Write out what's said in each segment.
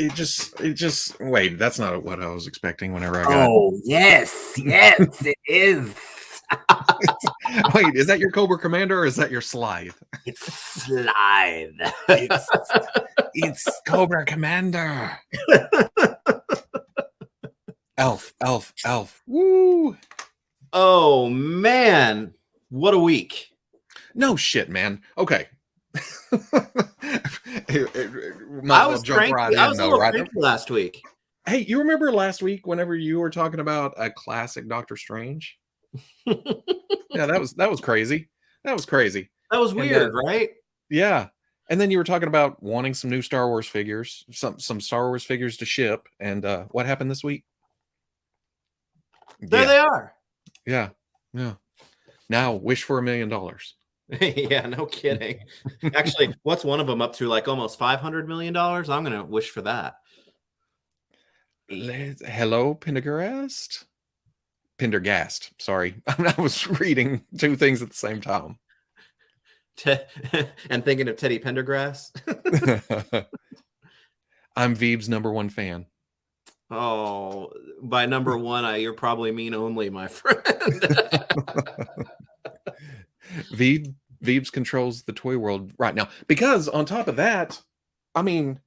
it just wait, that's not what I was expecting whenever I got. Oh, yes, it is. Wait, is that your Cobra Commander or is that your Slythe? It's Slythe. It's Cobra Commander. Alf. Woo! Oh man, what a week! No shit, man. Okay. I was cranky. I was a little cranky last week. Hey, you remember last week whenever you were talking about a classic Doctor Strange? Yeah, that was crazy. That was crazy. That was weird, right? Yeah. And then you were talking about wanting some new Star Wars figures, some Star Wars figures to ship. And what happened this week? There they are. Yeah. Now wish for $1 million. Yeah, no kidding. Actually, what's one of them up to? Like almost $500 million? I'm gonna wish for that. Hello, Pendergast. Sorry, I was reading two things at the same time. And thinking of Teddy Pendergrass. I'm Veebs' #1 fan. Oh, by #1, you're probably mean only, my friend. Veebs controls the toy world right now. Because on top of that, I mean,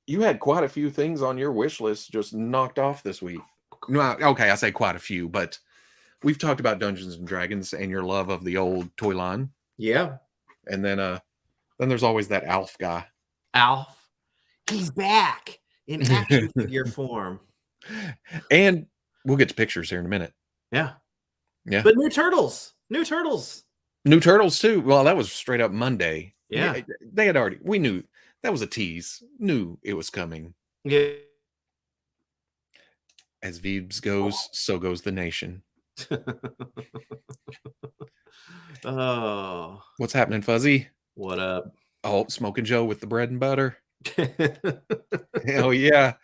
you had quite a few things on your wish list just knocked off this week. No, okay, I say quite a few, but we've talked about Dungeons and Dragons and your love of the old toy line. Yeah. And then there's always that Alf guy. Alf. He's back in action figure form. And we'll get to pictures here in a minute. Yeah. But new turtles too. Well, that was straight up Monday. Yeah. They had already, we knew that was a tease, knew it was coming. Yeah. As Veebs goes, so goes the nation. Oh, what's happening, Fuzzy? What up? Oh, Smoking Joe with the bread and butter. Hell yeah.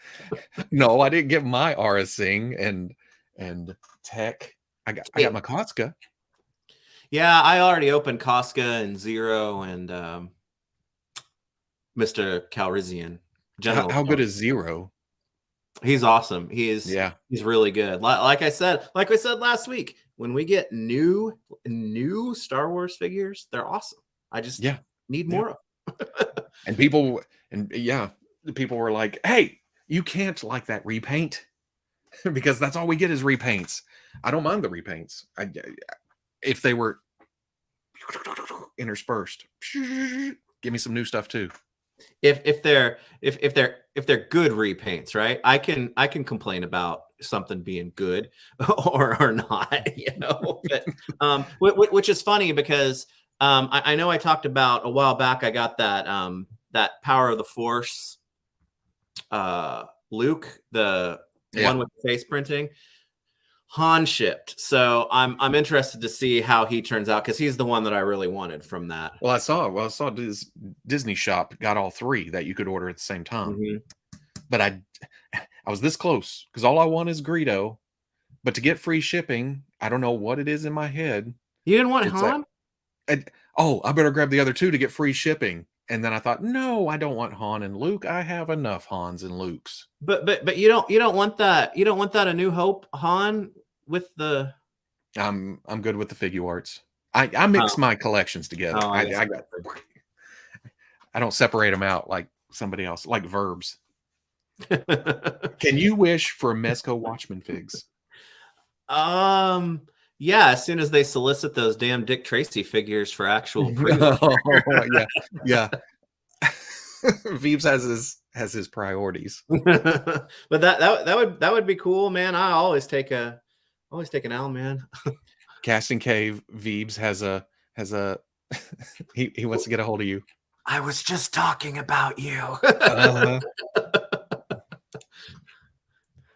No, I didn't get my Aurasing and Tech. I got my Koska. Yeah, I already opened Koska and Zero and Mr. Calrissian. How good is Zero? He's awesome. He's really good. Like we said last week, when we get new Star Wars figures, they're awesome. I just need more of them. And people were like, "Hey, you can't like that repaint because that's all we get is repaints." I don't mind the repaints. If they were interspersed, give me some new stuff too. If they're good repaints, right? I can complain about something being good or not, But, which is funny because I know I talked about a while back. I got that Power of the Force Luke, the one with the face printing. Han shipped, so I'm interested to see how he turns out because he's the one that I really wanted from that. Well, I saw Disney Shop got all three that you could order at the same time, but I was this close because all I want is Greedo, but to get free shipping, I don't know what it is in my head. You didn't want Han? I better grab the other two to get free shipping. And then I thought, no, I don't want Han and Luke. I have enough Hans and Lukes. But you don't want that. You don't want that A New Hope Han with the. I'm good with the figure arts. I mix my collections together. I don't separate them out like somebody else, like Verbs. Can you wish for Mezco Watchmen figs? Yeah, as soon as they solicit those damn Dick Tracy figures for actual yeah. Veebs has his priorities. But that would be cool, man. I always take an L, man. Casting Cave Veebs has a he wants to get a hold of you. I was just talking about you.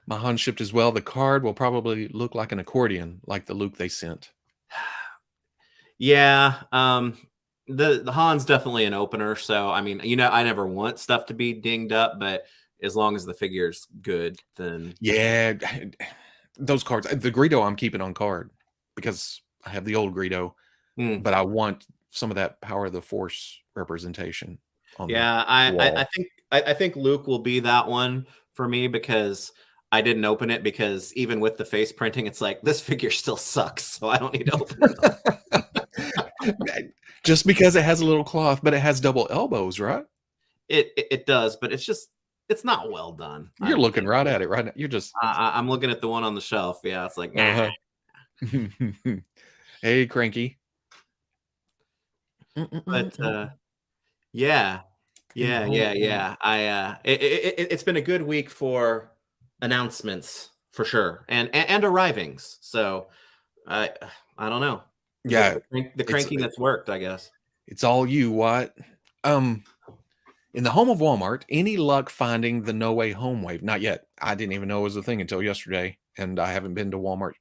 My Han shipped as well. The card will probably look like an accordion, like the Luke they sent. Yeah, the Han's definitely an opener. So I mean, I never want stuff to be dinged up, but as long as the figure's good, then those cards. The Greedo I'm keeping on card because I have the old Greedo, but I want some of that Power of the Force representation. I I think Luke will be that one for me because I didn't open it because even with the face printing, it's like this figure still sucks, so I don't need to open it. Just because it has a little cloth, but it has double elbows, right? It does, but it's not well done. You're looking right at it right now. You're just I'm looking at the one on the shelf. Yeah, it's like uh-huh. Hey, Cranky. But yeah. It's been a good week for announcements for sure, and arrivings. So I don't know. Yeah, the crankiness worked, I guess. It's all you, what? In the home of Walmart, any luck finding the No Way Home wave? Not yet. I didn't even know it was a thing until yesterday, and I haven't been to Walmart.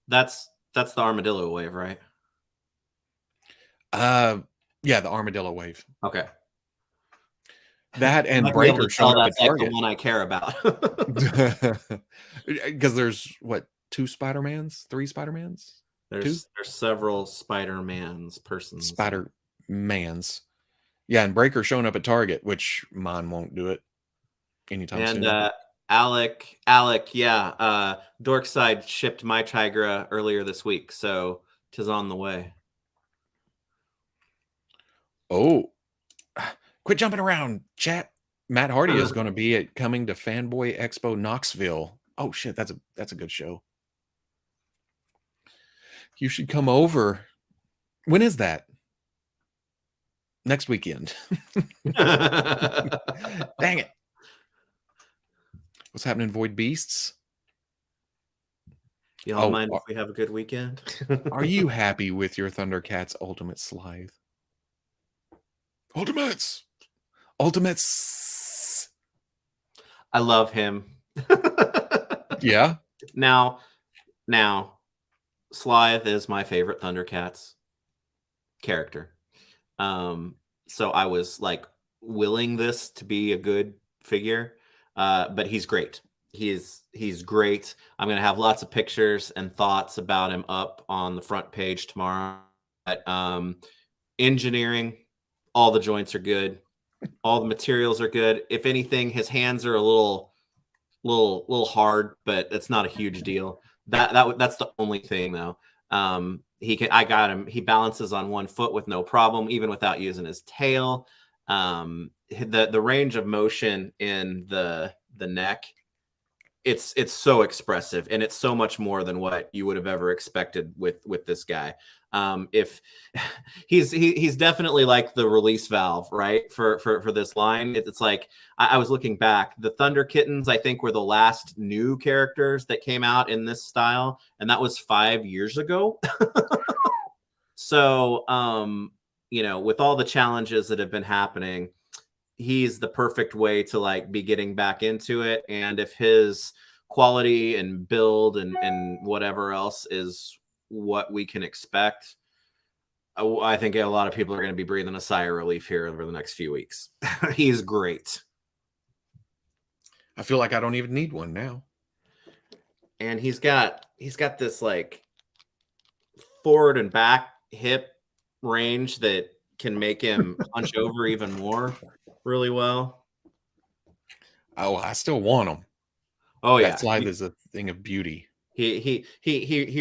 That's the armadillo wave, right? Yeah, the armadillo wave. Okay. That and Breaker showing up at Target. The one I care about. Because there's what, 2 Spider-Mans, 3 Spider-Mans? There's several Spider-Mans persons. Spider-Mans. Yeah, and Breaker showing up at Target, which mine won't do it anytime soon. And Alec, yeah. Dorkside shipped my Tigra earlier this week, so 'tis on the way. Oh, quit jumping around, chat. Matt Hardy is going to be coming to Fanboy Expo Knoxville. Oh shit, that's a good show. You should come over. When is that? Next weekend. Dang it. What's happening, Void Beasts? Y'all mind if we have a good weekend? Are you happy with your ThunderCats Ultimate Slythe? Ultimates! I love him. Yeah? Now, Slythe is my favorite ThunderCats character. So I was like willing this to be a good figure, but he's great. He's great. I'm gonna have lots of pictures and thoughts about him up on the front page tomorrow. But engineering, all the joints are good, all the materials are good. If anything, his hands are a little hard, but it's not a huge deal. That's the only thing though. I got him. He balances on one foot with no problem, even without using his tail. The range of motion in the neck, it's so expressive, and it's so much more than what you would have ever expected with this guy. If he's definitely like the release valve, right? For this line. It's like I was looking back. The Thunder Kittens, I think, were the last new characters that came out in this style, and that was 5 years ago. So, with all the challenges that have been happening, he's the perfect way to like be getting back into it. And if his quality and build and whatever else is what we can expect, I think a lot of people are going to be breathing a sigh of relief here over the next few weeks. He's great. I feel like I don't even need one now. And he's got this like forward and back hip range that can make him punch over even more really well. Oh, I still want him. Oh yeah, that Slythe is a thing of beauty. He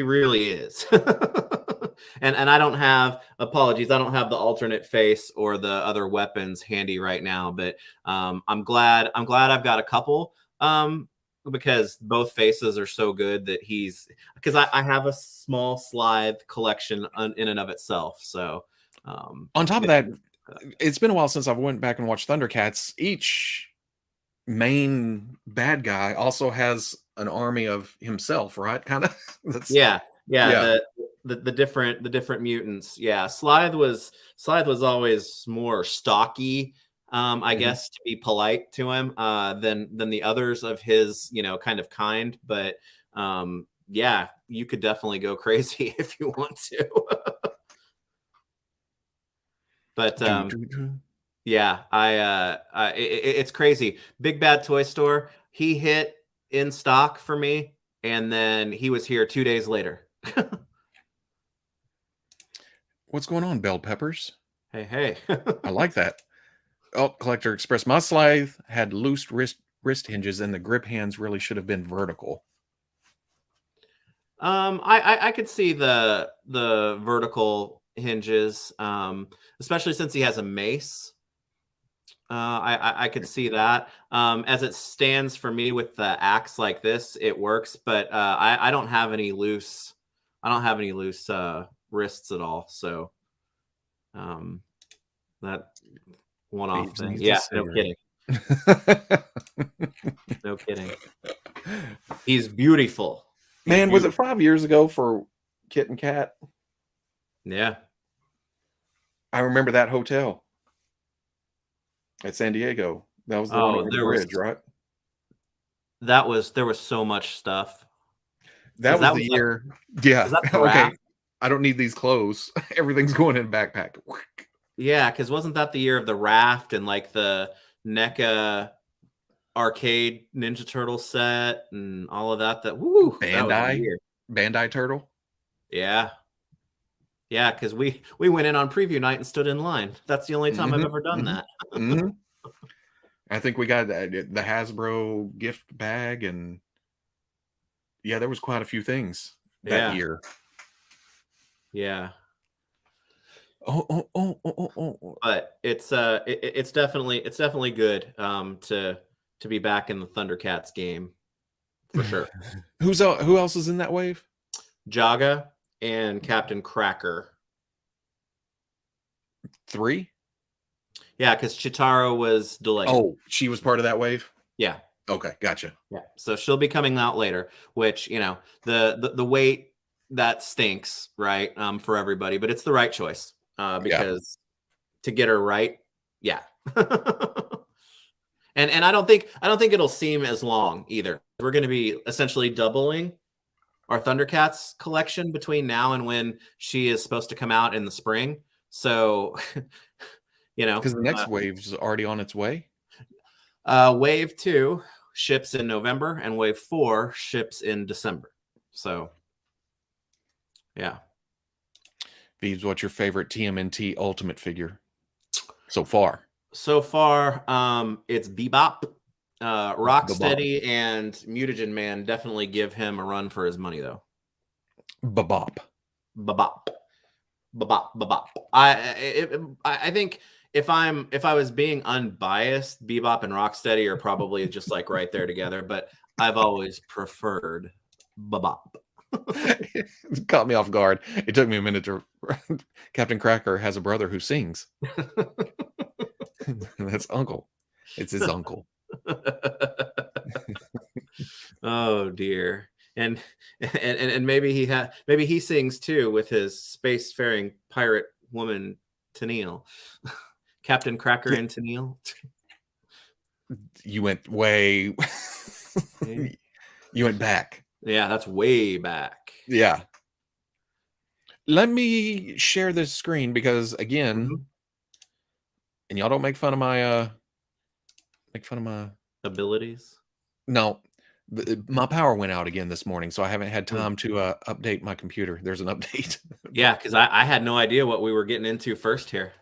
really is. and I don't have, apologies, I don't have the alternate face or the other weapons handy right now, but I'm glad I've got a couple because both faces are so good that because I have a small Slythe collection in and of itself. So on top of that, it's been a while since I went back and watched ThunderCats. Each main bad guy also has an army of himself, right? Kind of. Yeah. The different mutants. Yeah, Slythe was always more stocky, I guess, to be polite to him, than the others of his, kind. But yeah, you could definitely go crazy if you want to. But yeah, it's crazy. Big Bad Toy Store, he hit in stock for me, and then he was here 2 days later. What's going on, bell peppers? Hey. I like that. Oh, Collector Express. My Slythe had loose wrist hinges, and the grip hands really should have been vertical. I could see the vertical hinges, especially since he has a mace. I could see that. As it stands for me with the axe like this, it works, but I don't have any loose. I don't have any loose wrists at all. So that one-off Veebs thing. needs a Yeah, no cigarette. kidding. No kidding. He's beautiful. Man, was it 5 years ago for Kit and Kat? Yeah. I remember that hotel at San Diego. That was the one over the bridge, right? There was so much stuff. That was the year. Yeah. Okay. I don't need these clothes. Everything's going in a backpack. Yeah, because wasn't that the year of the raft and like the NECA arcade Ninja Turtle set and all of that? Woo, Bandai Turtle. Yeah. Yeah, because we went in on preview night and stood in line. That's the only time I've ever done that. I think we got the Hasbro gift bag, and yeah, there was quite a few things that year. Yeah. Oh. But it's definitely good to be back in the ThunderCats game for sure. Who else is in that wave? Jaga and Captain Cracker. 3? Yeah, because Chitara was delayed. Oh, she was part of that wave? Yeah. Okay, gotcha. Yeah. So she'll be coming out later, which, the weight that stinks, right? For everybody, but it's the right choice. Because to get her right, yeah. and I don't think it'll seem as long either. We're going to be essentially doubling our ThunderCats collection between now and when she is supposed to come out in the spring. So, because the next wave's already on its way. Wave 2 ships in November, and Wave 4 ships in December. So, yeah. Veebs, what's your favorite TMNT Ultimate figure so far? So far, it's Bebop. Rocksteady and Mutagen Man definitely give him a run for his money, though. Bebop. I think if I was being unbiased, Bebop and Rocksteady are probably just like right there together. But I've always preferred Bebop. It caught me off guard. It took me a minute to. Captain Cracker has a brother who sings. That's Uncle. It's his uncle. Oh dear. And maybe he sings too with his spacefaring pirate woman Tennille. Captain Cracker and Tennille. You went way. You went back. Yeah, that's way back. Yeah. Let me share this screen because again, and y'all don't make fun of my abilities. No, my power went out again this morning, so I haven't had time to update my computer. There's an update. Yeah, because I had no idea what we were getting into first here.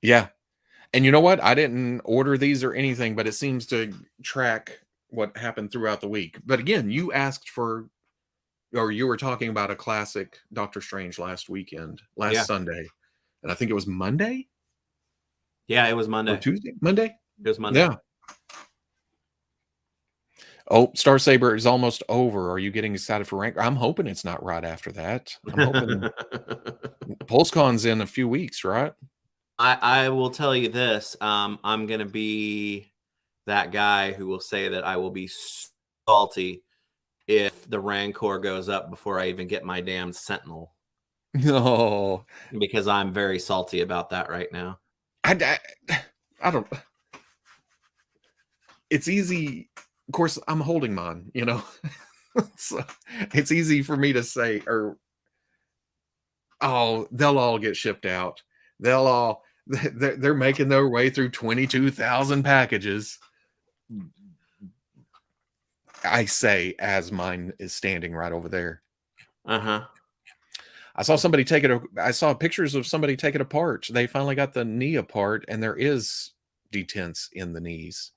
Yeah. And you know what? I didn't order these or anything, but it seems to track what happened throughout the week. But again, you asked for, or you were talking about a classic Doctor Strange last Sunday. And I think it was Monday. Yeah, it was Monday. Or Tuesday? Monday? It was Monday. Yeah. Oh, Star Saber is almost over. Are you getting excited for rank? I'm hoping it's not right after that. I'm hoping PulseCon's in a few weeks, right? I will tell you this. I'm going to be that guy who will say that I will be salty if the Rancor goes up before I even get my damn Sentinel. No. Because I'm very salty about that right now. I don't. It's easy. Of course, I'm holding mine, so it's easy for me to say, they'll all get shipped out. They're making their way through 22,000 packages. I say, as mine is standing right over there. Uh-huh. I saw somebody I saw pictures of somebody take it apart. They finally got the knee apart, and there is detense in the knees.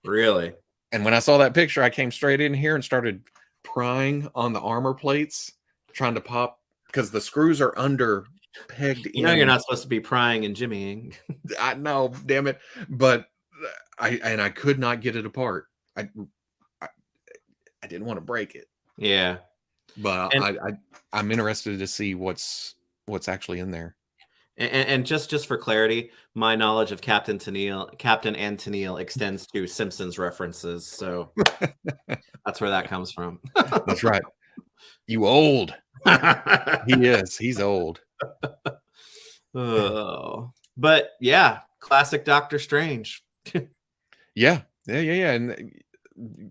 Really? And when I saw that picture, I came straight in here and started prying on the armor plates, trying to pop because the screws are under pegged in. You know you're not supposed to be prying and jimmying. I know, damn it. But I could not get it apart. I didn't want to break it. Yeah. But I'm interested to see what's actually in there. And just for clarity, my knowledge of Captain and Tennille extends to Simpsons references, so that's where that comes from. That's right. You old. He is. He's old. Oh, but yeah, classic Doctor Strange. Yeah. And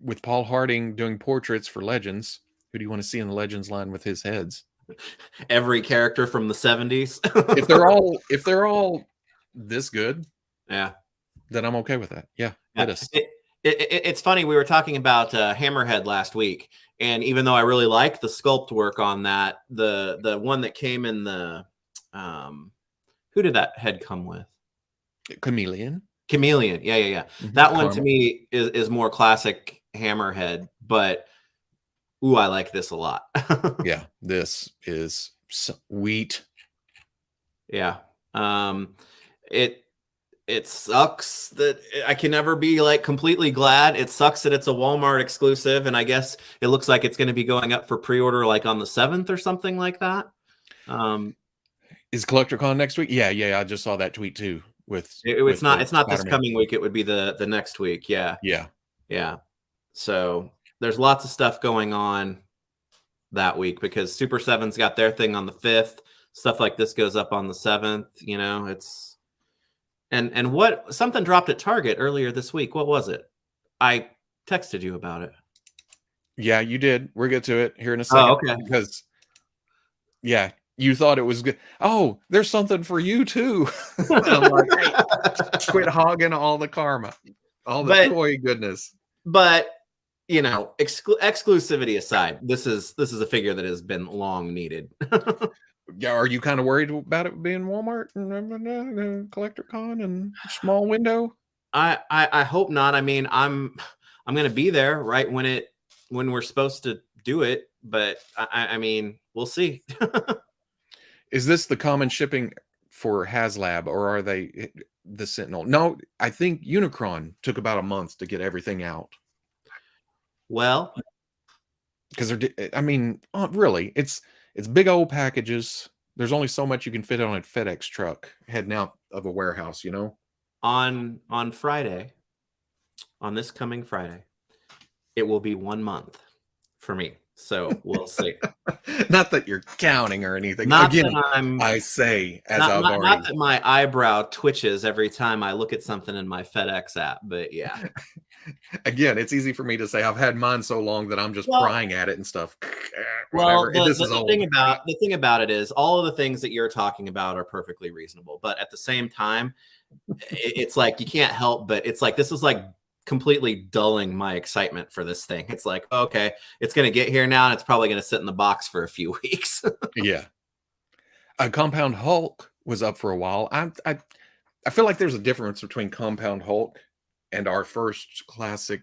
with Paul Harding doing portraits for Legends, who do you want to see in the Legends line with his heads? Every character from the 70s. if they're all this good, yeah, then I'm okay with that. Yeah, it's funny. We were talking about Hammerhead last week, and even though I really like the sculpt work on that, the one that came in the who did that head come with? Chameleon. Yeah. Mm-hmm. That one to me is more classic Hammerhead, but ooh, I like this a lot. Yeah, this is sweet. Yeah. It sucks that I can never be like completely glad. It sucks that it's a Walmart exclusive, and I guess it looks like it's going to be going up for pre-order like on the 7th or something like that. Is CollectorCon next week? Yeah. I just saw that tweet too. It's not this coming week. It would be the next week. Yeah. So there's lots of stuff going on that week because Super 7's got their thing on the 5th. Stuff like this goes up on the 7th. You know, it's and what something dropped at Target earlier this week. What was it? I texted you about it. Yeah, you did. We'll get to it here in a second. Oh, okay. Because yeah, you thought it was good. Oh, there's something for you too. I'm like, hey, quit hogging all the karma, all the toy goodness. But you know, exclusivity aside, this is a figure that has been long needed. Yeah, are you kind of worried about it being Walmart and CollectorCon and small window? I hope not. I mean, I'm going to be there right when we're supposed to do it, but I mean, we'll see. Is this the common shipping for HasLab, or are they the Sentinel? No, I think Unicron took about a month to get everything out. Well, because really, it's big old packages. There's only so much you can fit on a FedEx truck heading out of a warehouse, you know. On Friday, on this coming Friday, it will be 1 month for me. So we'll see. Not that you're counting or anything. Not Again, that I say as not, I've not, already. Not that my eyebrow twitches every time I look at something in my FedEx app, but yeah. Again, it's easy for me to say I've had mine so long that I'm just prying at it and stuff. Well, the thing about it is all of the things that you're talking about are perfectly reasonable, but at the same time, it's like you can't help but it's like this is like completely dulling my excitement for this thing. It's like, okay, it's going to get here now and it's probably going to sit in the box for a few weeks. Yeah. Compound Hulk was up for a while. I feel like there's a difference between Compound Hulk and our first classic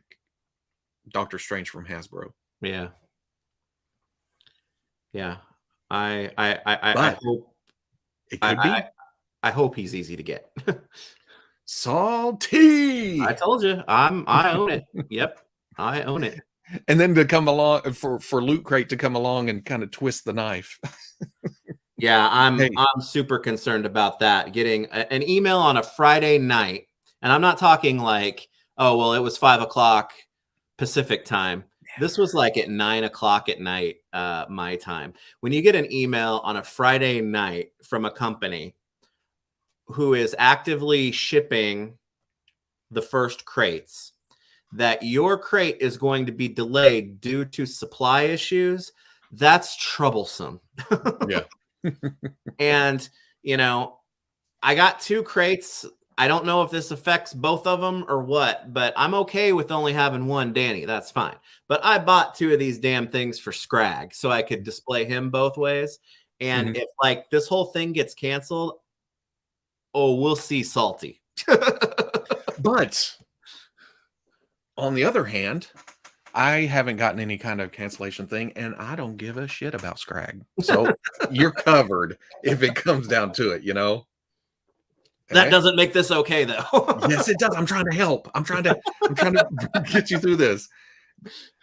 Doctor Strange from Hasbro. Yeah. I hope it could be. I hope he's easy to get. Salty. I told you, I own it. Yep, I own it. And then to come along for Loot Crate to come along and kind of twist the knife. Yeah, I'm super concerned about that. Getting an email on a Friday night, and I'm not talking like, oh well, it was 5 o'clock Pacific time. This was like at 9 o'clock at night, my time. When you get an email on a Friday night from a company who is actively shipping the first crates, that your crate is going to be delayed due to supply issues, that's troublesome. Yeah. And, you know, I got 2 crates. I don't know if this affects both of them or what, but I'm okay with only having one Danny. That's fine. But I bought 2 of these damn things for Scrag so I could display him both ways. And if like this whole thing gets canceled, oh, we'll see salty. But on the other hand, I haven't gotten any kind of cancellation thing, and I don't give a shit about Scrag. So you're covered if it comes down to it, That Okay? doesn't make this okay, though. Yes, it does. I'm trying to help. I'm trying to get you through this.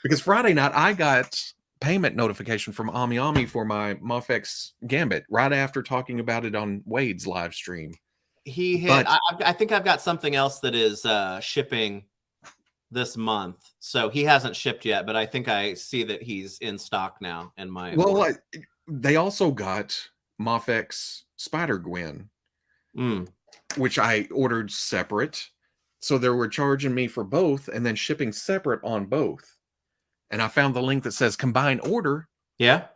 Because Friday night I got payment notification from Ami Ami for my Muffex Gambit right after talking about it on Wade's live stream. He hit. But I think I've got something else that is shipping this month, so he hasn't shipped yet. But I think I see that he's in stock now. In my they also got Muffex Spider Gwen, Mm. which I ordered separate. So they were charging me for both and then shipping separate on both. And I found the link that says combine order. Yeah.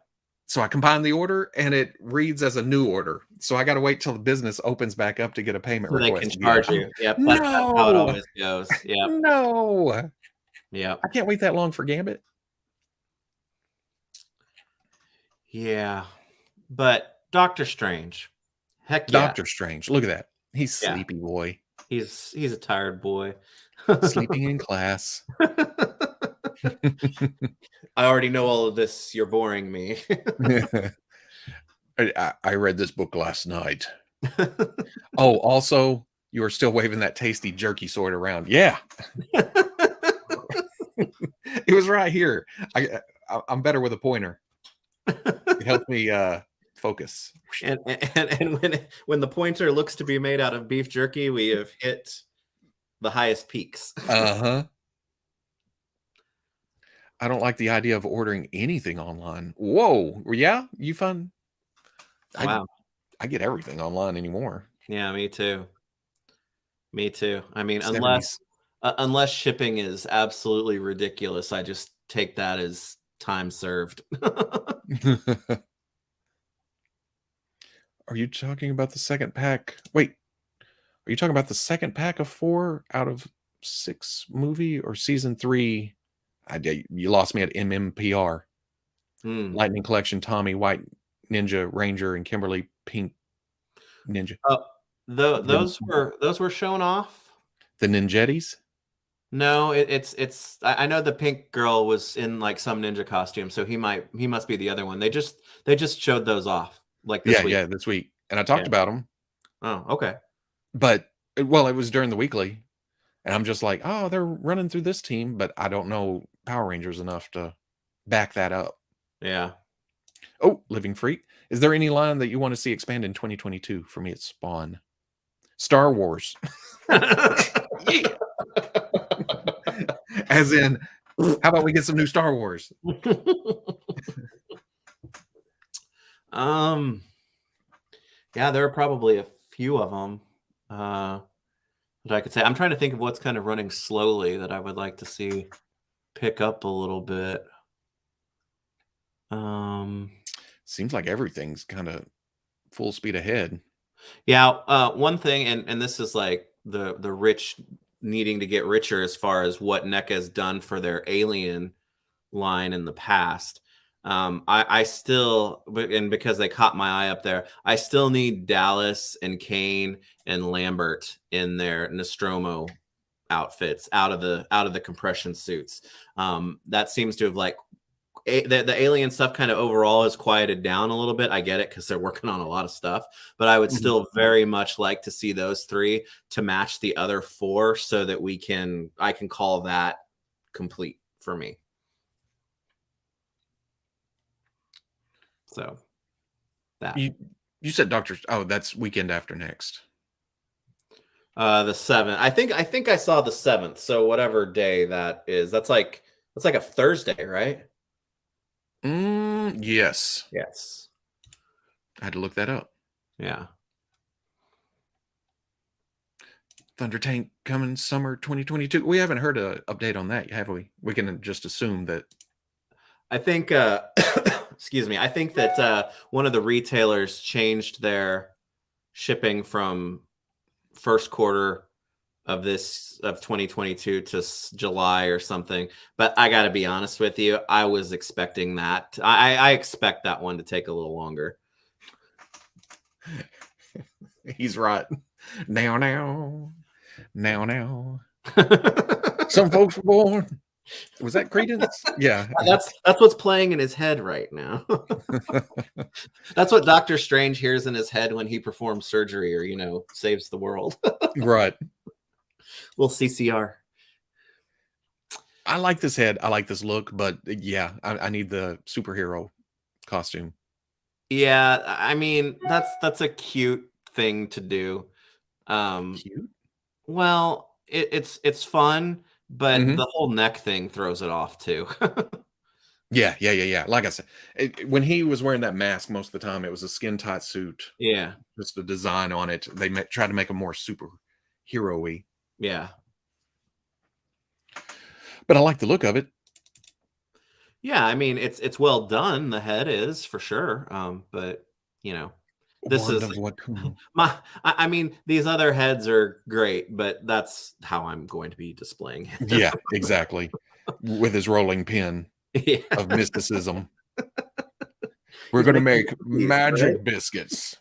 So I combined the order and it reads as a new order. So I got to wait till the business opens back up to get a payment So they request. can charge you. Yep. That's how it always goes. Yep. No. Yep. I can't wait that long for Gambit. Yeah. But Doctor Strange. Heck yeah. Doctor Strange. Look at that. He's sleepy boy. He's a tired boy. Sleeping in class. I already know all of this. You're boring me. I read this book last night. Oh, also, you are still waving that tasty jerky sword around. Yeah. It was right here. I'm better with a pointer. It helped me focus. And when the pointer looks to be made out of beef jerky, we have hit the highest peaks. Uh-huh. I don't like the idea of ordering anything online. Whoa. Yeah, you find Wow. I get everything online anymore. Yeah, me too. Me too. I mean, It's never unless shipping is absolutely ridiculous, I just take that as time served. Are you talking about the second pack? Wait, are you talking about the second pack of 4 out of 6 movie or season 3? You lost me at MMPR. Lightning Collection, Tommy, White Ninja, Ranger, and Kimberly Pink Ninja. Those were shown off. The Ninjettis? No, it's. I know the pink girl was in like some ninja costume, so he must be the other one. They just showed those off like this week. Yeah, this week, and I talked about them. Oh, okay. But well, it was during the weekly, and I'm just like, oh, they're running through this team, but I don't know Power Rangers enough to back that up. Yeah. Oh, Living Freak. Is there any line that you want to see expand in 2022? For me, it's Spawn. Star Wars. Yeah. As in, how about we get some new Star Wars? Yeah, there are probably a few of them that I could say. I'm trying to think of what's kind of running slowly that I would like to see pick up a little bit. Seems like everything's kind of full speed ahead. Yeah, one thing, and this is like the rich needing to get richer as far as what Neca has done for their Alien line in the past. I still, and because they caught my eye up there, I still need Dallas and Kane and Lambert in their Nostromo outfits out of the compression suits. That seems to have like the alien stuff kind of overall has quieted down a little bit. I get it because they're working on a lot of stuff, but I would still very much like to see those 3 to match the other 4 so that I can call that complete for me. So that you said Doctor. Oh, that's weekend after next. The 7th. I think I saw the 7th. So whatever day that is, that's like a Thursday, right? Yes. Yes. I had to look that up. Yeah. Thunder Tank coming summer 2022. We haven't heard an update on that, have we? We can just assume that. I think, excuse me. I think that one of the retailers changed their shipping from first quarter of 2022 to July or something. But I got to be honest with you, I was expecting that. I expect that one to take a little longer. He's right. Now. Now. Some folks were born. Was that Credence? Yeah. That's what's playing in his head right now. That's what Doctor Strange hears in his head when he performs surgery or, saves the world. Right. Little CCR. I like this head. I like this look, but yeah, I need the superhero costume. Yeah, I mean, that's a cute thing to do. Cute. Well, it's fun, but Mhm. the whole neck thing throws it off too. Yeah. Like I said, when he was wearing that mask, most of the time it was a skin tight suit. Yeah. Just the design on it. They tried to make him more superhero-y. Yeah. But I like the look of it. Yeah, I mean, it's well done. The head is for sure. But this Wand is of Watum. I mean, these other heads are great, but that's how I'm going to be displaying it. Yeah, exactly. With his rolling pin Yeah. of mysticism. We're going to make magic biscuits.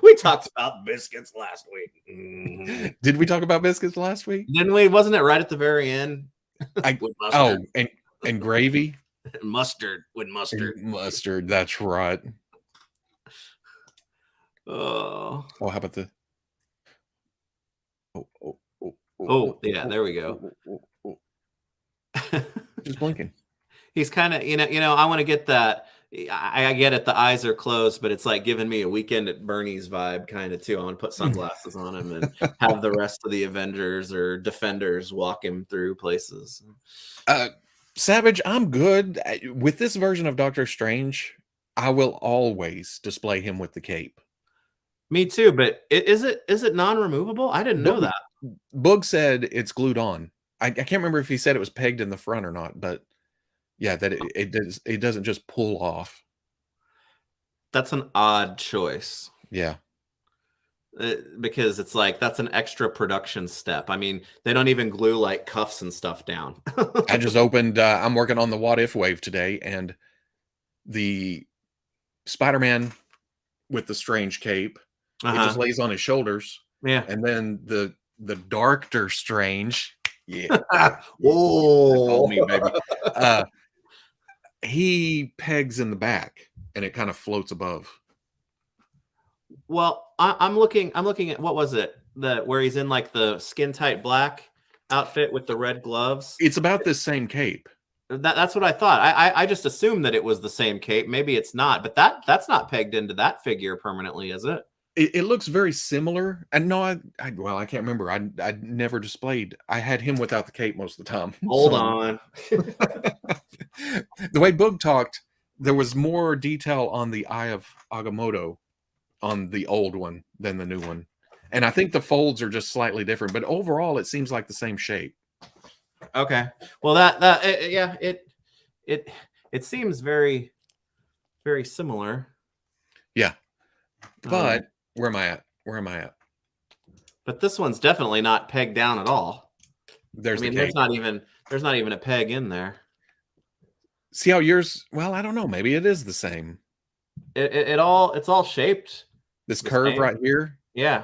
We talked about biscuits last week. Mhm. Did we talk about biscuits last week? Didn't we? Wasn't it right at the very end? With mustard. And gravy? Mustard with mustard. And mustard, that's right. Oh, how about the... Oh, yeah, there we go. Just blinking. He's kind of, I want to get that. I get it. The eyes are closed, but it's like giving me a Weekend at Bernie's vibe kind of too. I want to put sunglasses on him and have the rest of the Avengers or Defenders walk him through places. Savage, I'm good. With this version of Doctor Strange, I will always display him with the cape. Me too, but is it non-removable? I didn't know that. Boog said it's glued on. I can't remember if he said it was pegged in the front or not, but yeah, that it doesn't just pull off. That's an odd choice. Yeah. Because it's like that's an extra production step. I mean, they don't even glue like cuffs and stuff down. I just opened I'm working on the What If wave today, and the Spider-Man with the strange cape, it just lays on his shoulders. Yeah. And then the Doctor Strange, yeah. Oh, me, baby. He pegs in the back and it kind of floats above. Well, I'm looking at, what was it? Where he's in like the skin tight black outfit with the red gloves. It's about this same cape. That's what I thought. I just assumed that it was the same cape. Maybe it's not, but that's not pegged into that figure permanently, is it? It looks very similar. And no, I can't remember. I never displayed. I had him without the cape most of the time. Hold on. The way Boog talked, there was more detail on the Eye of Agamotto on the old one than the new one. And I think the folds are just slightly different, but overall it seems like the same shape. Okay. Well, it seems very, very similar. Yeah. But where am I at? But this one's definitely not pegged down at all. There's not even a peg in there. See how yours? Well, I don't know. Maybe it is the same. It's all shaped. This curve same. right here. Yeah.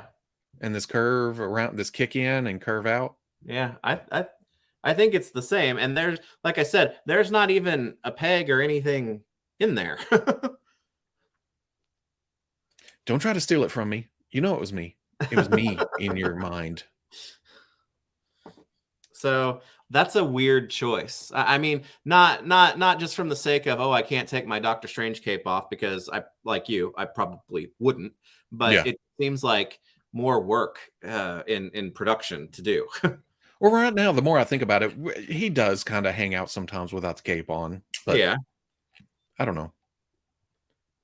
And this curve around, this kick in and curve out. Yeah, I think it's the same. And there's, like I said, there's not even a peg or anything in there. Don't try to steal it from me. You know it was me. It was me in your mind. So that's a weird choice. I mean, not just from the sake of, I can't take my Doctor Strange cape off, because I probably wouldn't. But It seems like more work in production to do. Well, right now, the more I think about it, he does kind of hang out sometimes without the cape on. But yeah. I don't know.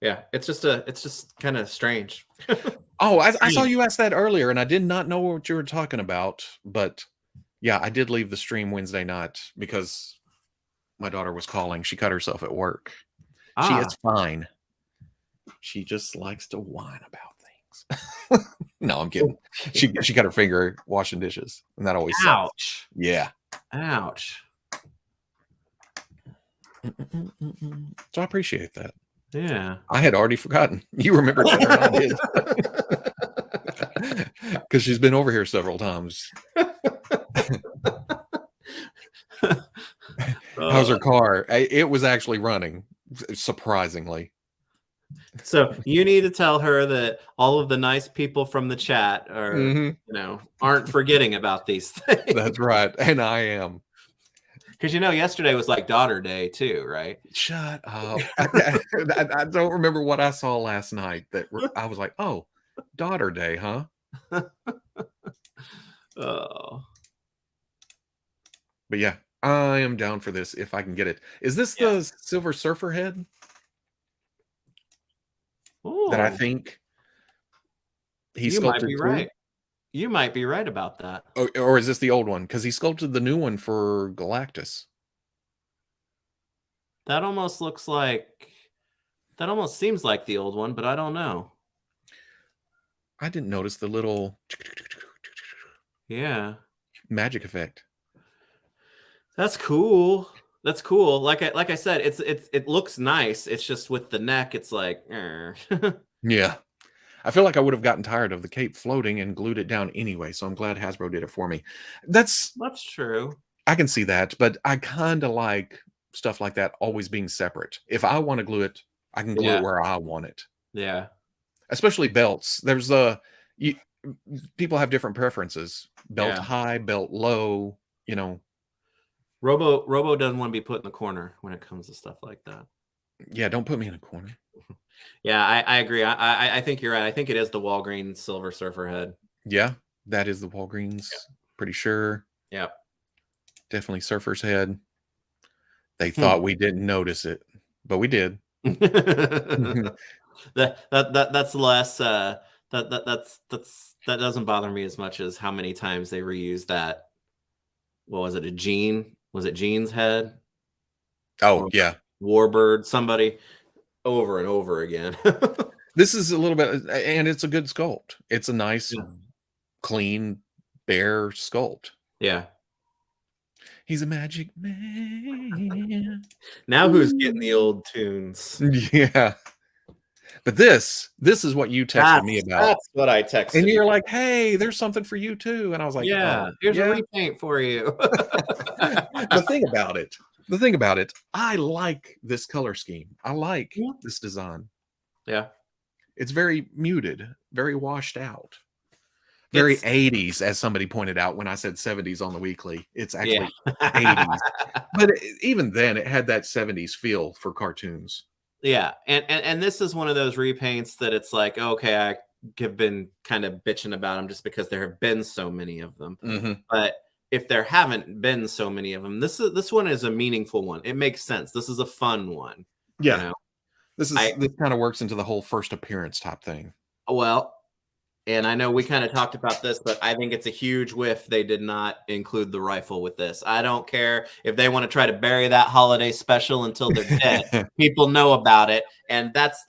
Yeah, it's just kind of strange. I saw you ask that earlier, and I did not know what you were talking about. But yeah, I did leave the stream Wednesday night because my daughter was calling. She cut herself at work. She is fine. She just likes to whine about things. No, I'm kidding. She cut her finger washing dishes, and that always sucks. Ouch. Yeah. Ouch. So I appreciate that. Yeah. I had already forgotten. You remembered better than I because she's been over here several times. How's her car? It was actually running, surprisingly. So you need to tell her that all of the nice people from the chat are, aren't forgetting about these things. That's right, and I am. Because yesterday was like Daughter Day too, right? Shut up! I don't remember what I saw last night. That I was like, "Oh, Daughter Day, huh?" Oh, but yeah, I am down for this if I can get it. Is this the Silver Surfer head? That I think he sculpted. Might be right. You might be right about that. Or is this the old one? Because he sculpted the new one for Galactus. That almost looks like. That almost seems like the old one, but I don't know. I didn't notice the little magic effect. That's cool. That's cool. Like I said, it looks nice. It's just with the neck, it's like, yeah. I feel like I would have gotten tired of the cape floating and glued it down anyway. So I'm glad Hasbro did it for me. That's true. I can see that, but I kind of like stuff like that always being separate. If I want to glue it, I can glue it where I want it. Yeah. Especially belts. There's people have different preferences. Belt high, belt low, Robo doesn't want to be put in the corner when it comes to stuff like that. Yeah, don't put me in a corner. Yeah, I agree. I think you're right. I think it is the Walgreens Silver Surfer head. Yeah, that is the Walgreens. Yep. Pretty sure. Yep. Definitely Surfer's head. They thought we didn't notice it, but we did. That's less. That doesn't bother me as much as how many times they reused that. What was it? A Gene? Was it Gene's head? Oh, yeah. Warbird, somebody over and over again. This is a little bit, and it's a good sculpt. It's a nice, clean, bare sculpt. Yeah. He's a magic man. Now who's getting the old tunes? Yeah. But this is what you texted me about. That's what I texted. And you're like, hey, there's something for you too. And I was like, here's a repaint for you. The thing about it, I like this color scheme. I like this design. Yeah. It's very muted, very washed out. Very 80s, as somebody pointed out when I said 70s on the weekly. It's actually 80s. But even then, it had that 70s feel for cartoons. Yeah, and this is one of those repaints that it's like, okay, I have been kind of bitching about them just because there have been so many of them. Mm-hmm. But if there haven't been so many of them, this one is a meaningful one. It makes sense. This is a fun one. Yeah, this kind of works into the whole first appearance type thing. Well, and I know we kind of talked about this, but I think it's a huge whiff they did not include the rifle with this. I don't care if they want to try to bury that holiday special until they're dead. People know about it, and that's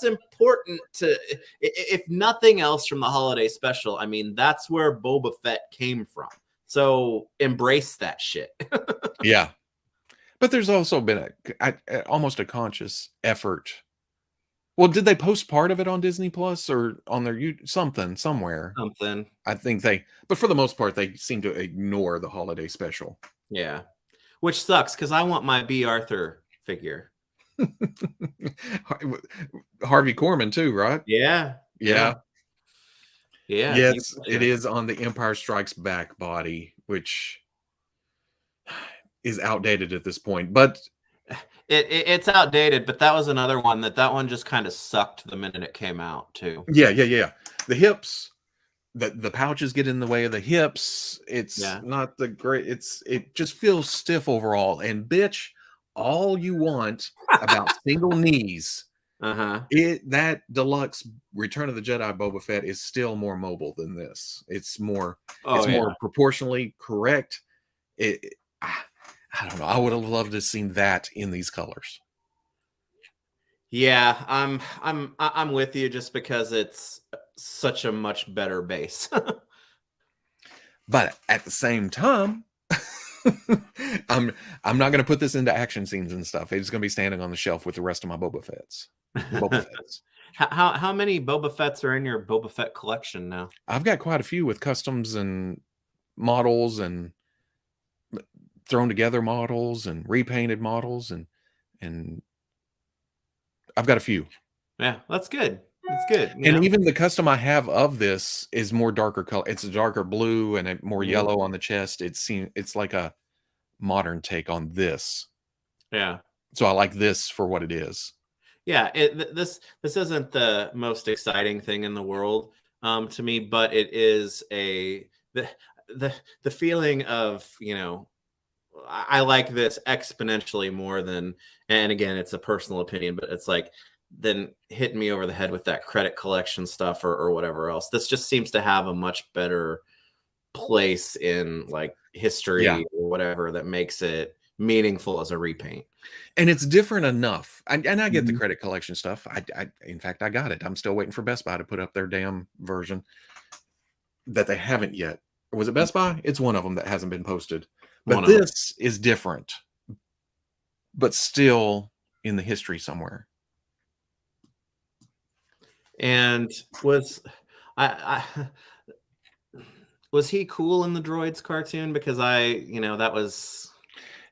important to, if nothing else from the holiday special. I mean, that's where Boba Fett came from. So embrace that shit. Yeah. But there's also been almost a conscious effort. Well, did they post part of it on Disney Plus or on their somewhere? Something. I think but for the most part, they seem to ignore the holiday special. Yeah. Which sucks because I want my B. Arthur figure. Harvey Korman too, right? Yeah. Yeah. Yeah. Yes, it is on the Empire Strikes Back body, which is outdated at this point, but it's outdated. But that was another one that one just kind of sucked the minute it came out too. Yeah. The hips, the pouches get in the way of the hips. It's not the great. It just feels stiff overall. And bitch, all you want about single knees. That deluxe Return of the Jedi Boba Fett is still more mobile than this. It's more more proportionally correct. I don't know. I would have loved to have seen that in these colors. Yeah, I'm with you just because it's such a much better base. But at the same time, I'm not going to put this into action scenes and stuff. It's going to be standing on the shelf with the rest of my Boba Fetts. How many Boba Fetts are in your Boba Fett collection now? I've got quite a few with customs and models and thrown together models and repainted models and I've got a few. Yeah, that's good. That's good. And even the custom I have of this is more darker color. It's a darker blue and a more yellow on the chest. It's like a modern take on this. Yeah. So I like this for what it is. Yeah, this isn't the most exciting thing in the world to me, but it is the feeling of, you know, I like this exponentially more than, and again, it's a personal opinion, but it's like than hitting me over the head with that credit collection stuff or whatever else. This just seems to have a much better place in like history or whatever that makes it meaningful as a repaint. And it's different enough. And I get the credit collection stuff. In fact, I got it. I'm still waiting for Best Buy to put up their damn version that they haven't yet. Or was it Best Buy? It's one of them that hasn't been posted. But this is different, but still in the history somewhere. And was was he cool in the Droids cartoon? Because that was...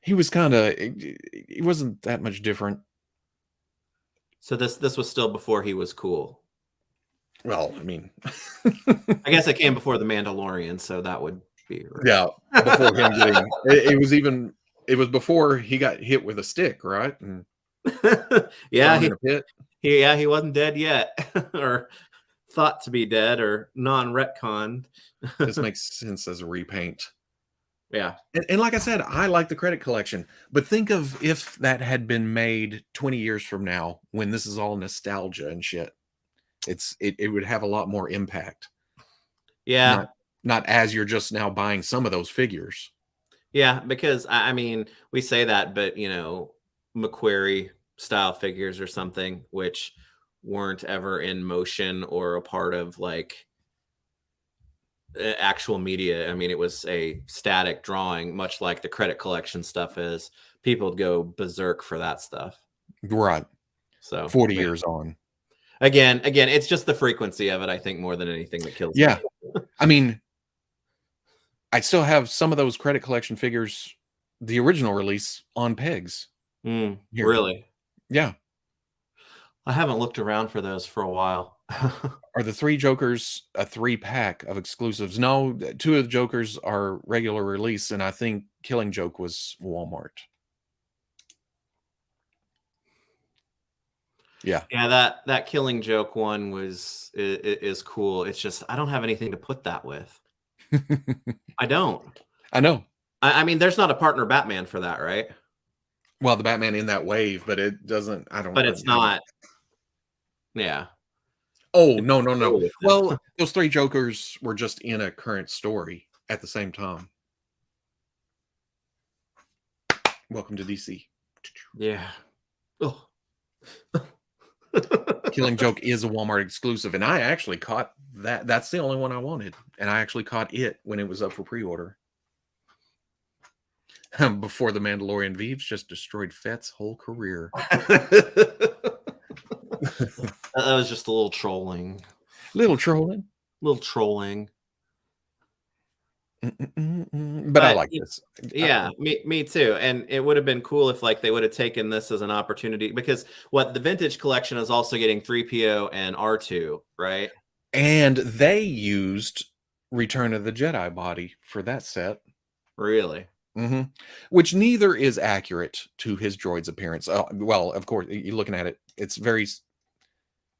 He was kind of, he wasn't that much different. So this was still before he was cool. Well, I mean, I guess it came before the Mandalorian, so that would be right. Yeah, before him getting it was before he got hit with a stick, right? And yeah, he wasn't dead yet, or thought to be dead, or non-retconned. This makes sense as a repaint. Yeah. And like I said, I like the credit collection, but think of if that had been made 20 years from now, when this is all nostalgia and shit. It would have a lot more impact. Yeah. Not as you're just now buying some of those figures. Yeah, because I mean, we say that, but McQuarrie style figures or something, which weren't ever in motion or a part of like actual media. I mean, it was a static drawing, much like the credit collection stuff is. People would go berserk for that stuff. Right. So 40 years on. Again, it's just the frequency of it, I think, more than anything that kills me. Me. I mean, I still have some of those credit collection figures, the original release, on pegs. Really? Yeah. I haven't looked around for those for a while. Are the 3 Jokers a 3-pack of exclusives? No, 2 of the Jokers are regular release, and I think Killing Joke was Walmart. Yeah. Yeah, that Killing Joke one is cool. It's just I don't have anything to put that with. I don't. I know. I mean, there's not a partner Batman for that, right? Well, the Batman in that wave, but it doesn't. I don't. But it's not. Yeah. Oh, no. Well, those 3 Jokers were just in a current story at the same time. Welcome to DC. Yeah. Oh. Killing Joke is a Walmart exclusive, and I actually caught that. That's the only one I wanted, and I actually caught it when it was up for pre-order. Before the Mandalorian Veebs just destroyed Fett's whole career. That was just a little trolling. Little trolling. But I like this. Yeah, me too. And it would have been cool if like they would have taken this as an opportunity, because the vintage collection is also getting 3PO and R2, right? And they used Return of the Jedi body for that set. Really? Mm-hmm. Which neither is accurate to his droid's appearance. Well, of course, you're looking at it. It's very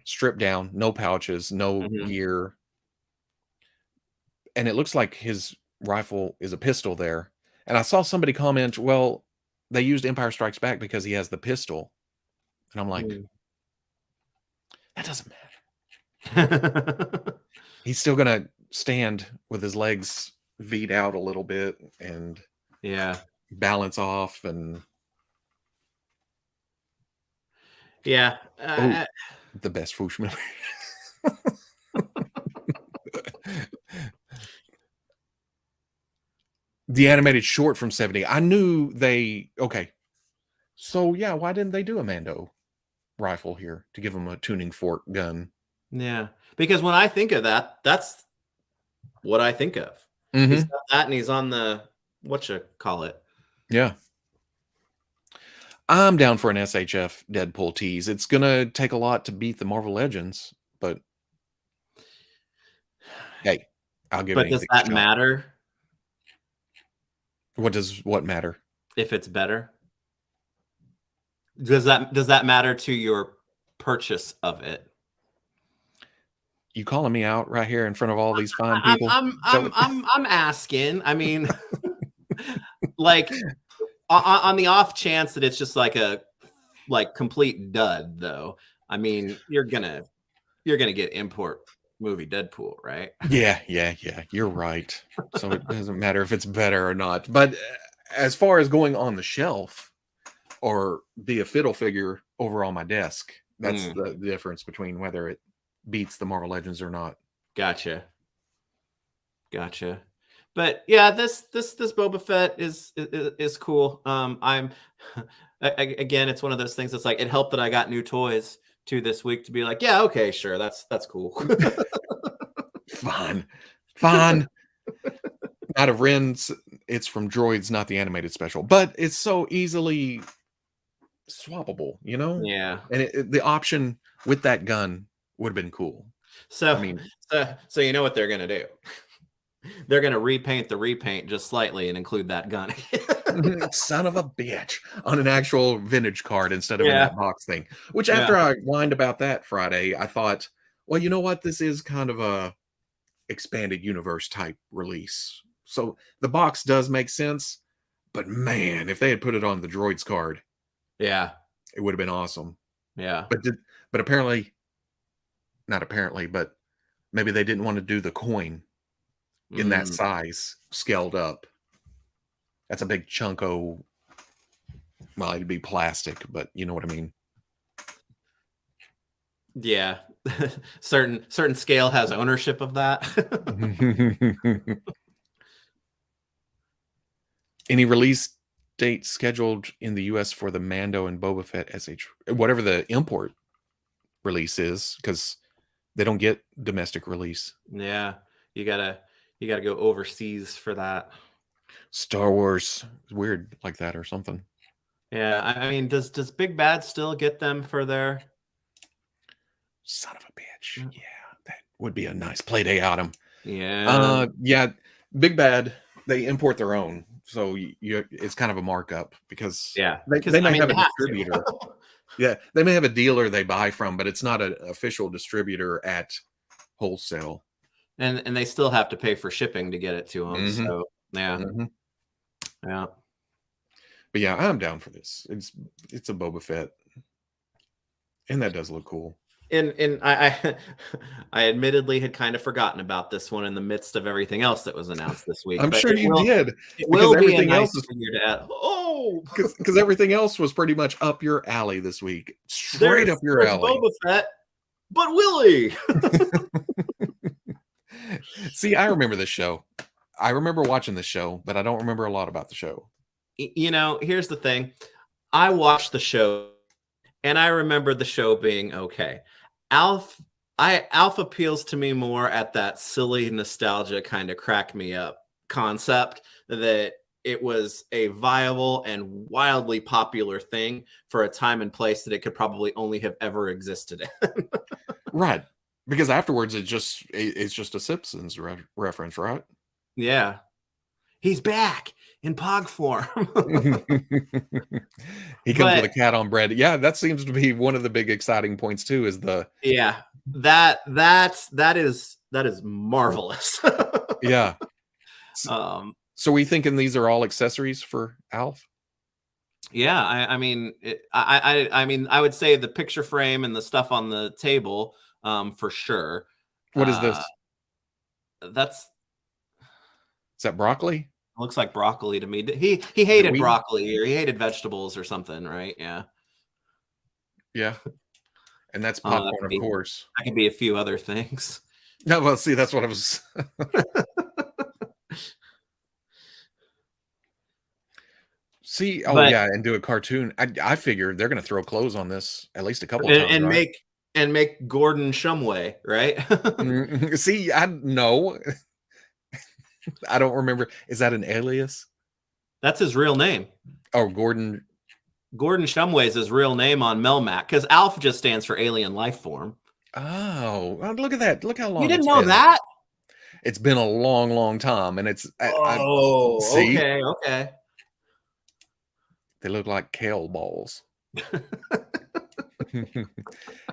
stripped down, no pouches, no gear. And it looks like his rifle is a pistol there. And I saw somebody comment, well, they used Empire Strikes Back because he has the pistol. And I'm like, that doesn't matter. He's still going to stand with his legs V'd out a little bit and balance off. And yeah. The best Fwoosh movie. The animated short from 70. I knew okay. So yeah, why didn't they do a Mando rifle here to give him a tuning fork gun. Yeah, because when I think of that, that's what I think of. Mm-hmm. He's got that, and he's on the whatchamacallit. Yeah. I'm down for an SHF Deadpool tease. It's gonna take a lot to beat the Marvel Legends, but hey, I'll give But does anything a that shot. matter What matter? if it's better? Does that matter to your purchase of it? You calling me out right here in front of all these fine I'm people? I'm Is that I'm what- I'm asking. I mean, like on the off chance that it's just like a complete dud, though. I mean, you're gonna get import movie Deadpool, right? Yeah. You're right. So it doesn't matter if it's better or not. But as far as going on the shelf or be a fiddle figure over on my desk, that's the difference between whether it beats the Marvel Legends or not. Gotcha. But yeah, this Boba Fett is cool. I'm again, it's one of those things that's like, it helped that I got new toys too this week to be like, yeah, okay, sure, that's cool. Fun. Out of Ren's, it's from Droids, not the animated special, but it's so easily swappable, you know? Yeah. And the option with that gun would have been cool. So I mean, so you know what they're gonna do? They're gonna repaint the repaint just slightly and include that gun. son of a bitch, on an actual vintage card instead of in that box thing. Which after I whined about that Friday, I thought, well, you know what? This is kind of a expanded universe type release. So the box does make sense, but man, if they had put it on the Droids card, Yeah. it would have been awesome. Yeah. But apparently, not apparently, but maybe they didn't want to do the coin in that size scaled up. That's a big chunk of, well, it'd be plastic, but you know what I mean. Yeah. certain scale has ownership of that. Any release date scheduled in the US for the Mando and Boba Fett whatever the import release is, because they don't get domestic release. Yeah. You gotta go overseas for that. Star Wars is weird like that or something. Yeah, I mean, does Big Bad still get them for their Son of a bitch. Yeah, that would be a nice play day item. Yeah. Yeah, Big Bad, they import their own. So it's kind of a markup because they may have a distributor. Yeah, they may have a dealer they buy from, but it's not an official distributor at wholesale. And they still have to pay for shipping to get it to them. So yeah. Yeah. But yeah, I'm down for this. It's a Boba Fett. And that does look cool. And I admittedly had kind of forgotten about this one in the midst of everything else that was announced this week. I'm sure you did. It will be everything else is for you to add. Oh, because everything else was pretty much up your alley this week. Straight up your alley. Boba Fett, but Willie. See, I remember this show. I remember watching this show, but I don't remember a lot about the show. You know, here's the thing. I watched the show and I remember the show being okay. Alf appeals to me more at that silly nostalgia kind of crack me up concept that it was a viable and wildly popular thing for a time and place that it could probably only have ever existed in. Right. Because afterwards it's just a Simpsons reference, right? Yeah. He's back in Pog form. He comes with a cat on bread. Yeah, that seems to be one of the big exciting points too, is the that is marvelous. Yeah. So we thinking these are all accessories for Alf? Yeah, I mean, I mean, I would say the picture frame and the stuff on the table, for sure. What is this? Is that broccoli? Looks like broccoli to me. He hated broccoli, or he hated vegetables or something, right? Yeah. Yeah. And that's popcorn, of course. That could be a few other things. No, well, see, that's what I was. See, oh But yeah, and do a cartoon. I figure they're gonna throw clothes on this at least a couple and, times, and right? make Gordon Shumway, right? See, I no, I don't remember. Is that an alias? That's his real name. Oh, Gordon. Gordon Shumway is his real name on Melmac because Alf just stands for alien life form. Oh, well, look at that! Look how You long didn't it's know been. that? It's been a long, long time, and it's. I Oh, see. okay. They look like kale balls.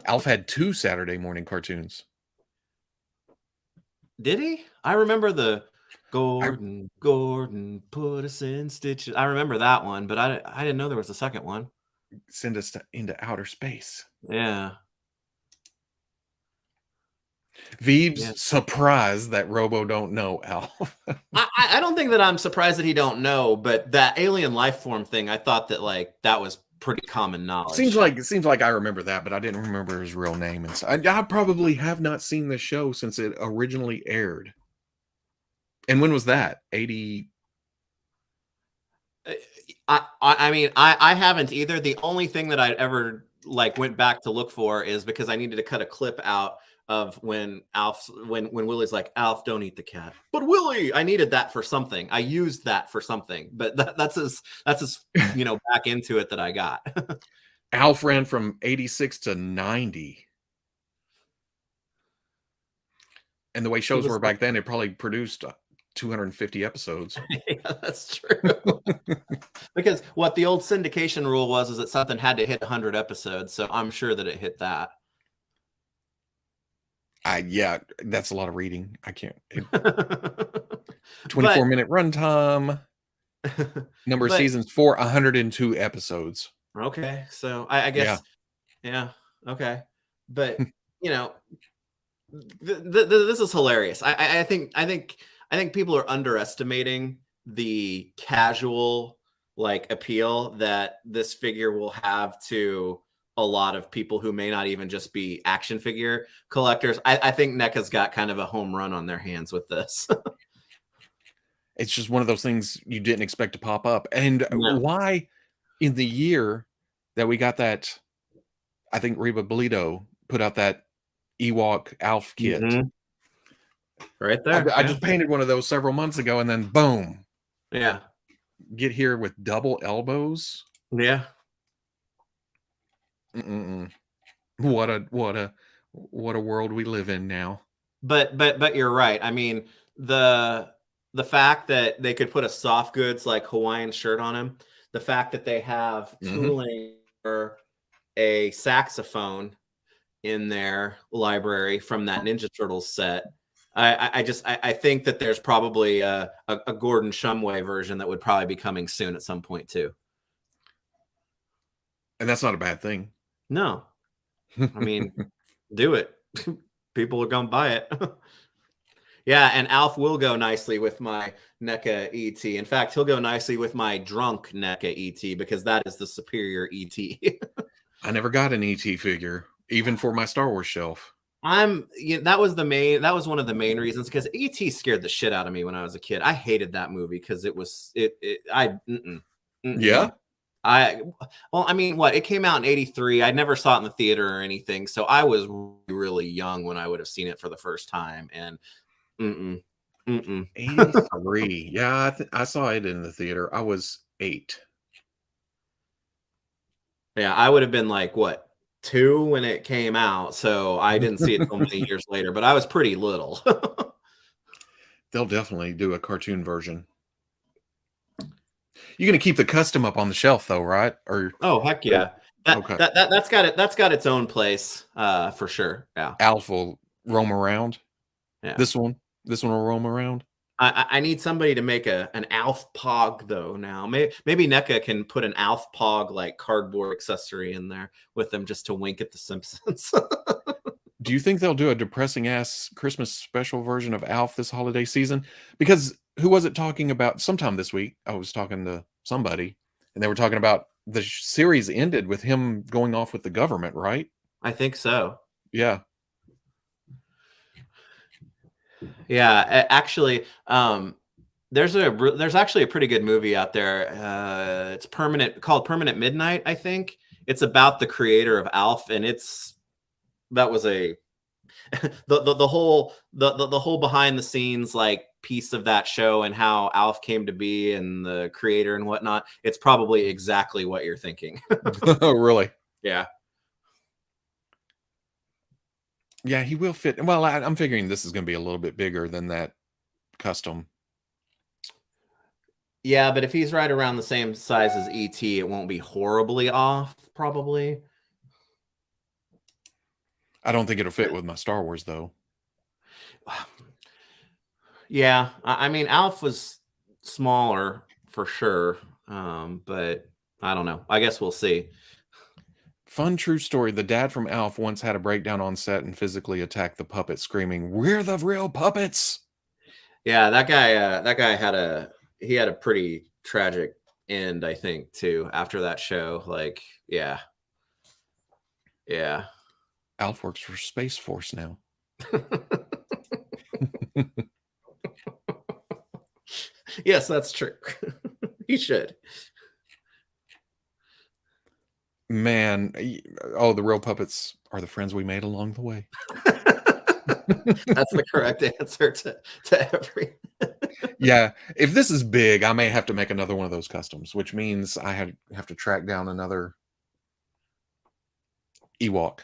Alf had 2 Saturday morning cartoons. Did he? I remember the I Gordon, put us in stitches. I remember that one, but I didn't know there was a second one. send us into outer space. Yeah. Veebs Yeah. surprised that Robo don't know Alf. I don't think that I'm surprised that he don't know, but that alien life form thing, I thought that like that was pretty common knowledge. Seems like I remember that, but I didn't remember his real name. And so I probably have not seen the show since it originally aired. And when was that? 80. I mean, I haven't either. The only thing that I ever like went back to look for is because I needed to cut a clip out of when when Willie's like, Alf, don't eat the cat. But Willie, I needed that for something. I used that for something, but that's as back into it that I got. Alf ran from 86 to 90. And the way shows were back then, it probably produced 250 episodes. Yeah, that's true. Because what the old syndication rule was is that something had to hit 100 episodes, so I'm sure that it hit that. Yeah, that's a lot of reading. I can't. 24-minute runtime. Number of seasons 102 episodes. Okay, so I guess, yeah, okay, but this is hilarious. I think people are underestimating the casual like appeal that this figure will have to a lot of people who may not even just be action figure collectors. I think NECA's got kind of a home run on their hands with this. It's just one of those things you didn't expect to pop up. And why in the year that we got that, I think Reba Bolito put out that Ewok Alf kit. Right there. I just painted one of those several months ago, and then boom. Yeah. Get here with double elbows. Yeah. What a world we live in now. But you're right. I mean, the fact that they could put a soft goods like Hawaiian shirt on him, the fact that they have tooling for a saxophone in their library from that Ninja Turtles set. I think that there's probably a Gordon Shumway version that would probably be coming soon at some point too. And that's not a bad thing. No. I mean, do it. People are going to buy it. Yeah, and Alf will go nicely with my NECA ET. In fact, he'll go nicely with my drunk NECA ET because that is the superior ET. I never got an ET figure, even for my Star Wars shelf. That was one of the main reasons because ET scared the shit out of me when I was a kid. I hated that movie because yeah. I mean, it came out in 83. I never saw it in the theater or anything. So I was really young when I would have seen it for the first time. And 83. Yeah, I saw it in the theater. I was 8. Yeah, I would have been like, 2 when it came out. So I didn't see it until many years later, but I was pretty little. They'll definitely do a cartoon version. You're gonna keep the custom up on the shelf though, right? Or heck yeah. Okay. That's got its own place for sure. Yeah. Alf will roam around. Yeah. This one will roam around. I need somebody to make an Alf Pog though now. Maybe NECA can put an Alf Pog like cardboard accessory in there with them just to wink at the Simpsons. Do you think they'll do a depressing ass Christmas special version of Alf this holiday season? Because who was it talking about? Sometime this week, I was talking to somebody, and they were talking about the series ended with him going off with the government, right? I think so. Yeah. Yeah, actually, there's actually a pretty good movie out there. It's called Permanent Midnight, I think. It's about the creator of Alf, and that was a the whole behind the scenes like piece of that show and how Alf came to be and the creator and whatnot. It's probably exactly what you're thinking. Oh, really? Yeah. Yeah, he will fit. Well, I'm figuring this is going to be a little bit bigger than that custom. Yeah, but if he's right around the same size as E.T., it won't be horribly off, probably. I don't think it'll fit with my Star Wars, though. Yeah, I mean, Alf was smaller for sure, but I don't know. I guess we'll see. Fun true story. The dad from Alf once had a breakdown on set and physically attacked the puppet, screaming, "We're the real puppets!" Yeah, that guy had a pretty tragic end, I think, too, after that show. Like, yeah. Alf works for Space Force now. Yes, that's true. He should. Man, oh, the real puppets are the friends we made along the way. That's the correct answer to every. Yeah, if this is big, I may have to make another one of those customs, which means I have to track down another Ewok.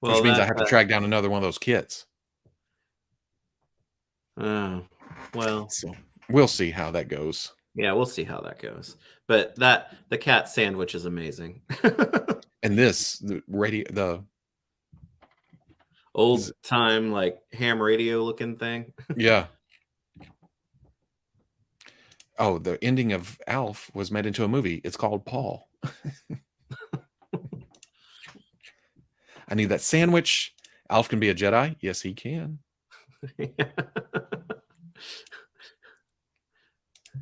Which means I have to track down another one of those kits. Well, so we'll see how that goes. Yeah, we'll see how that goes. But the cat sandwich is amazing. And the old time like ham radio looking thing. Yeah. Oh, the ending of Alf was made into a movie. It's called Paul. I need that sandwich. Alf can be a Jedi. Yes, he can.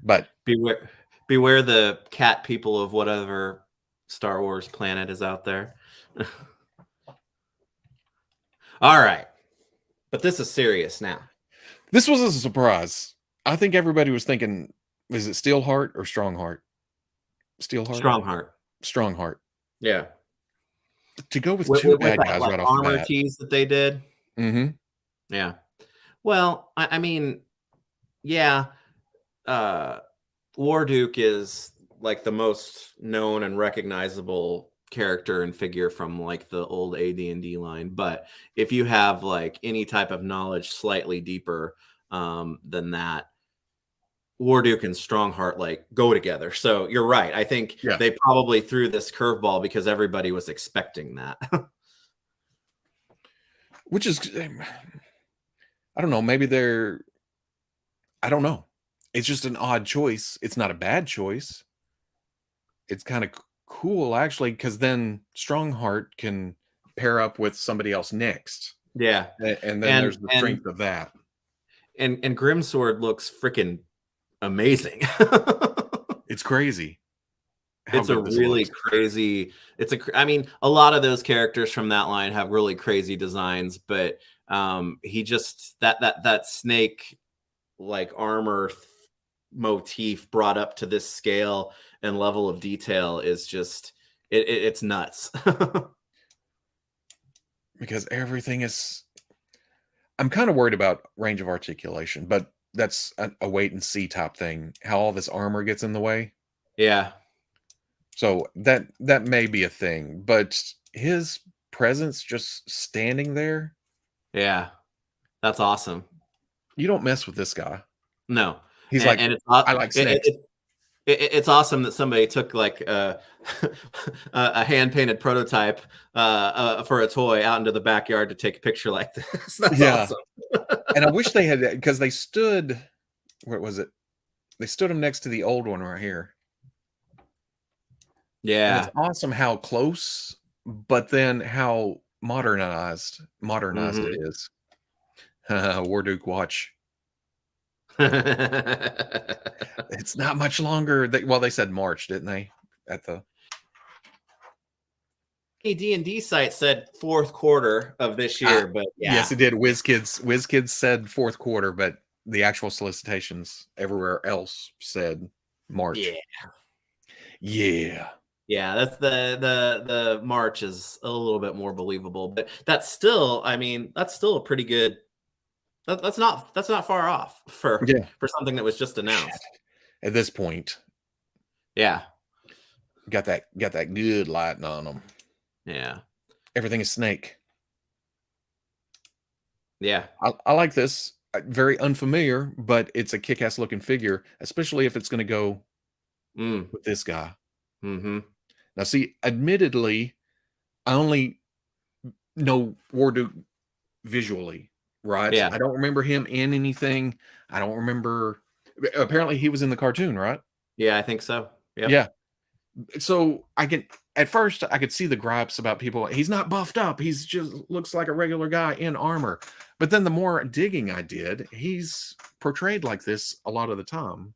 But beware the cat people of whatever Star Wars planet is out there. All right. But this is serious now. This was a surprise. I think everybody was thinking, is it Steelheart or Strongheart? Steelheart? Strongheart. Yeah. To go with two bad guys right off the bat. Armor tease that they did. Mm-hmm. Yeah. Well, I mean, yeah. War Duke is like the most known and recognizable character and figure from like the old AD&D line. But if you have like any type of knowledge slightly deeper than that, War Duke and Strongheart like go together. So you're right. I think they probably threw this curveball because everybody was expecting that. Which is, I don't know. Maybe I don't know. It's just an odd choice. It's not a bad choice. It's kind of cool, actually, because then Strongheart can pair up with somebody else next. Yeah. And then there's the strength of that. And Grimsword looks freaking amazing. It's crazy. It's a really crazy. I mean, a lot of those characters from that line have really crazy designs, but he just that snake like armor motif brought up to this scale and level of detail is just it's nuts. Because everything is, I'm kind of worried about range of articulation, but that's a wait and see type thing, how all this armor gets in the way. Yeah. So that may be a thing, but his presence just standing there. Yeah. That's awesome. You don't mess with this guy. No. He's I like snakes. It's awesome that somebody took like a hand-painted prototype for a toy out into the backyard to take a picture like this. That's awesome. And I wish they had, because they stood, where was it? They stood him next to the old one right here. Yeah. And it's awesome how close, but then how modernized it is. War Duke watch. It's not much longer. They said March, didn't they? At the D&D site said fourth quarter of this year, but yeah. Yes, it did. WizKids said fourth quarter, but the actual solicitations everywhere else said March. Yeah. Yeah. Yeah, that's the March is a little bit more believable, but that's still, I mean, that's still a pretty good. That's not far off for Yeah. something that was just announced. At this point, Yeah, got that good lighting on them. yeah, Everything is snake. yeah. I like this. Very unfamiliar, but it's a kick-ass looking figure, especially if it's going to go Mm. with this guy. Mm-hmm. Now, see, admittedly, I only know War Duke visually, right? Yeah. I don't remember him in anything. I don't remember. Apparently, he was in the cartoon, right? Yeah, I think so. Yep. Yeah. So at first I could see the gripes about people. He's not buffed up. He's just looks like a regular guy in armor. But then the more digging I did, he's portrayed like this a lot of the time,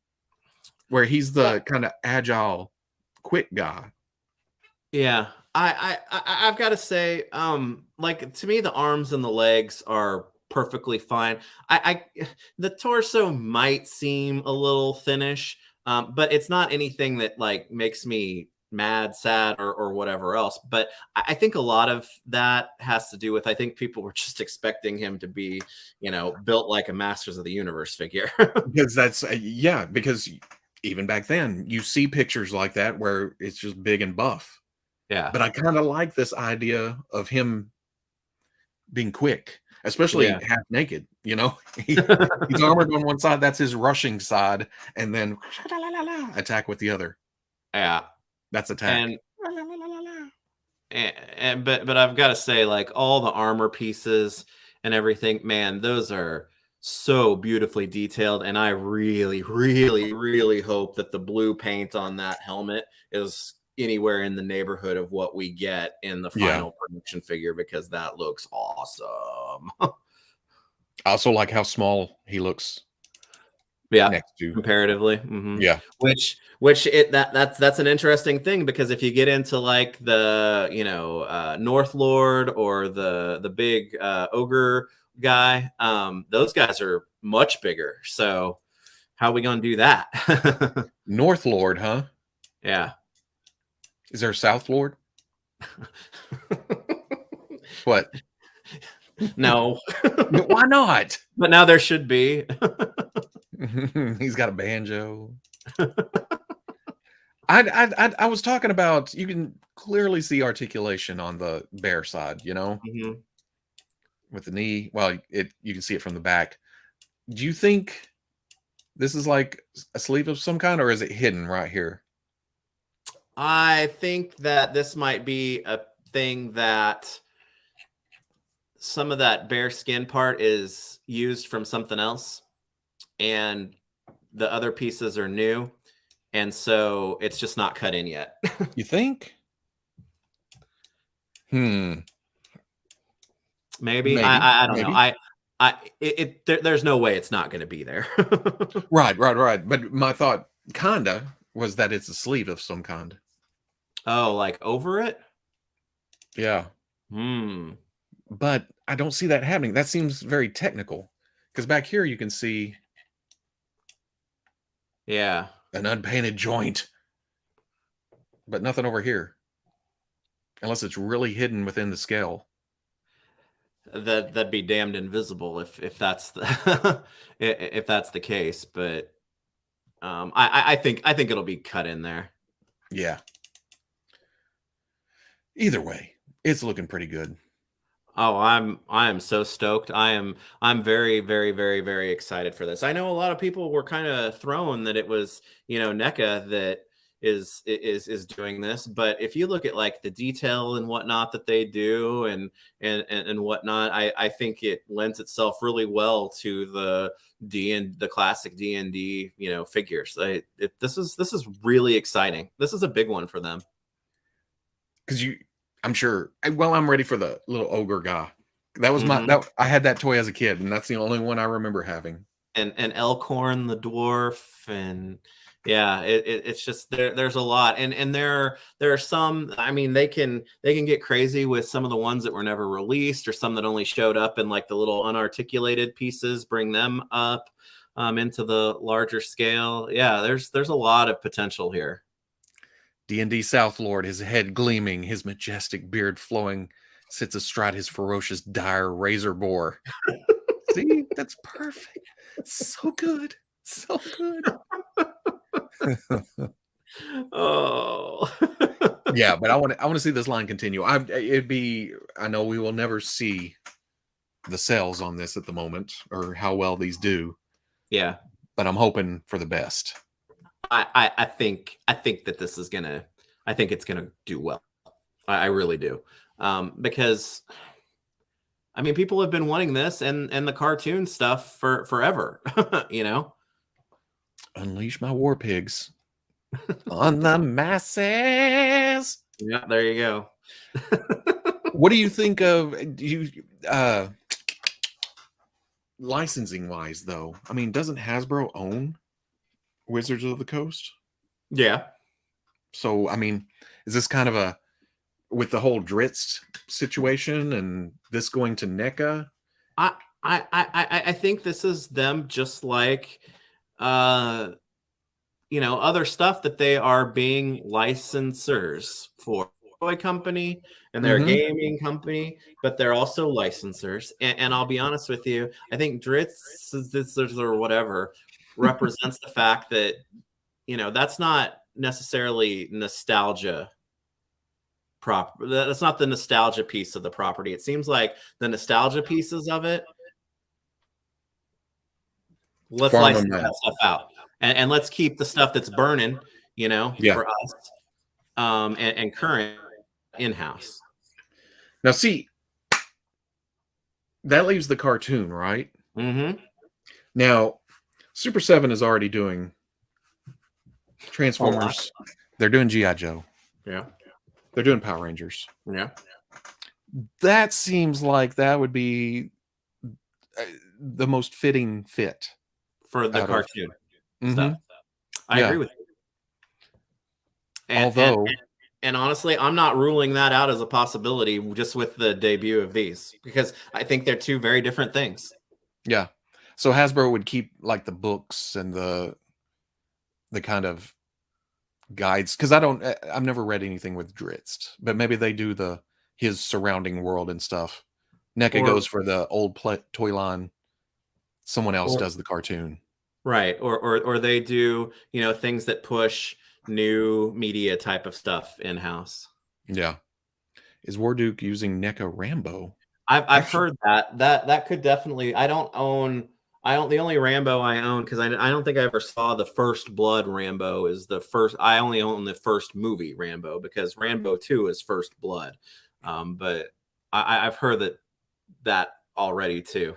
where he's the kind of agile, quick guy. Yeah, I've got to say, like to me, the arms and the legs are perfectly fine. The torso might seem a little thinnish, but it's not anything that like makes me mad, sad, or whatever else. But I think a lot of that has to do with I think people were just expecting him to be, built like a Masters of the Universe figure. Because that's because even back then you see pictures like that where it's just big and buff. Yeah, But I kind of like this idea of him being quick, especially yeah. half naked. He's armored on one side, that's his rushing side, and then attack with the other. Yeah. That's attack. But I've got to say, like all the armor pieces and everything, man, those are so beautifully detailed. And I really, really, really hope that the blue paint on that helmet is anywhere in the neighborhood of what we get in the final production figure, because that looks awesome. I also like how small he looks. Yeah, next to comparatively. Mm-hmm. Yeah. That's an interesting thing, because if you get into like the North Lord or the big ogre guy, those guys are much bigger. So how are we gonna do that? North Lord, huh? Yeah. Is there a South Lord? What? No. Why not? But now there should be. He's got a banjo. I was talking about, you can clearly see articulation on the bear side, Mm-hmm. with the knee. Well, you can see it from the back. Do you think this is like a sleeve of some kind, or is it hidden right here? I think that this might be a thing that some of that bear skin part is used from something else, and the other pieces are new, and so it's just not cut in yet. You think? Maybe. I don't know. There's no way it's not going to be there. Right. But my thought kinda was that it's a sleeve of some kind. Oh, like over it? Yeah. But I don't see that happening. That seems very technical, because back here you can see an unpainted joint, but nothing over here, unless it's really hidden within the scale. That'd be damned invisible if that's the if that's the case. But I think it'll be cut in there. Yeah. Either way, it's looking pretty good. Oh, I am so stoked. I'm very, very, very, very excited for this. I know a lot of people were kind of thrown that it was, Neca that is doing this, but if you look at like the detail and whatnot that they do and whatnot, I think it lends itself really well to the classic D&D, figures. This is really exciting. This is a big one for them. Because I'm sure. Well, I'm ready for the little ogre guy. That was I had that toy as a kid, and that's the only one I remember having. And Elkhorn the dwarf, and Yeah, it's just there's a lot, and there are some. I mean, they can get crazy with some of the ones that were never released, or some that only showed up in like the little unarticulated pieces. Bring them up into the larger scale. Yeah, there's a lot of potential here. D&D South Lord, his head gleaming, his majestic beard flowing, sits astride his ferocious dire razor boar. See, that's perfect. So good, so good. Oh, Yeah, but I want to see this line continue. I know we will never see the sales on this at the moment or how well these do, yeah. but I'm hoping for the best. I think that this is gonna. I think it's gonna do well. I really do, because I mean, people have been wanting this and the cartoon stuff for forever. You know, Unleash my war pigs on the masses. yeah. There you go. What do you think of licensing wise though? I mean, doesn't Hasbro own Wizards of the Coast? Yeah. So, I mean, is this kind of a with the whole Dritz situation and this going to NECA? I think this is them just like other stuff that they are being licensors for toy company, and they're a gaming company, but they're also licensors. And I'll be honest with you, I think Dritz or whatever represents the fact that that's not necessarily nostalgia that's not the nostalgia piece of the property. It seems like the nostalgia pieces of it, let's license that stuff out, and let's keep the stuff that's burning, for us, and current in-house. Now, see, that leaves the cartoon, right? Mm-hmm. Now, Super 7 is already doing Transformers. They're doing G.I. Joe. Yeah. They're doing Power Rangers. Yeah. That seems like that would be the most fitting fit for the cartoon stuff. I agree with you. And honestly, I'm not ruling that out as a possibility just with the debut of these, because I think they're two very different things. Yeah. So Hasbro would keep like the books and the kind of guides, because I've never read anything with Dritz, but maybe they do his surrounding world and stuff. NECA goes for the old toy line. Someone else does the cartoon. Right. Or they do, things that push new media type of stuff in-house. Yeah. Is War Duke using NECA Rambo? I've heard that could definitely. The only Rambo I own, because I don't think I ever saw the First Blood Rambo is the first. I only own the first movie Rambo, because Rambo 2 is First Blood. But I've heard that already too.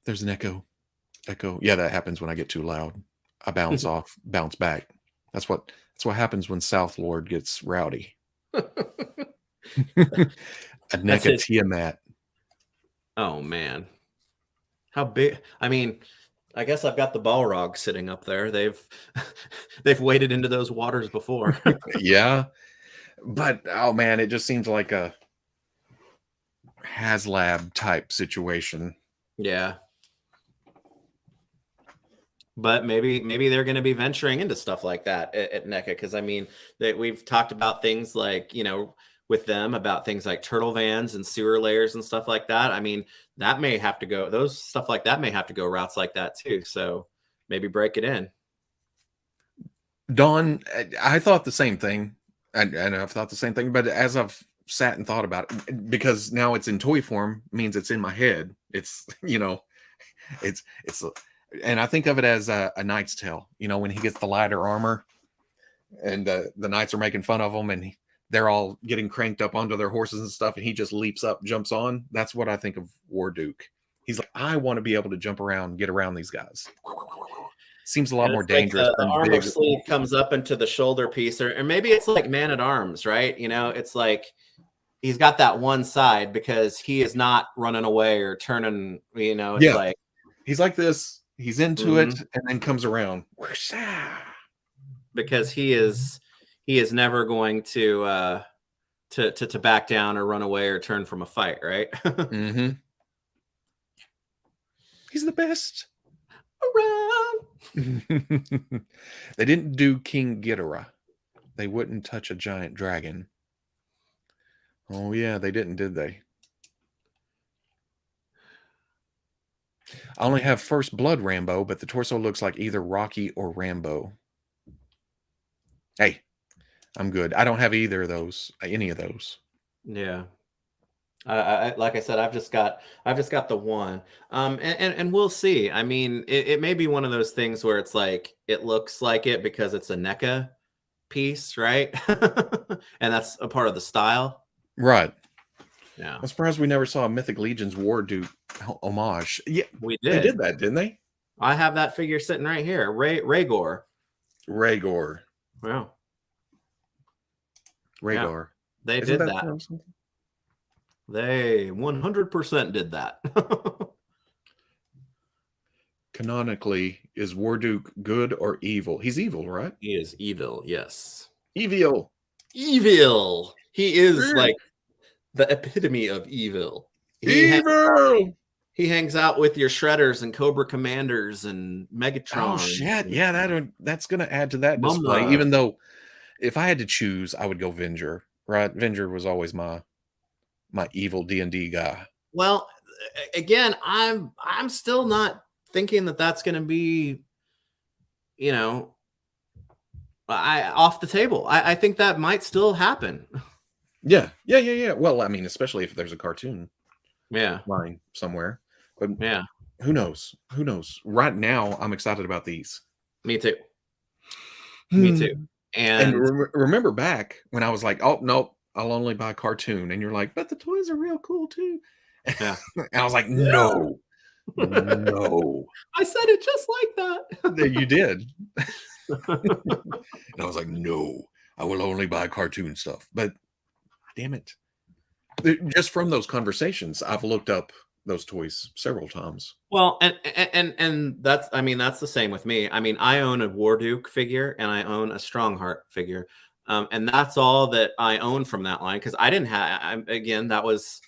There's an echo. Yeah, that happens when I get too loud. I bounce back. That's what happens when South Lord gets rowdy. A NECA Tiamat. Oh man. How big? I mean, I guess I've got the Balrog sitting up there. They've waded into those waters before. Yeah. But oh man, it just seems like a HasLab type situation. Yeah. But maybe they're going to be venturing into stuff like that at NECA, because I mean, we've talked about things like, with them about things like turtle vans and sewer layers and stuff like that. I mean, that may have to go. Those stuff like that may have to go routes like that too. So maybe break it in. Dawn, I thought the same thing, and I've thought the same thing. But as I've sat and thought about it, because now it's in toy form, means it's in my head. It's and I think of it as a Knight's Tale. When he gets the lighter armor, and the knights are making fun of him, and they're all getting cranked up onto their horses and stuff, and he just leaps up, jumps on. That's what I think of War Duke. He's like, I want to be able to jump around, get around these guys. Seems a lot more dangerous. Like the armor sleeve comes up into the shoulder piece, or maybe it's like Man at Arms, right? It's like he's got that one side because he is not running away or turning. It's like he's like this. He's into it and then comes around. Because he is never going to back down or run away or turn from a fight, right? Mm-hmm. He's the best. Around. They didn't do King Ghidorah. They wouldn't touch a giant dragon. Oh yeah, they didn't, did they? I only have First Blood Rambo, but the torso looks like either Rocky or Rambo. Hey, I'm good. I don't have either of those, any of those. Yeah. I like I said, I've just got the one. And we'll see. I mean, it may be one of those things where it's like it looks like it because it's a NECA piece, right? And that's a part of the style. Right. Yeah. I'm surprised we never saw a Mythic Legion's War Duke homage. Yeah, we did. They did that, didn't they? I have that figure sitting right here. Rhaegor. Rhaegor. Wow. Rhaegor. Yeah, they Isn't did that. They 100% did that. Canonically, is War Duke good or evil? He's evil, right? He is evil, yes. Evil. Evil. He is like the epitome of evil. He hangs out with your Shredders and Cobra Commanders and Megatron. Oh shit! Yeah, that's gonna add to that display. Even though, if I had to choose, I would go Venger. Right? Venger was always my evil D&D guy. Well, again, I'm still not thinking that that's going to be, off the table. I think that might still happen. Yeah. Well, I mean, especially if there's a cartoon, line somewhere. But yeah, who knows? Right now, I'm excited about these. Me too. Me too. And remember back when I was like, oh no, I'll only buy cartoon, and you're like, but the toys are real cool too. Yeah. And I was like, no. I said it just like that. You did. And I was like, no, I will only buy cartoon stuff. But damn it. Just from those conversations, I've looked up those toys several times. Well, and that's the same with me. I mean, I own a War Duke figure and I own a Strongheart figure. And that's all that I own from that line, because I didn't have, again, that was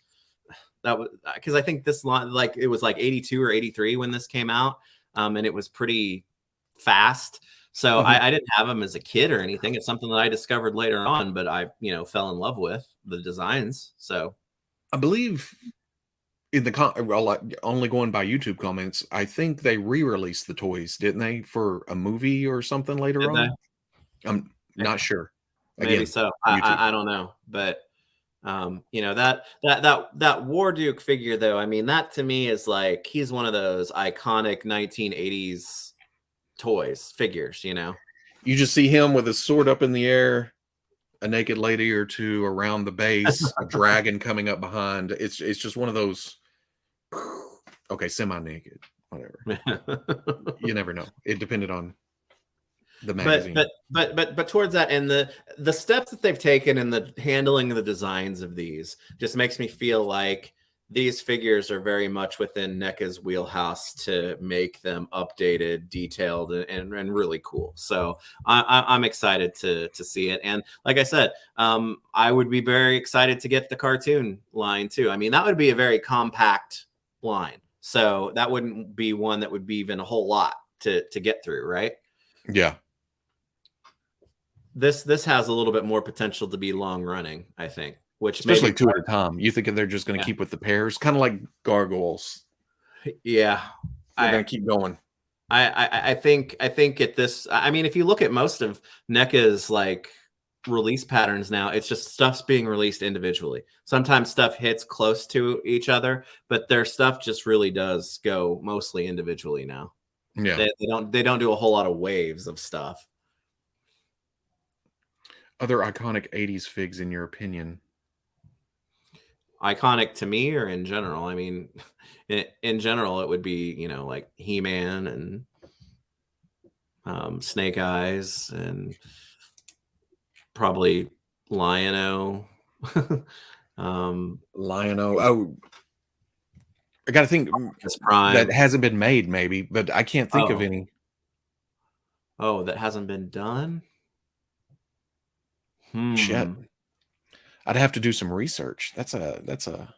because I think this line, like, it was like 82 or 83 when this came out, and it was pretty fast. So I didn't have them as a kid or anything. It's something that I discovered later on, but I fell in love with the designs. So I believe in the only going by YouTube comments, I think they re-released the toys, didn't they, for a movie or something later on? I'm not sure. Maybe again, so. I don't know, but that War Duke figure, though, I mean, that to me is like, he's one of those iconic 1980s figures. You just see him with his sword up in the air, a naked lady or two around the base, a dragon coming up behind. It's just one of those. Okay, semi-naked, whatever. You never know. It depended on the magazine. But towards that, and the steps that they've taken in the handling of the designs of these just makes me feel like these figures are very much within NECA's wheelhouse to make them updated, detailed, and really cool. So I'm excited to see it. And like I said, I would be very excited to get the cartoon line too. I mean, that would be a very compact line. So that wouldn't be one that would be even a whole lot to get through, right? Yeah. This has a little bit more potential to be long running, I think. Which especially two at a time. You think they're just going to keep with the pairs, kind of like gargoyles? Yeah, they're going to keep going. I think at this. I mean, if you look at most of NECA's like release patterns now, it's just stuff's being released individually. Sometimes stuff hits close to each other, but their stuff just really does go mostly individually now. Yeah, they don't do a whole lot of waves of stuff. Other iconic 80s figs, in your opinion? Iconic to me or in general? I mean, in general, it would be, like He-Man and Snake Eyes and probably Lion-O. Lion-O. Oh, I got to think Optimus Prime. that hasn't been made, maybe, but I can't think of Oh. any. Oh, that hasn't been done? Shit. I'd have to do some research. That's a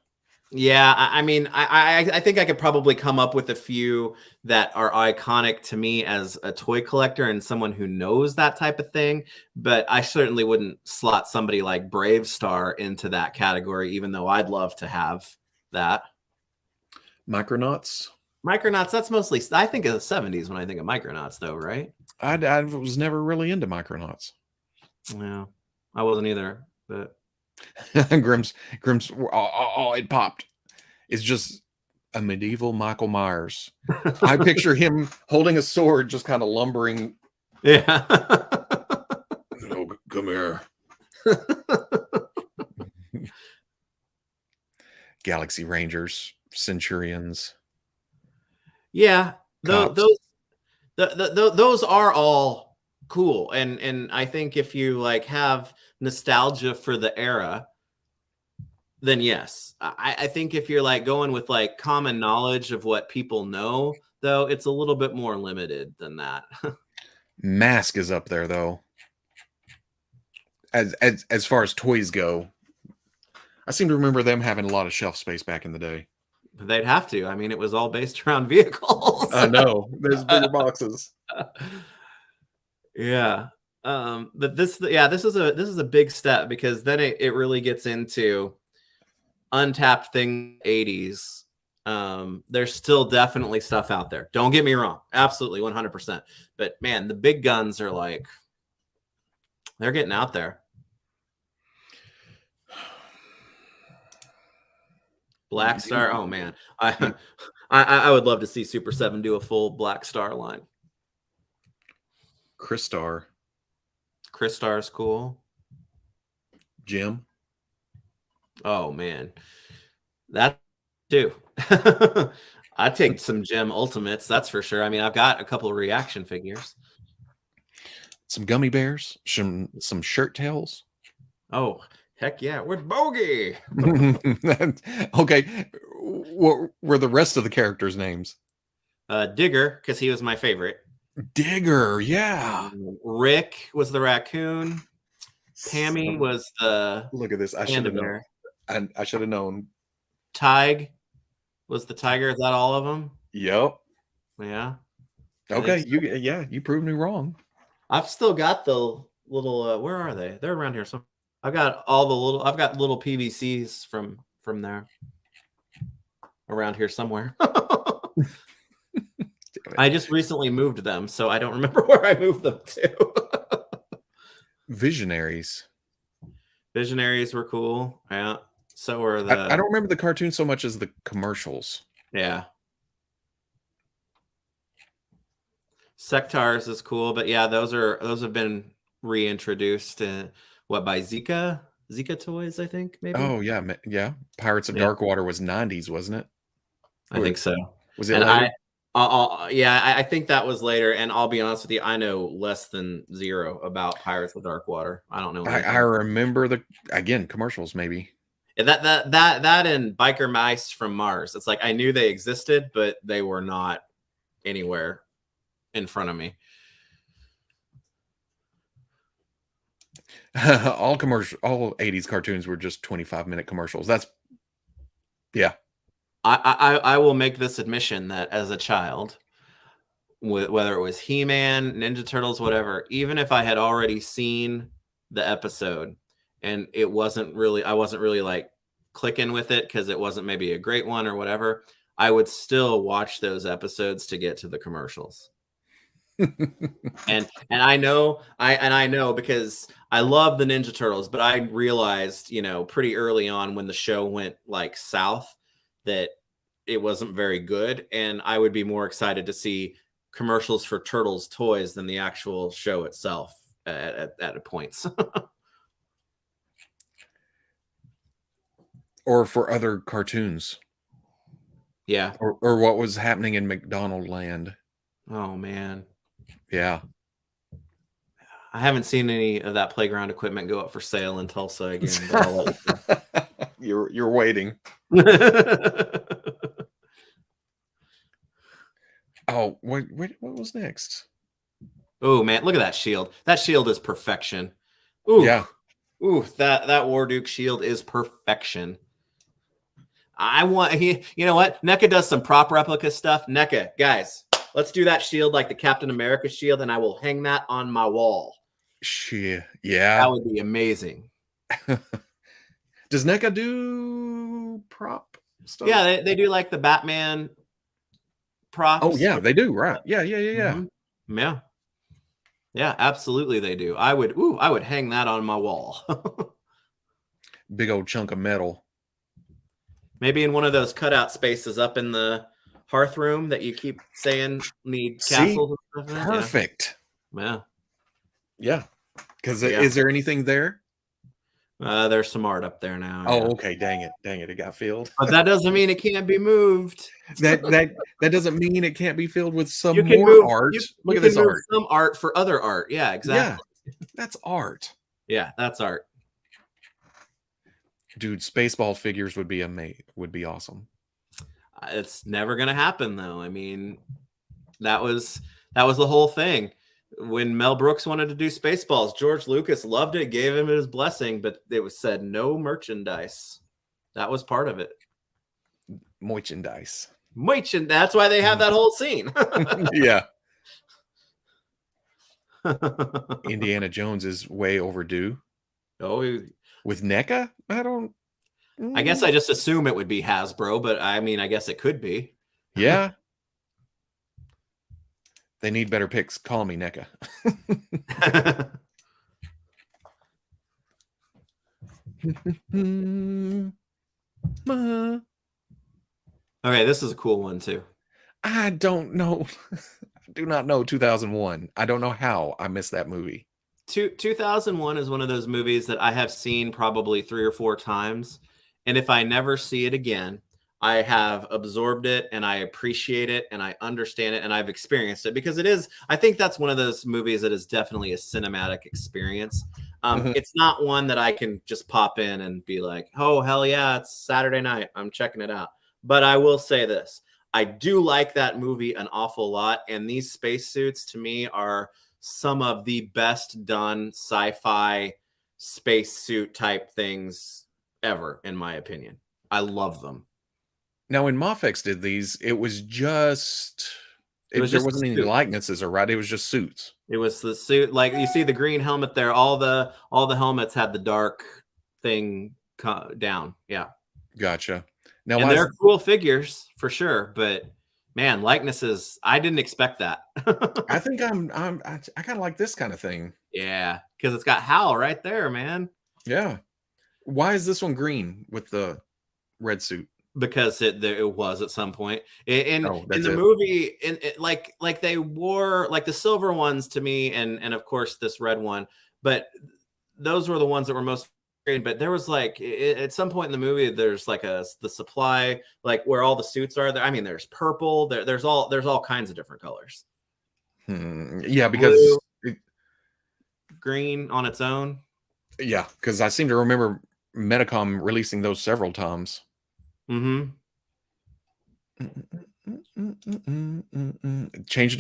Yeah, I mean, I think I could probably come up with a few that are iconic to me as a toy collector and someone who knows that type of thing. But I certainly wouldn't slot somebody like Brave Star into that category, even though I'd love to have that. Micronauts. Micronauts, that's mostly, I think of the 70s when I think of Micronauts, though, right? I was never really into Micronauts. Yeah, I wasn't either, but Grimm's, oh, it popped. It's just a medieval Michael Myers. I picture him holding a sword, just kind of lumbering. yeah. Oh, come here. Galaxy Rangers, Centurions. Yeah, Cops. those are all cool, and I think if you like have nostalgia for the era, then yes. I think if you're like going with like common knowledge of what people know, though, it's a little bit more limited than that. Mask is up there though. As far as toys go, I seem to remember them having a lot of shelf space back in the day. They'd have to. I mean, it was all based around vehicles. I know. There's bigger boxes. Yeah. But this is a big step, because then it really gets into untapped thing 80s. There's still definitely stuff out there. Don't get me wrong. Absolutely 100%. But man, the big guns are like, they're getting out there. Black Star. Oh man. I would love to see Super 7 do a full Black Star line. Crystar. Crystar is cool. Jim. Oh man. That too. I take some Gem Ultimates, that's for sure. I mean, I've got a couple of reaction figures. Some gummy bears, some shirt tails. Oh, heck yeah, with Bogey. Okay. What were the rest of the characters' names? Digger, because he was my favorite. Digger, yeah. Rick was the raccoon. Pammy was the Look at this. I should panda have known. bear. I should have known. Tig was the tiger. Is that all of them? Yep. Yeah. Okay. You proved me wrong. I've still got the little. Where are they? They're around here. So I've got all the little. I've got little PVCs from there. Around here somewhere. I just recently moved them, so I don't remember where I moved them to. Visionaries. Visionaries were cool. Yeah. So were the. I don't remember the cartoon so much as the commercials. Yeah. Sectars is cool, but yeah, those have been reintroduced by Zika Toys, I think, maybe. Oh yeah. Pirates of Dark Water was 90s, wasn't it? I think so. Was it later? I think that was later. And I'll be honest with you, I know less than zero about Pirates of Dark Water. I don't know. I remember commercials maybe. And that and Biker Mice from Mars. It's like I knew they existed, but they were not anywhere in front of me. all 80s cartoons were just 25-minute commercials. That's I will make this admission that as a child, whether it was He-Man, Ninja Turtles, whatever, even if I had already seen the episode and I wasn't really like clicking with it because it wasn't maybe a great one or whatever, I would still watch those episodes to get to the commercials. and I know because I love the Ninja Turtles, but I realized, pretty early on when the show went like south that it wasn't very good, and I would be more excited to see commercials for Turtles toys than the actual show itself at points. or for other cartoons. Yeah. Or what was happening in McDonald Land. Oh man. Yeah. I haven't seen any of that playground equipment go up for sale in Tulsa again. But I'll let you know. You're waiting. Oh, what was next? Oh man, look at that shield. That shield is perfection. Ooh, Yeah. ooh, that War Duke shield is perfection. You know what? Neca does some prop replica stuff. Neca, guys, let's do that shield like the Captain America shield, and I will hang that on my wall. Shit. That Yeah. would be amazing. Does NECA do prop stuff? Yeah, they do like the Batman props. Oh yeah, they do. Right. Yeah. Mm-hmm. Yeah, absolutely they do. I would hang that on my wall. Big old chunk of metal. Maybe in one of those cutout spaces up in the hearth room that you keep saying need castles and stuff. Perfect. Yeah. Because is there anything there? There's some art up there now. Oh, okay. Dang it, it got filled. But that doesn't mean it can't be moved. that doesn't mean it can't be filled with some You can more move art. You Look at can this move art. some art for other art. Yeah, exactly. Yeah, that's art. Yeah, that's art. Dude, Spaceball figures would be awesome. It's never gonna happen though. I mean, that was the whole thing. When Mel Brooks wanted to do Spaceballs, George Lucas loved it, gave him his blessing, but it was said no merchandise. That was part of it. Merchandise. That's why they have that whole scene. Yeah. Indiana Jones is way overdue. Oh, with NECA? I guess I just assume it would be Hasbro, but I mean, I guess it could be. Yeah. They need better picks. Call me NECA. Okay, this is a cool one too. I don't know. I do not know 2001. I don't know how I missed that movie. 2001 is one of those movies that I have seen probably 3 or 4 times. And if I never see it again, I have absorbed it and I appreciate it and I understand it and I've experienced it because I think that's one of those movies that is definitely a cinematic experience. It's not one that I can just pop in and be like, oh, hell yeah, it's Saturday night, I'm checking it out. But I will say this, I do like that movie an awful lot. And these spacesuits to me are some of the best done sci-fi spacesuit type things ever, in my opinion. I love them. Now, when Mofex did these, it was just there wasn't any likenesses, or right? It was just suits. It was the suit, like you see the green helmet there. All the helmets had the dark thing down. Yeah, gotcha. Now, and they're cool figures for sure, but man, likenesses, I didn't expect that. I think I kind of like this kind of thing. Yeah, because it's got Hal right there, man. Yeah. Why is this one green with the red suit? Because it was at some point in the movie, like they wore like the silver ones to me, and of course this red one, but those were the ones that were most green. But there was like at some point in the movie, there's like the supply, like where all the suits are there. I mean, there's purple, there's all kinds of different colors. Yeah, because green on its own. Yeah, because I seem to remember Medicom releasing those several times. Changing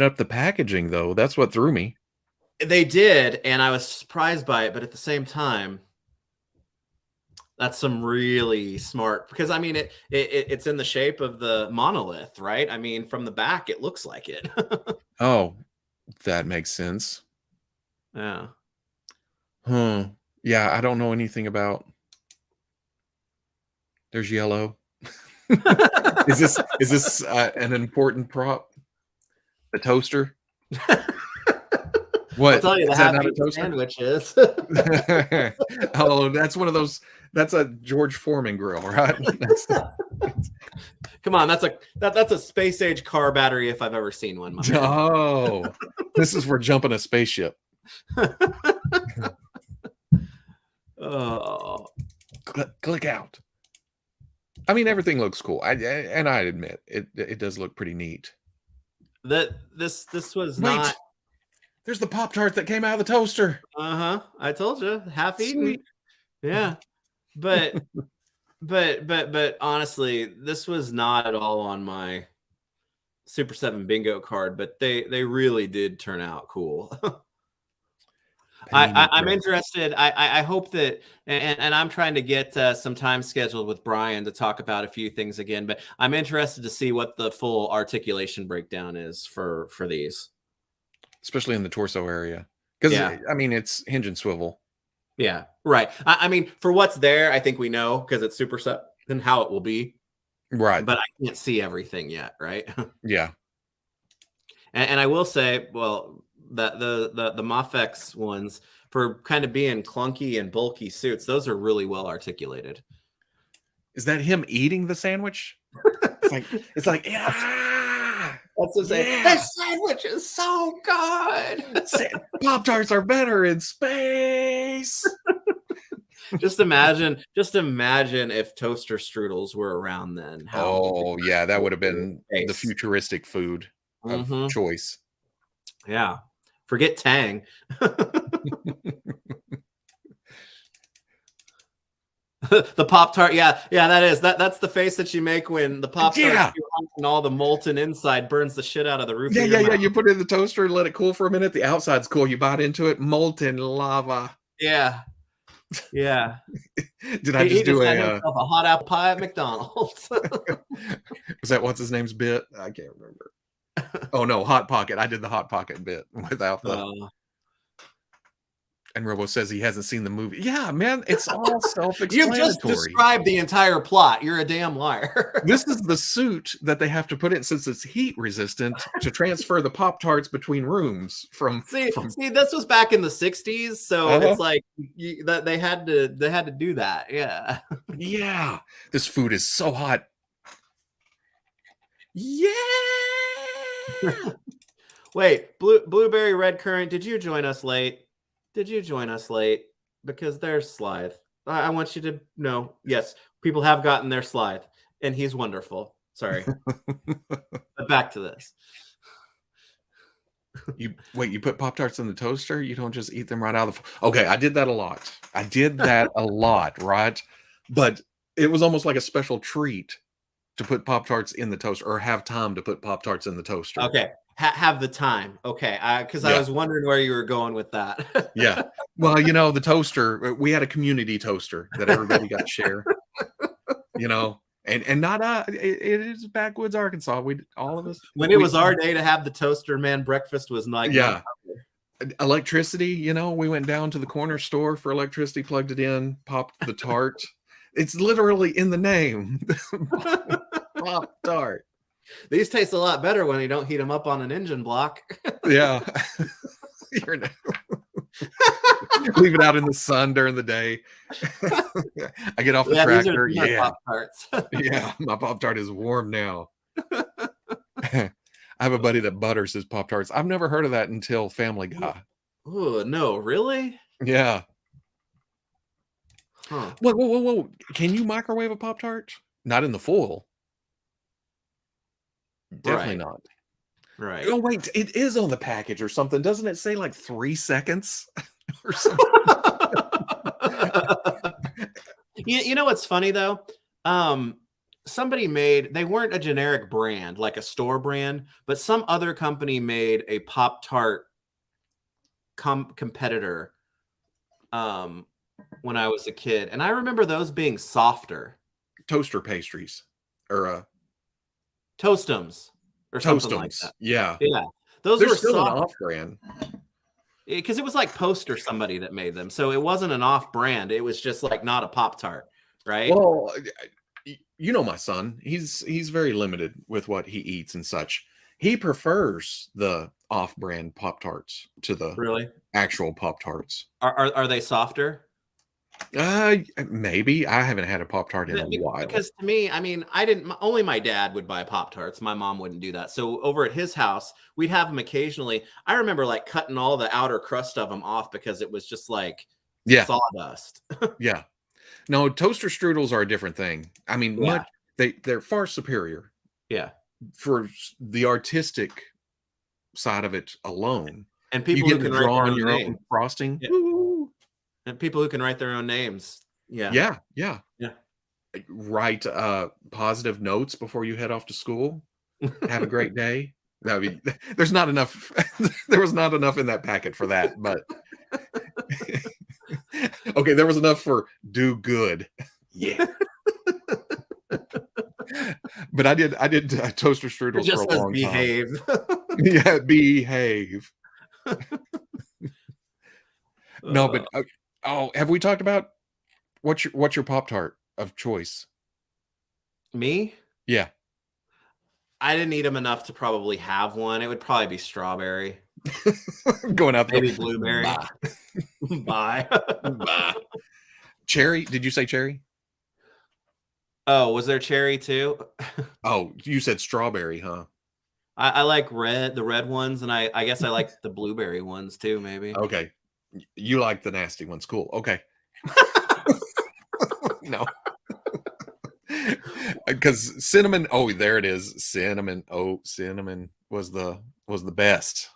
up the packaging, though, that's what threw me. They did, and I was surprised by it, but at the same time, that's some really smart, because I mean it's in the shape of the monolith, right? I mean, from the back it looks like it. Oh, that makes sense. Yeah. Yeah, I don't know anything about. There's yellow. Is this an important prop? The toaster? What? I'll tell you, is the that not a toaster? sandwich is. Oh, that's one of those. That's a George Foreman grill, right? Come on, that's a space age car battery if I've ever seen one. Oh, this is for jumping a spaceship. Oh, click out. I mean, everything looks cool. I admit it does look pretty neat. This was not. There's the Pop-Tart that came out of the toaster. I told you, half eaten. Yeah, but honestly, this was not at all on my Super 7 bingo card, but they really did turn out cool. I'm interested. I hope that, and I'm trying to get some time scheduled with Brian to talk about a few things again, but I'm interested to see what the full articulation breakdown is for these. Especially in the torso area. Because, Yeah. I mean, it's hinge and swivel. Yeah, right. I mean, for what's there, I think we know because it's super set and how it will be. Right. But I can't see everything yet, right? Yeah. And I will say, well, that the Mafex ones, for kind of being clunky and bulky suits, those are really well articulated. Is that him eating the sandwich? It's like, yeah. That's what I'm saying. Yeah. That sandwich is so good. Pop-Tarts are better in space. Just imagine if toaster strudels were around then. Oh, yeah, that would have been the Space. futuristic food of choice. Yeah. Forget Tang. The Pop-Tart, yeah, that's the face that you make when the Pop-Tart and all the molten inside burns the shit out of the roof. Yeah. You put it in the toaster and let it cool for a minute. The outside's cool. You bite into it, molten lava. Yeah. Did I just do a hot apple pie at McDonald's? Was that what's his name's bit? I can't remember. Oh no, Hot Pocket. I did the Hot Pocket bit without the. And Robo says he hasn't seen the movie. Yeah, man, it's all self-explanatory. You've just described the entire plot. You're a damn liar. This is the suit that they have to put in since it's heat resistant to transfer the Pop-Tarts between rooms. See, this was back in the 60s, so it's like that they had to do that. Yeah. Yeah. This food is so hot. Yeah. Wait, Blueberry Red Currant, did you join us late? Because there's Slythe. I want you to know, yes, people have gotten their Slythe, and he's wonderful. Sorry. But back to this. You put Pop-Tarts in the toaster? You don't just eat them right out of the... Okay, I did that a lot. Right? But it was almost like a special treat to put Pop-Tarts in the toaster, or have time to put Pop-Tarts in the toaster. Okay. Have the time. Okay. Because I was wondering where you were going with that. Yeah. Well, the toaster, we had a community toaster that everybody got to share, and not, it is backwoods Arkansas. All of us. When it was our day to have the toaster, man, breakfast was like, yeah. Electricity, we went down to the corner store for electricity, plugged it in, popped the tart. It's literally in the name. Pop-Tart. These taste a lot better when you don't heat them up on an engine block. Yeah. Leave it out in the sun during the day. I get off the tractor. Yeah. Pop-Tarts. Yeah, my Pop-Tart is warm now. I have a buddy that butters his Pop-Tarts. I've never heard of that until Family Guy. Oh, no, really? Yeah. Huh. Whoa. Can you microwave a Pop-Tart? Not in the foil. Definitely not. Right. Oh, wait. It is on the package or something. Doesn't it say like 3 seconds or something? You know what's funny, though? Somebody they weren't a generic brand, like a store brand, but some other company made a Pop-Tart competitor when I was a kid. And I remember those being softer. Toaster pastries. Or Toastums or something like that. Yeah. Those They're were still soft. an off-brand. Because it was like Post or somebody that made them. So it wasn't an off-brand. It was just like not a Pop-Tart, right? Well, my son. He's very limited with what he eats and such. He prefers the off-brand Pop-Tarts to the actual Pop-Tarts. Are they softer? Maybe. I haven't had a Pop-Tart in a while. Because to me, I mean, only my dad would buy Pop-Tarts. My mom wouldn't do that. So over at his house, we'd have them occasionally. I remember like cutting all the outer crust of them off because it was just like sawdust. Yeah. No, toaster strudels are a different thing. I mean, they're far superior. Yeah. For the artistic side of it alone. And people who can draw on your own frosting. Yeah. And people who can write their own names. Yeah. Write positive notes before you head off to school. Have a great day. No, I mean, there's not enough. There was not enough in that packet for that, but okay, there was enough for do good. Yeah. But I did toaster It strudels for just a says long time. behave. Yeah, behave. No, but oh, have we talked about what's your Pop-Tart of choice? Me? Yeah. I didn't eat them enough to probably have one. It would probably be strawberry. Going out the Maybe door. blueberry. Bye. Bye. Bye. Cherry? Did you say cherry? Oh, was there cherry too? Oh, you said strawberry, huh? I like the red ones, and I guess I like the blueberry ones too, maybe. Okay. You like the nasty ones. Cool. Okay. No. Because cinnamon, oh, there it is. Cinnamon. Oh, cinnamon was the best.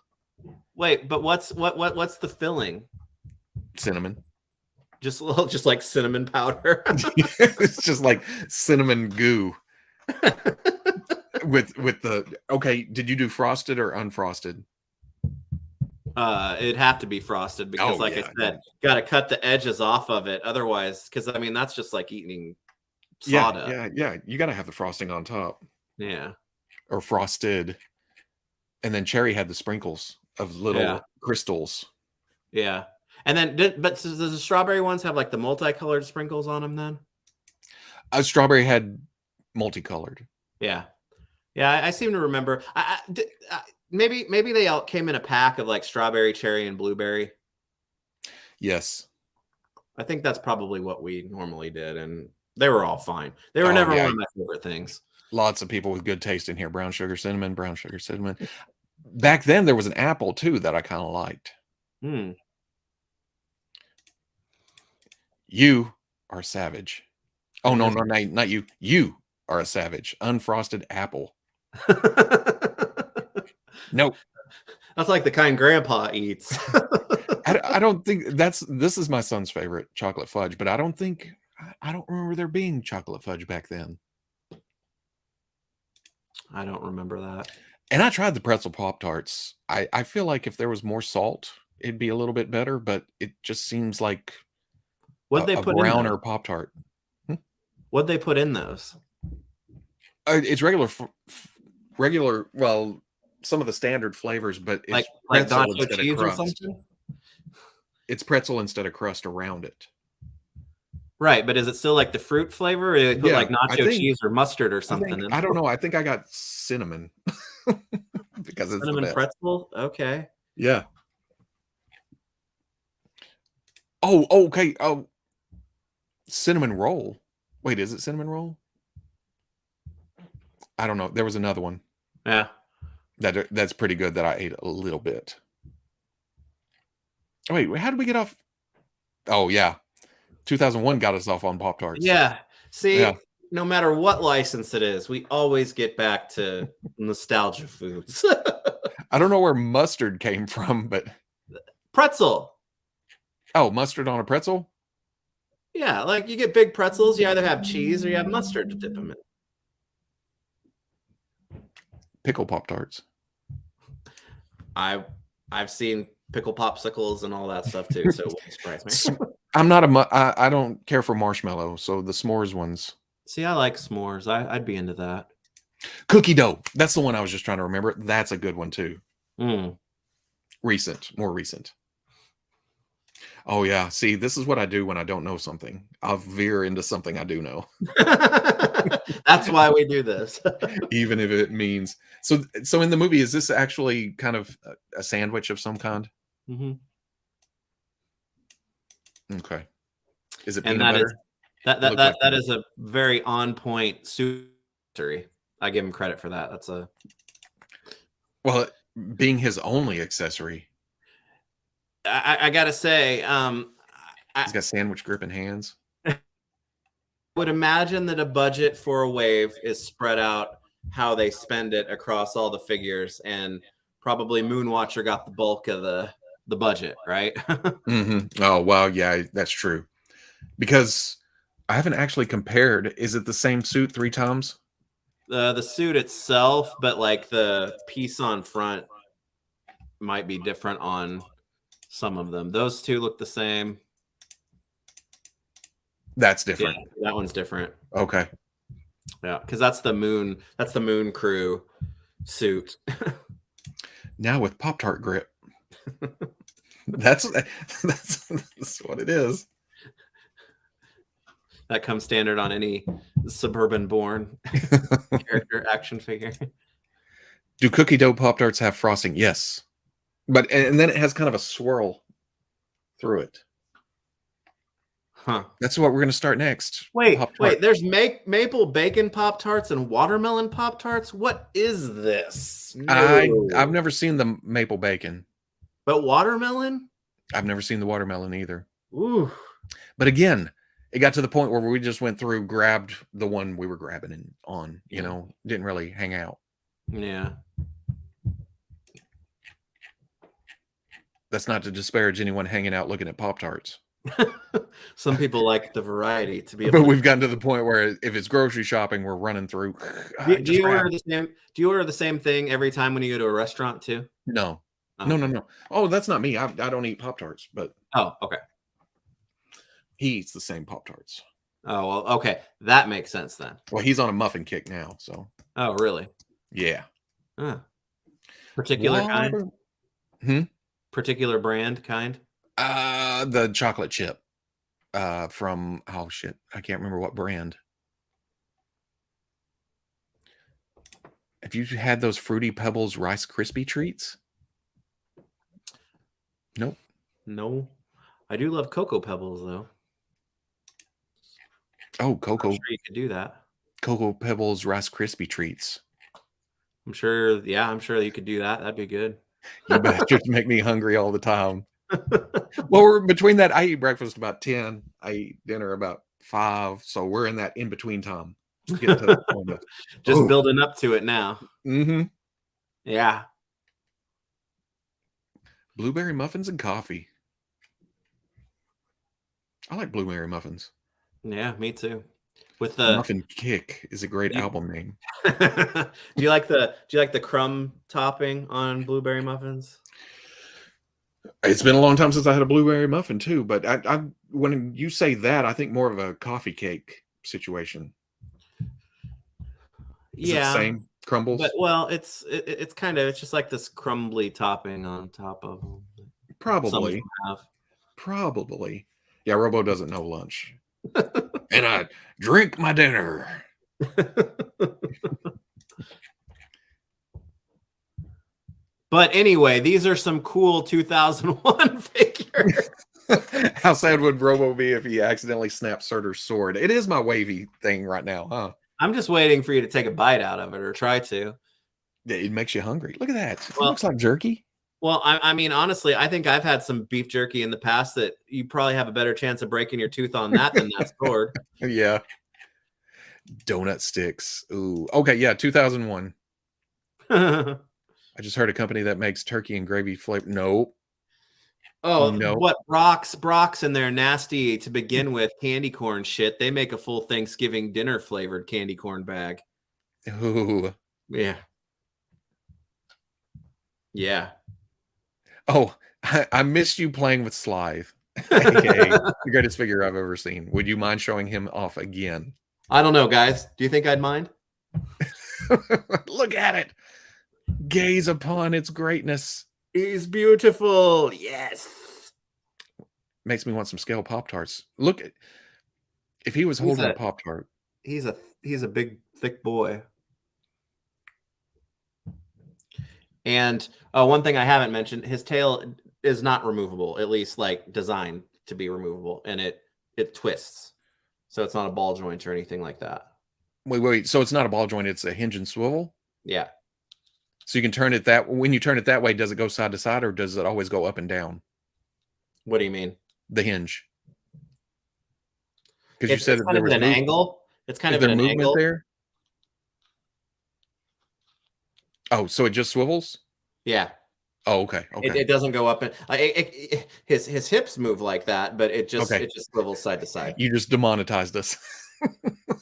Wait, but what's the filling? Cinnamon. Just like cinnamon powder. It's just like cinnamon goo. with the okay, did you do frosted or unfrosted? It'd have to be frosted because, like I said, got to cut the edges off of it. Otherwise, because I mean, that's just like eating soda. Yeah. You got to have the frosting on top. Yeah. Or frosted. And then cherry had the sprinkles of little crystals. Yeah. And then, but does the strawberry ones have like the multicolored sprinkles on them then? Strawberry had multicolored. Yeah. Yeah, I seem to remember. Maybe they all came in a pack of like strawberry, cherry, and blueberry. Yes. I think that's probably what we normally did, and they were all fine. They were never one of my favorite things. Lots of people with good taste in here. Brown sugar, cinnamon, brown sugar, cinnamon. Back then, there was an apple, too, that I kind of liked. You are savage. Oh, no, not you. You are a savage. Unfrosted apple. Nope. That's like the kind Grandpa eats. I don't think this is my son's favorite, chocolate fudge, but I don't remember there being chocolate fudge back then. I don't remember that. And I tried the pretzel Pop-Tarts. I feel like if there was more salt, it'd be a little bit better, but it just seems like what they put browner Pop-Tart. What'd they put in those? It's regular. Well, some of the standard flavors, but it's like pretzel nacho instead cheese of crust. or something. It's pretzel instead of crust around it. Right, but is it still like the fruit flavor? Or they put like nacho cheese or mustard or something. I don't know. I think I got cinnamon because it's cinnamon pretzel. Okay. Yeah. Oh, okay. Oh, cinnamon roll. Wait, is it cinnamon roll? I don't know. There was another one. Yeah. That's pretty good that I ate a little bit. Oh, wait, how did we get off? Oh, yeah. 2001 got us off on Pop-Tarts. Yeah. See, no matter what license it is, we always get back to nostalgia foods. I don't know where mustard came from, but pretzel. Oh, mustard on a pretzel? Yeah, like you get big pretzels, you either have cheese or you have mustard to dip them in. Pickle Pop-Tarts. I've seen pickle popsicles and all that stuff too, so it won't surprise me. I'm not I don't care for marshmallow, so the s'mores ones. See, I like s'mores. I'd be into that. Cookie dough. That's the one I was just trying to remember. That's a good one too. More recent. Oh yeah. See, this is what I do when I don't know something. I'll veer into something I do know. That's why we do this. Even if it means so in the movie, is this actually kind of a sandwich of some kind? Mm-hmm. Okay. Is it and peanut butter? That is a very on point suitary. I give him credit for that. That's a being his only accessory. I gotta say, he's got sandwich gripping hands. I would imagine that a budget for a wave is spread out how they spend it across all the figures, and probably Moonwatcher got the bulk of the budget, right? Mm-hmm. Oh wow, yeah, that's true. Because I haven't actually compared. Is it the same suit 3 times? the suit itself, but like the piece on front might be different on some of them. Those two look the same. That's different. Yeah, that one's different. Okay. Yeah, because that's the moon crew suit. Now with Pop-Tart grip. that's what it is. That comes standard on any suburban born character action figure. Do cookie dough Pop-Tarts have frosting? Yes. But and then it has kind of a swirl through it. Huh. That's what we're going to start next. Wait, Pop-Tart. there's maple bacon Pop-Tarts and watermelon Pop-Tarts? What is this? No. I've never seen the maple bacon. But watermelon? I've never seen the watermelon either. Ooh. But again, it got to the point where we just went through, grabbed the one we were grabbing and on, you know, didn't really hang out. Yeah. That's not to disparage anyone hanging out looking at Pop-Tarts. Some people like the variety to be able But to... we've gotten to the point where if it's grocery shopping, we're running through. Do you order the same thing every time when you go to a restaurant too? No. Oh. No. Oh, that's not me. I don't eat Pop-Tarts, but Oh, okay. he eats the same Pop-Tarts. Oh, well, okay. That makes sense then. Well, he's on a muffin kick now, so. Oh, really? Yeah. Huh. Particular kind? Particular brand kind? The chocolate chip. From, oh shit, I can't remember what brand. Have you had those Fruity Pebbles Rice Krispie treats? Nope. No. I do love Cocoa Pebbles though. Oh, I'm Cocoa sure you could do that. Cocoa Pebbles Rice Krispie treats. I'm sure you could do that. That'd be good. You better just make me hungry all the time. Well, between that, I eat breakfast about 10. I eat dinner about 5. So we're in that in between time. Get to the point of, Just building up to it now. Mm-hmm. Yeah. Blueberry muffins and coffee. I like blueberry muffins. Yeah, me too. With the Muffin Kick is a great album name. do you like the crumb topping on blueberry muffins? It's been a long time since I had a blueberry muffin too, but I when you say that, I think more of a coffee cake situation. Is it the same crumbles? But well, it's kind of, it's just like this crumbly topping on top of them. Probably. Probably. Yeah, Robo doesn't know lunch. And I drink my dinner. But anyway, these are some cool 2001 figures. How sad would Robo be if he accidentally snapped Surtur's sword? It is my wavy thing right now, huh? I'm just waiting for you to take a bite out of it or try to. It makes you hungry. Look at that. It Well, looks like jerky. Well, I mean, honestly, I think I've had some beef jerky in the past that you probably have a better chance of breaking your tooth on that than that sword. Yeah. Donut sticks. Ooh. Okay, yeah, 2001. I just heard a company that makes turkey and gravy flavor. No. Oh, No. what Brock's and their nasty to begin with candy corn shit. They make a full Thanksgiving dinner flavored candy corn bag. Ooh. Yeah. Yeah. Oh, I missed you playing with Slythe. AKA the greatest figure I've ever seen. Would you mind showing him off again? I don't know, guys. Do you think I'd mind? Look at it. Gaze upon its greatness. He's beautiful. Yes. Makes me want some scale Pop-Tarts. Look at, if he was holding a Pop-Tart. He's a big, thick boy. And one thing I haven't mentioned, his tail is not removable, at least like designed to be removable, and it twists. So it's not a ball joint or anything like that. Wait. So it's not a ball joint, it's a hinge and swivel? Yeah. So you can turn it when you turn it that way, does it go side to side or does it always go up and down? What do you mean? The hinge. Because you said it's kind of an angle. It's kind of an angle there. Oh, so it just swivels? Yeah. Oh, okay. Okay. It doesn't go up and his hips move like that, but it just swivels side to side. You just demonetized us.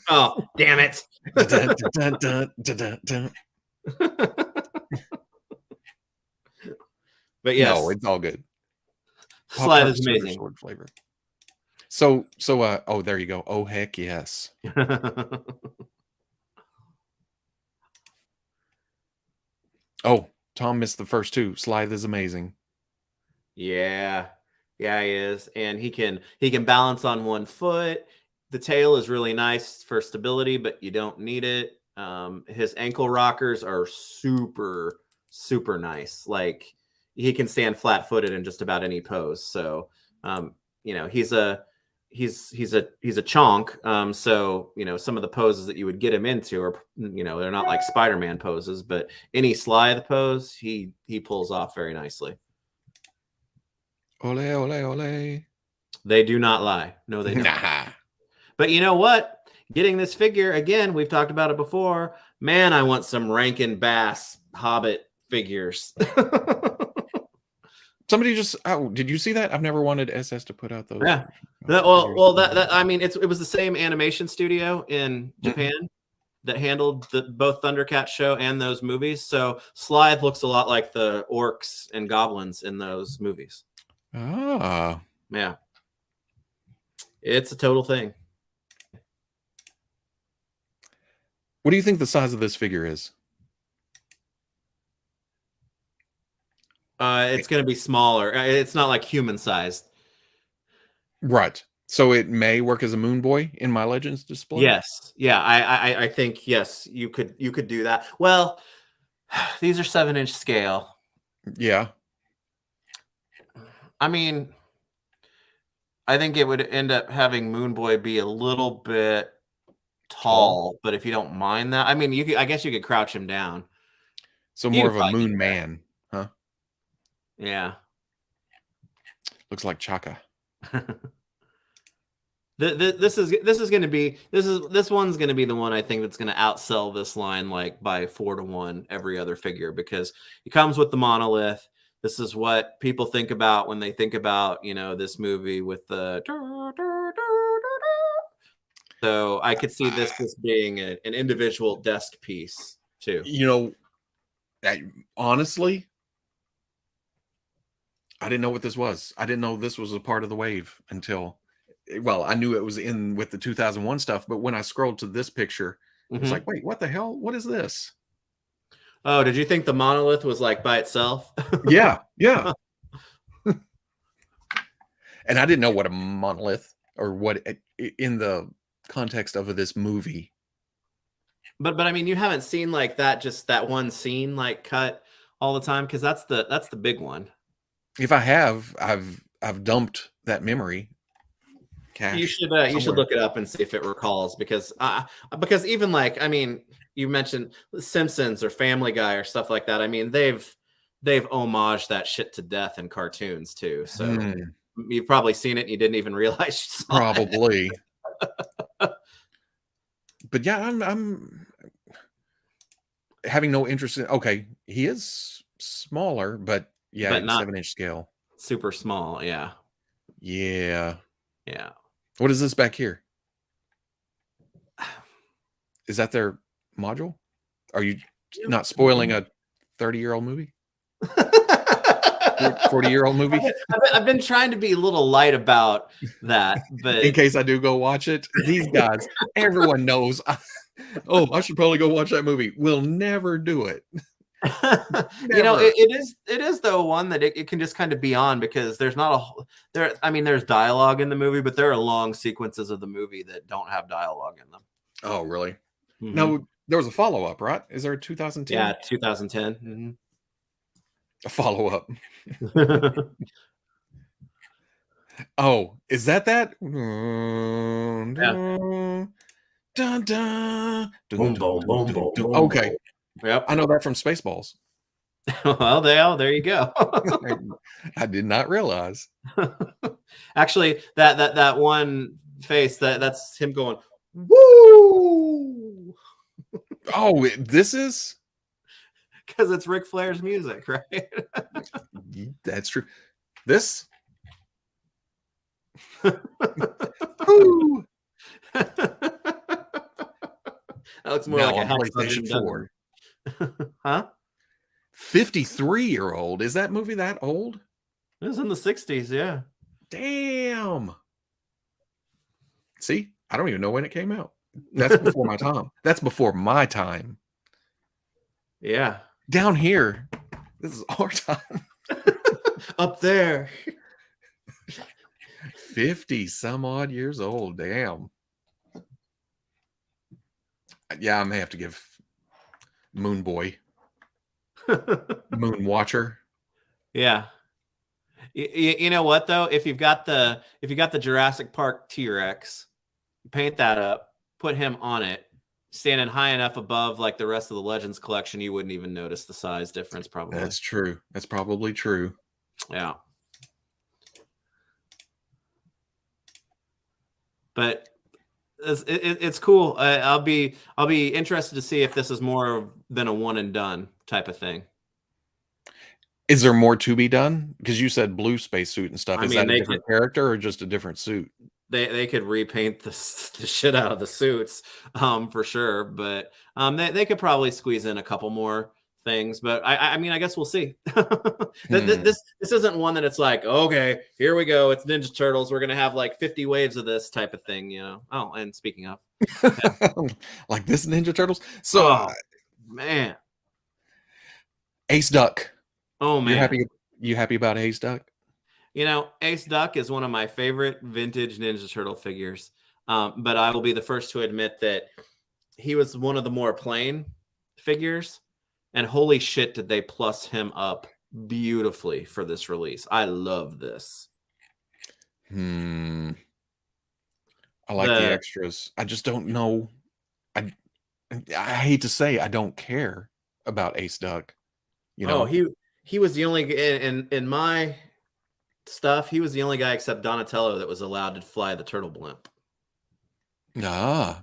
Oh, damn it. Dun, dun, dun, dun, dun, dun. But yes, No, it's all good. Slythe Pop-Tart is Soda amazing. Sword flavor. So oh, there you go. Oh, heck yes. Oh, Tom missed the first two. Slythe is amazing. Yeah, yeah, he is, and he can balance on one foot. The tail is really nice for stability, but you don't need it. His ankle rockers are super nice. Like he can stand flat-footed in just about any pose. So you know, he's a chonk. So you know, some of the poses that you would get him into are, you know, they're not like Spider-Man poses, but any Slythe pose he pulls off very nicely. Ole, ole, ole. They do not lie. No, they don't. Nah. But you know what? Getting this figure, again, we've talked about it before. Man, I want some Rankin Bass Hobbit figures. Somebody just, oh, did you see that? I've never wanted SS to put out those. Yeah. figures. Well, that I mean, it was the same animation studio in Japan that handled both ThunderCats show and those movies. So Slythe looks a lot like the orcs and goblins in those movies. Ah. Yeah. It's a total thing. What do you think the size of this figure is? It's going to be smaller. It's not like human sized. Right. So it may work as a Moon Boy in my Legends display. Yes. Yeah. I think yes, you could do that. Well, these are 7-inch scale. Yeah. I mean, I think it would end up having Moon Boy be a little bit tall, but if you don't mind that, I mean, you could, I guess you could crouch him down. So You more could of a probably do Moon that. Man, huh? Yeah. Looks like Chaka. This one's going to be the one I think that's going to outsell this line like by 4-1 every other figure, because it comes with the monolith. This is what people think about when they think about, you know, this movie with the. So I could see this as being an individual desk piece too. You know, honestly, I didn't know what this was. I didn't know this was a part of the wave until, well, I knew it was in with the 2001 stuff, but when I scrolled to this picture, it was like, wait, what the hell? What is this? Oh, did you think the monolith was like by itself? Yeah, yeah. And I didn't know what a monolith or what in the context of this movie. But I mean, you haven't seen like that, just that one scene like cut all the time, because that's the big one. If I have, I've dumped that memory cache. You should look it up and see if it recalls, because even like, I mean, you mentioned Simpsons or Family Guy or stuff like that. I mean, they've homaged that shit to death in cartoons too. So you've probably seen it and you didn't even realize you saw probably. But yeah, I'm having no interest in. Okay, he is smaller, but yeah, but not 7-inch scale. Super small. Yeah. Yeah. Yeah. What is this back here? Is that their module? Are you not spoiling a 30-year-old movie? 40-year-old movie? I've been trying to be a little light about that, but in case I do go watch it, these guys, everyone knows. Oh, I should probably go watch that movie. We'll never do it. You know, it is though one that it can just kind of be on, because there's not I mean, there's dialogue in the movie, but there are long sequences of the movie that don't have dialogue in them. Oh, really? No, there was a follow-up, right? Is there a 2010? Yeah, 2010. A follow-up. Oh, is that? Yeah. Dun, dun, Boom, boom, boom, boom, boom. Okay. Yep. I know that from Spaceballs. Well, there you go. I did not realize. Actually, that one face, that's him going, woo! Oh, this is? Because it's Ric Flair's music, right? That's true. This? looks more Now like a on house PlayStation 4. Huh? 53-year-old. Is that movie that old? It was in the 60s, yeah. Damn. See, I don't even know when it came out. That's before my time. That's before my time. Yeah. Down here, this is our time. Up there. 50 some odd years old. Damn. Yeah, I may have to give Moon Boy, Moon Watcher. Yeah. You know what though? If you've got the Jurassic Park T-Rex, paint that up, put him on it, standing high enough above like the rest of the Legends collection, you wouldn't even notice the size difference probably. That's true. That's probably true. Yeah. But it's cool. I'll be interested to see if this is more than a one and done type of thing. Is there more to be done? Because you said blue spacesuit and stuff. I Is mean, that a different character or just a different suit? They could repaint the shit out of the suits, for sure. But they could probably squeeze in a couple more things. But I mean, I guess we'll see. This isn't one that it's like, okay, here we go. It's Ninja Turtles. We're gonna have like 50 waves of this type of thing, you know. Oh, and speaking of, like this Ninja Turtles. So, man, Ace Duck. oh man, You happy about Ace Duck? You know, Ace Duck is one of my favorite vintage Ninja Turtle figures. But I will be the first to admit that he was one of the more plain figures. And holy shit, did they plus him up beautifully for this release. I love this. I like the extras. I just don't know. I hate to say I don't care about Ace Duck. You know, he was the only in my stuff. He was the only guy except Donatello that was allowed to fly the turtle blimp.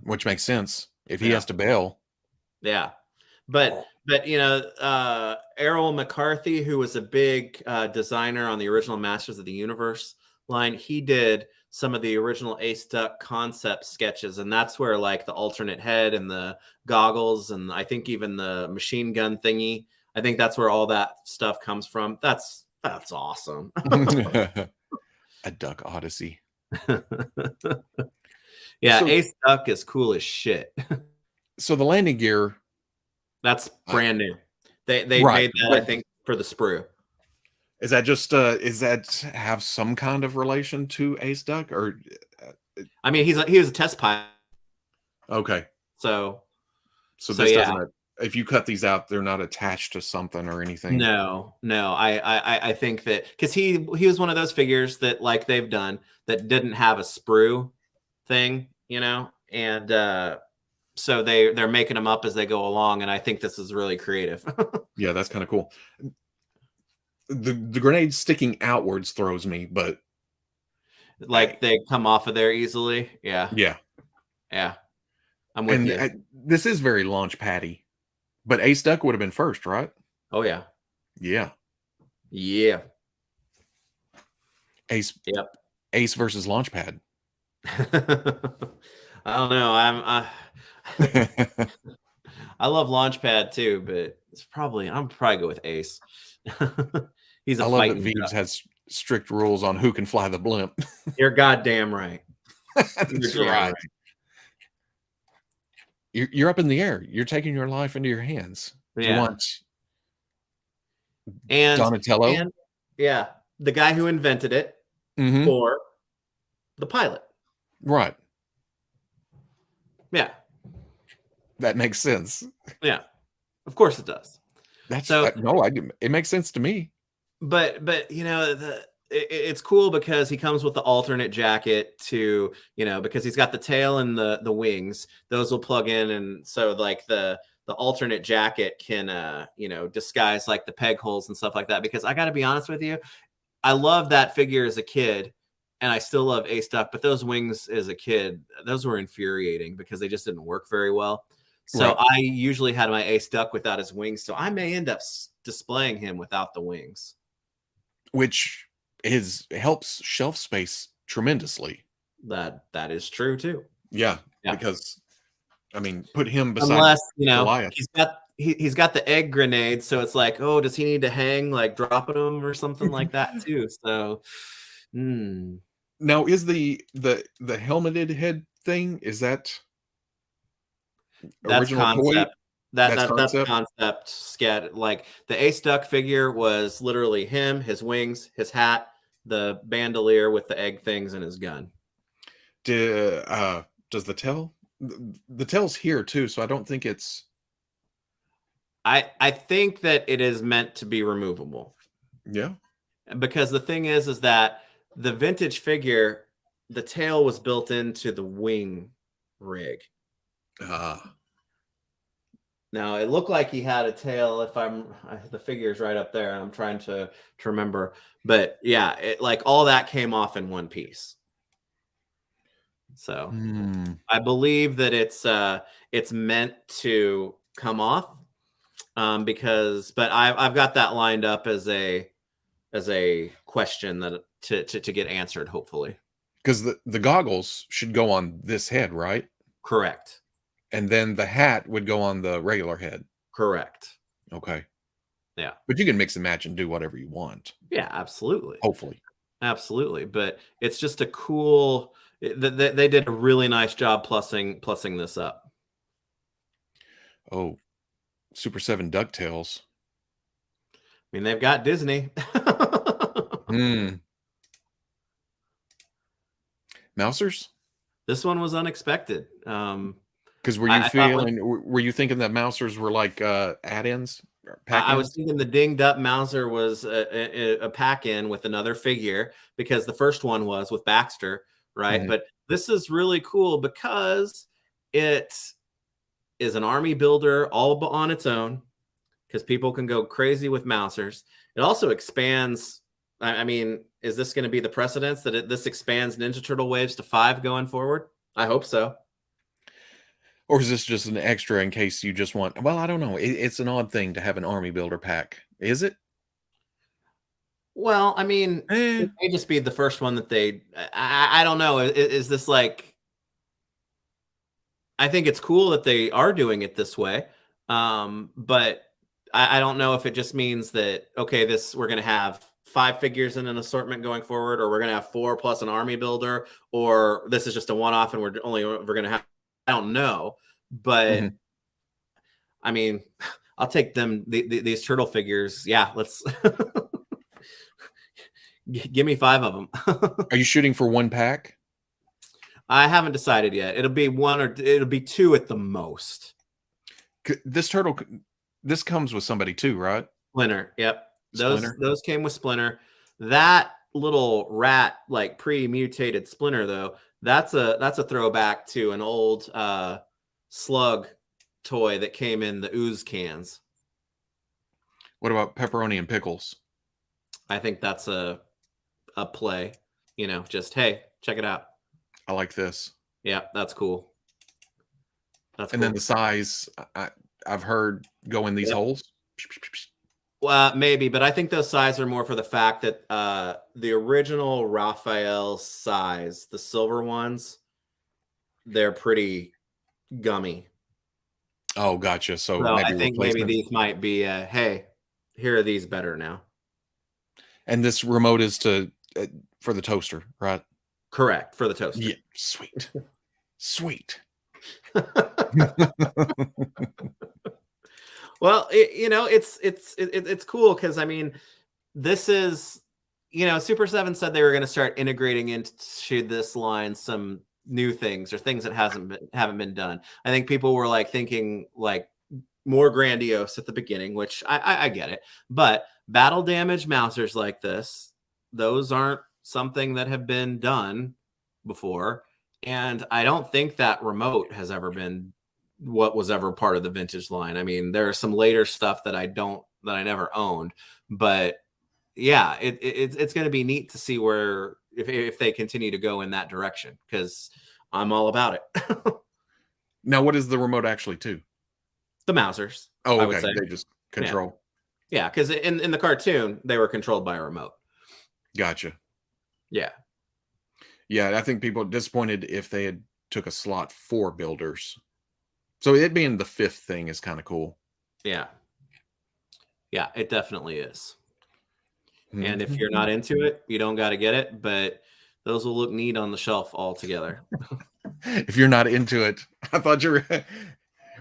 Which makes sense if he has to bail. Yeah, but you know, Errol McCarthy, who was a big designer on the original Masters of the Universe line, he did some of the original Ace Duck concept sketches, and that's where like the alternate head and the goggles, and I think even the machine gun thingy. I think that's where all that stuff comes from. That's awesome. A Duck Odyssey. Yeah, so, Ace Duck is cool as shit. So the landing gear, that's brand new. They made that, I think, for the sprue. Is that just is that have some kind of relation to Ace Duck, or I mean, he was a test pilot. Okay. So this doesn't. If you cut these out, they're not attached to something or anything. No. I think that because he was one of those figures that like they've done that didn't have a sprue thing, you know, and so they're making them up as they go along, and I think this is really creative. Yeah, that's kind of cool. The grenade sticking outwards throws me, but like they come off of there easily. Yeah. I'm with you. This is very launch paddy. But Ace Duck would have been first, right? Oh, yeah. Yeah. Ace. Yep. Ace versus Launchpad. I don't know. I love Launchpad too, but I'm probably go with Ace. He's a I love that Veebs has strict rules on who can fly the blimp. You're goddamn right. That's right. You're up in the air. You're taking your life into your hands. Yeah. You want Donatello? And, yeah. The guy who invented it or the pilot. Right. Yeah. That makes sense. Yeah. Of course it does. It makes sense to me. But you know, it's cool because he comes with the alternate jacket to, you know, because he's got the tail and the wings. Those will plug in, and so like the alternate jacket can you know, disguise like the peg holes and stuff like that. Because I got to be honest with you, I love that figure as a kid, and I still love Ace Duck, but those wings as a kid, those were infuriating because they just didn't work very well. So right. I usually had my Ace Duck without his wings, so I may end up displaying him without the wings, which helps shelf space tremendously. That is true too. Yeah, because I mean, put him beside Unless, you know, Goliath. he's got the egg grenade, so it's like, oh, does he need to hang like dropping him or something like that too? So, Now, is the helmeted head thing, is that that's original toy? concept. That's That's concept? concept scat. Like the Ace Duck figure was literally him, his wings, his hat, the bandolier with the egg things, and his gun. Does the tail? The tail's here too, so I don't think it's. I think that it is meant to be removable. Yeah. Because the thing is that the vintage figure, the tail was built into the wing rig. Now it looked like he had a tail. If the figure's right up there, and I'm trying to remember, but yeah, it, like all that came off in one piece. So I believe that it's meant to come off, because, but I've got that lined up as a question that to get answered, hopefully. Because the goggles should go on this head, right? Correct. And then the hat would go on the regular head. Correct. Okay. Yeah. But you can mix and match and do whatever you want. Yeah, absolutely. Hopefully. Absolutely. But it's just a cool, they did a really nice job plussing this up. Oh, Super 7 DuckTales. I mean, they've got Disney. Mousers? This one was unexpected. Because were you thinking that Mousers were like add-ins? I was thinking the dinged up Mouser was a pack-in with another figure, because the first one was with Baxter, right? Mm-hmm. But this is really cool because it is an army builder all on its own, because people can go crazy with Mousers. It also expands. I mean, is this going to be the precedence that this expands Ninja Turtle waves to 5 going forward? I hope so. Or is this just an extra in case you just want? Well, I don't know. It's an odd thing to have an army builder pack. Is it? Well, I mean, it may just be the first one that they. I don't know. Is this like? I think it's cool that they are doing it this way, but I don't know if it just means that, okay, we're going to have 5 figures in an assortment going forward, or we're going to have 4 plus an army builder, or this is just a one-off and we're going to have. I don't know, but I mean, I'll take them. These turtle figures. Yeah, let's give me 5 of them. Are you shooting for 1 pack? I haven't decided yet. It'll be 1 or it'll be 2 at the most. This comes with somebody too, right? Splinter. Yep. Splinter. Those came with Splinter. That little rat, like pre-mutated Splinter, though, that's a throwback to an old Slug toy that came in the ooze cans. What about pepperoni and pickles? I think that's a play. You know, just hey, check it out. I like this. Yeah, that's cool. That's and cool. Then the size I've heard go in these holes. Well, maybe, but I think those size are more for the fact that the original Raphael size, the silver ones, they're pretty gummy. Oh, gotcha. So I think maybe these might be, hey, here are these better now. And this remote is for the toaster, right? Correct, for the toaster. Yeah, sweet, sweet. Well, it's cool because I mean, this is, Super 7 said they were going to start integrating into this line some new things or things that haven't been done. I think people were like thinking like more grandiose at the beginning, which I get it. But battle damage Mousers like this, those aren't something that have been done before, and I don't think that remote has ever been what was ever part of the vintage line. I mean, there are some later stuff that I never owned, but yeah, it's going to be neat to see where if they continue to go in that direction, because I'm all about it. Now, what is the remote actually to? The Mousers. Oh, okay. They just control. Yeah, because in the cartoon they were controlled by a remote. Gotcha. Yeah. Yeah, I think people are disappointed if they had took a slot for builders. So it being the 5th thing is kind of cool. Yeah. Yeah, it definitely is. And if Mhm. you're not into it, you don't got to get it, but those will look neat on the shelf all together. If you're not into it, I thought you were.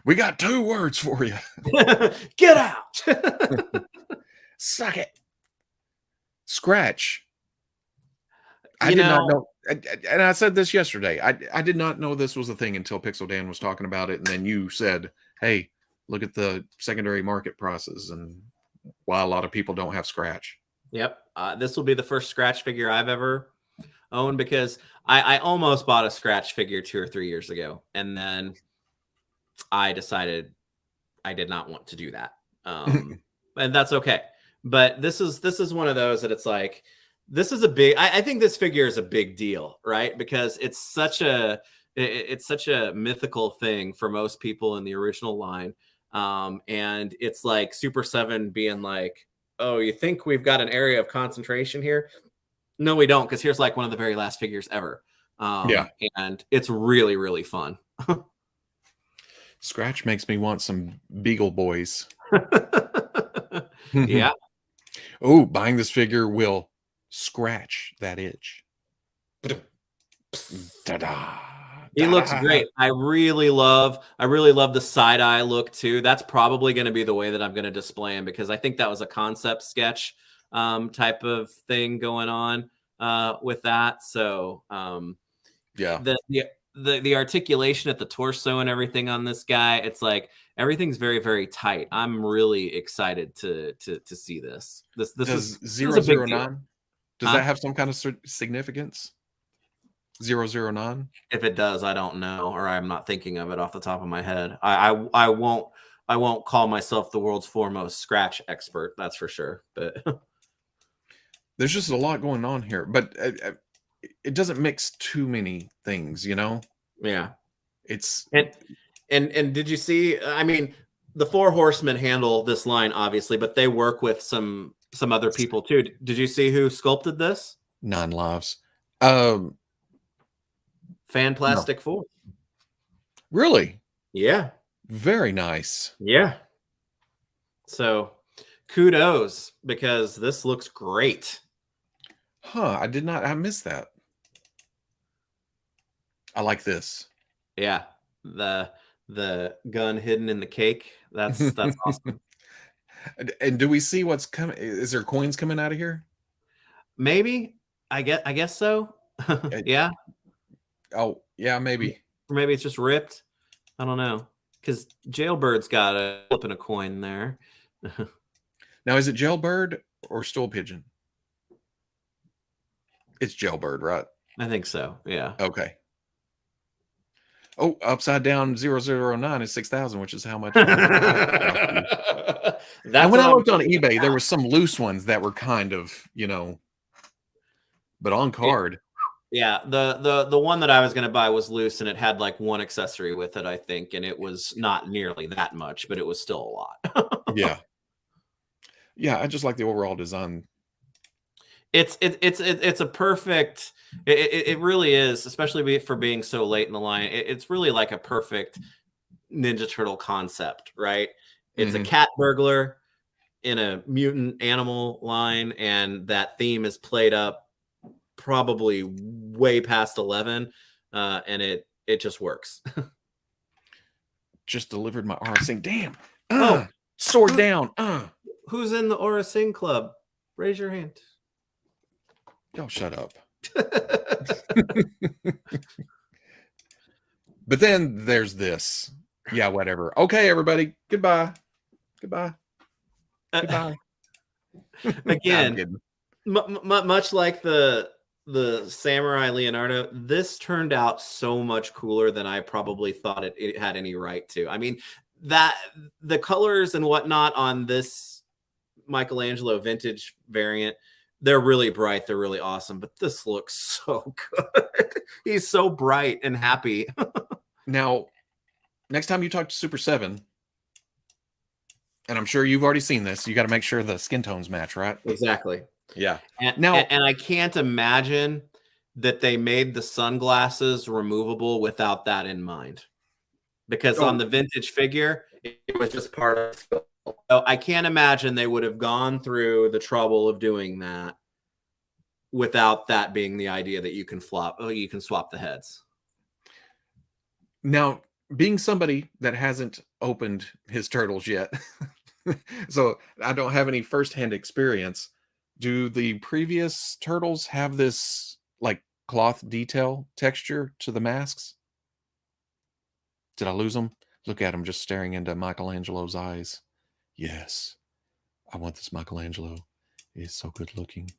We got 2 words for you. Get out. Suck it. Scratch. I You did not know, know, and I said this yesterday. I did not know this was a thing until Pixel Dan was talking about it, and then you said, "Hey, look at the secondary market prices and why a lot of people don't have Scratch." yep. This will be the first Scratch figure I've ever owned because I almost bought a Scratch figure 2 or 3 years ago, and then I decided I did not want to do that, and that's okay. But this is one of those that it's like this is a big. I think this figure is a big deal, right? Because it's such a mythical thing for most people in the original line, and it's like Super 7 being like, "Oh, you think we've got an area of concentration here? No, we don't, because here's like one of the very last figures ever." Yeah. And it's really, really fun. Scratch makes me want some Beagle Boys. Yeah. Oh, buying this figure will scratch that itch. Ta-da. He looks great. I really love the side eye look too. That's probably going to be the way that I'm going to display him because I think that was a concept sketch type of thing going on with that. So Yeah. the articulation at the torso and everything on this guy, it's like everything's very, very tight. I'm really excited to see this. This Does is a big deal. 009? Does Huh? that have some kind of significance? 009? If it does, I don't know, or I'm not thinking of it off the top of my head. I won't call myself the world's foremost Scratch expert, that's for sure. But There's just a lot going on here, but it doesn't mix too many things, you know? yeah. It's And did you see? I mean, the Four Horsemen handle this line obviously, but they work with some other people too. Did you see who sculpted this? 9 lives. Fan No. Plastic 4. Really? Yeah. Very nice. Yeah. So kudos because this looks great. Huh, I missed that. I like this. Yeah. The gun hidden in the cake. That's awesome. And do we see what's coming? Is there coins coming out of here? Maybe. I guess so. Yeah. Oh, yeah, maybe. Or maybe it's just ripped. I don't know. Because Jailbird's got a flip and a coin there. Now, is it Jailbird or Stool Pigeon? It's Jailbird, right? I think so. Yeah. Okay. Oh, upside down 009 is 6,000, which is how much. And when I looked on eBay, there were some loose ones that were kind of, but on card. Yeah, the one that I was going to buy was loose, and it had like one accessory with it, I think, and it was not nearly that much, but it was still a lot. Yeah, yeah, I just like the overall design. It's a perfect. It really is, especially for being so late in the line. It's really like a perfect Ninja Turtle concept, right? It's a cat burglar in a mutant animal line, and that theme is played up probably way past 11, and it just works. Just delivered my Aura Sing. Damn. Sword down. Who's in the Aura Sing Club? Raise your hand. Y'all shut up. But then there's this. Yeah, whatever. Okay, everybody. Goodbye. Goodbye. Goodbye. Again, much like the Samurai Leonardo, this turned out so much cooler than I probably thought it had any right to. I mean, that the colors and whatnot on this Michelangelo vintage variant, they're really bright, they're really awesome, but this looks so good. He's so bright and happy. Now, next time you talk to Super 7, and I'm sure you've already seen this, you got to make sure the skin tones match, right? Exactly. Yeah. And I can't imagine that they made the sunglasses removable without that in mind. because on the vintage figure, it was just part of the skull. So I can't imagine they would have gone through the trouble of doing that without that being the idea that you can swap the heads. Now, being somebody that hasn't opened his turtles yet, so I don't have any firsthand experience. Do the previous turtles have this like cloth detail texture to the masks? Did I lose them? Look at him just staring into Michelangelo's eyes. Yes, I want this Michelangelo. He's so good looking.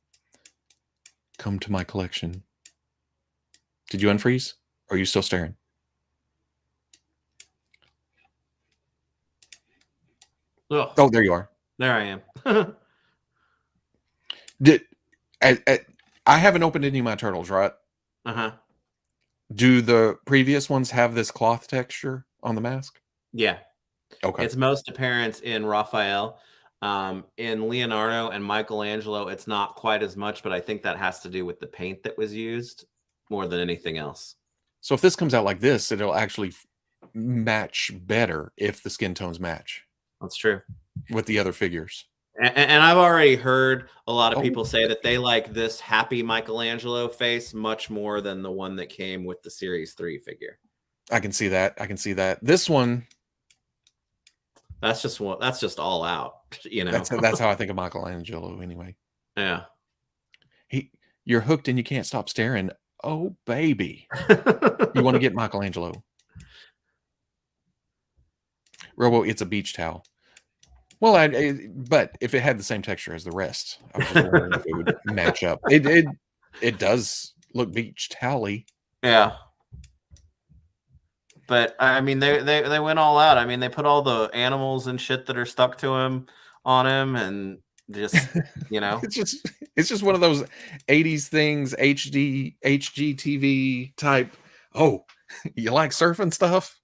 Come to my collection. Did you unfreeze? Or are you still staring? Ugh, Oh, there you are. there I am. I haven't opened any of my turtles, right? Uh-huh. Do the previous ones have this cloth texture on the mask? Yeah. Okay. It's most apparent in Raphael. In Leonardo and Michelangelo, it's not quite as much, but I think that has to do with the paint that was used more than anything else. So if this comes out like this, it'll actually match better if the skin tones match. That's true. With the other figures. And I've already heard a lot of people say that they like this happy Michelangelo face much more than the one that came with the Series 3 figure. I can see that. I can see that. This one, that's just all out, you know. That's how I think of Michelangelo anyway. Yeah. You're hooked and you can't stop staring. Oh, baby. You want to get Michelangelo. Robo, it's a beach towel. Well, but if it had the same texture as the rest, I was just wondering if it would match up. It does look beach towel-y. Yeah. But I mean, they went all out. I mean, they put all the animals and shit that are stuck to him on him, and just you know, it's just one of those 80s things, HGTV type. Oh, you like surfing stuff?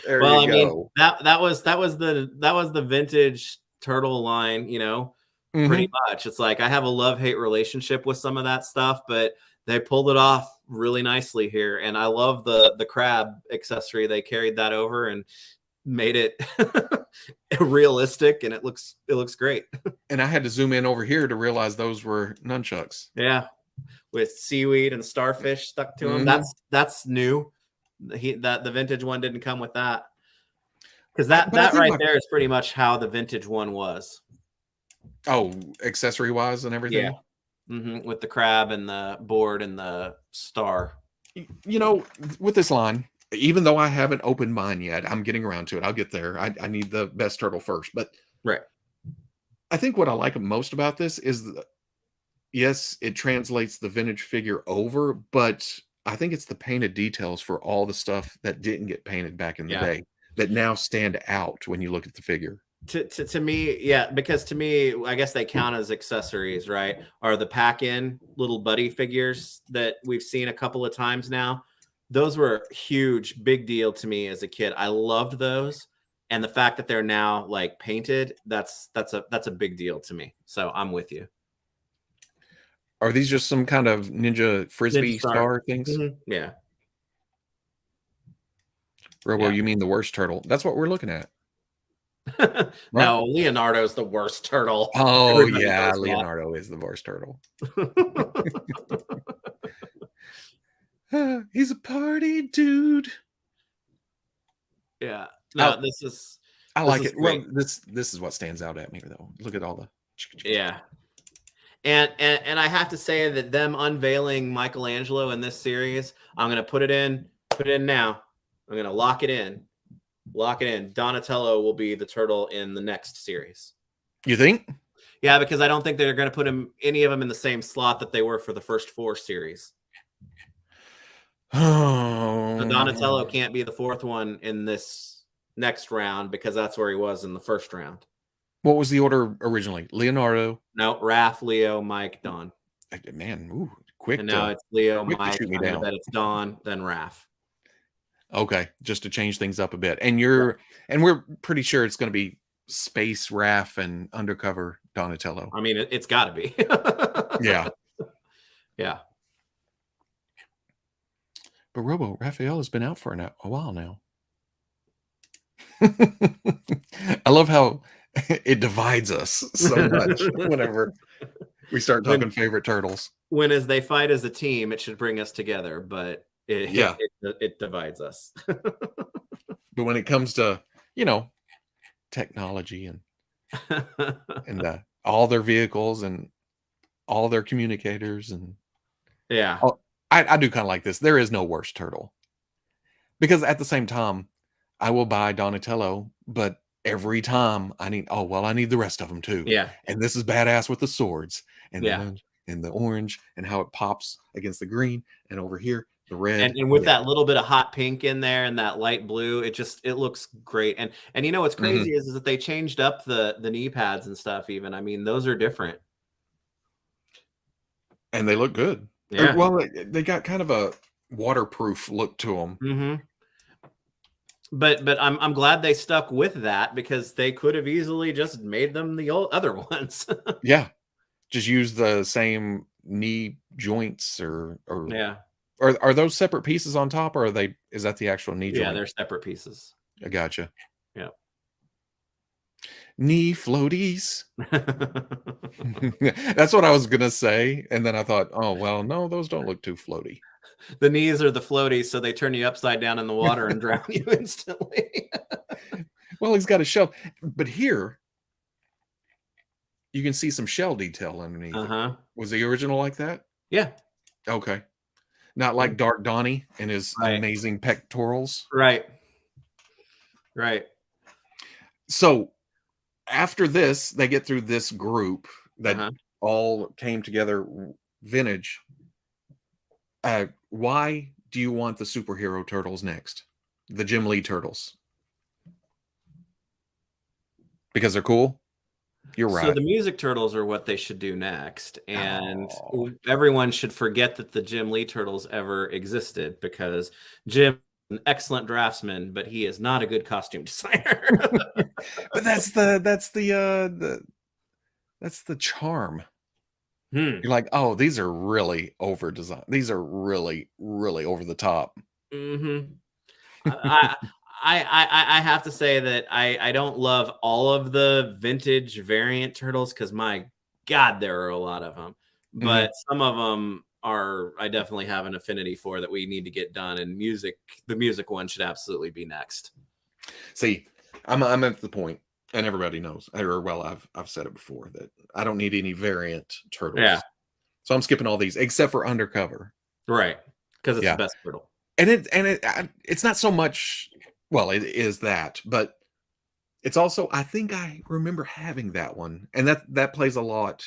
Well, I mean, that was the vintage turtle line, you know, pretty much. It's like I have a love-hate relationship with some of that stuff, but they pulled it off really nicely here. And I love the crab accessory. They carried that over and made it realistic, and it looks great. And I had to zoom in over here to realize those were nunchucks. Yeah, with seaweed and starfish stuck to them. That's new. The vintage one didn't come with that, because that right there is pretty much how the vintage one was. Oh, accessory wise and everything. Yeah, with the crab and the board and the star. You know, with this line, even though I haven't opened mine yet, I'm getting around to it. I'll get there. I need the best turtle first, but right. I think what I like most about this is yes, it translates the vintage figure over, but I think it's the painted details for all the stuff that didn't get painted back in the day that now stand out when you look at the figure. To me, yeah, because to me, I guess they count as accessories, right? Are the pack-in little buddy figures that we've seen a couple of times now. Those were huge, big deal to me as a kid. I loved those. And the fact that they're now like painted, that's a big deal to me. So I'm with you. Are these just some kind of ninja frisbee star things? Yeah. Robo, you mean the worst turtle? That's what we're looking at. Right? No, Leonardo's the worst turtle. Oh, everybody yeah, Leonardo is the worst turtle. He's a party dude. Yeah. No, I like it. Well, this is what stands out at me though. Look at all the yeah. And I have to say that them unveiling Michelangelo in this series, I'm gonna put it in now. I'm gonna lock it in. Donatello will be the turtle in the next series. You think? Yeah, because I don't think they're gonna put any of them in the same slot that they were for the first 4 series. Oh, so Donatello can't be the 4th one in this next round because that's where he was in the first round. What was the order originally? Leonardo? No, Raph, Leo, Mike, Don. Man, ooh, quick. And now it's Leo, Mike, then it's Don, then Raph. Okay, just to change things up a bit. And we're pretty sure it's going to be Space Raph and Undercover Donatello. I mean, it's got to be. Yeah. Yeah. But Robo, Raphael has been out for a while now. I love how it divides us so much whenever we start talking favorite turtles. When as they fight as a team, it should bring us together, but it divides us. But when it comes to, technology and all their vehicles and all their communicators and I do kind of like this. There is no worse turtle. Because at the same time, I will buy Donatello, but every time I need the rest of them too. Yeah. And this is badass with the swords and the orange and how it pops against the green, and over here the red. And with that little bit of hot pink in there and that light blue, it looks great. And what's crazy is that they changed up the knee pads and stuff even. I mean, those are different. And they look good. Yeah. Well, they got kind of a waterproof look to them. Mm-hmm. But I'm glad they stuck with that, because they could have easily just made them the old other ones. Yeah, just use the same knee joints or are those separate pieces on top, or is that the actual knee joint? Yeah, they're separate pieces. I gotcha. Yeah. Knee floaties. That's what I was gonna say, and then I thought, oh well, no, those don't look too floaty. The knees are the floaties, so they turn you upside down in the water and drown you instantly. Well, he's got a shell, but here you can see some shell detail underneath. Was the original like that? Yeah. Okay. Not like Dark Donnie and his amazing pectorals. Right. So after this, they get through this group that all came together vintage. Why do you want the superhero turtles next? The Jim Lee turtles? Because they're cool? You're right. So the music turtles are what they should do next. And everyone should forget that the Jim Lee turtles ever existed, because Jim is an excellent draftsman, but he is not a good costume designer. But that's the charm. You're like, oh, these are really over designed. These are really, really over the top. I have to say that I don't love all of the vintage variant turtles, because my God, there are a lot of them. But some of them I definitely have an affinity for, that we need to get done. And the music one should absolutely be next. See, I'm at the point, and everybody knows, I've said it before, that I don't need any variant turtles. Yeah. So I'm skipping all these except for Undercover. Right. Because it's the best turtle. And it's not so much, well, it is that, but it's also, I think I remember having that one. And that plays a lot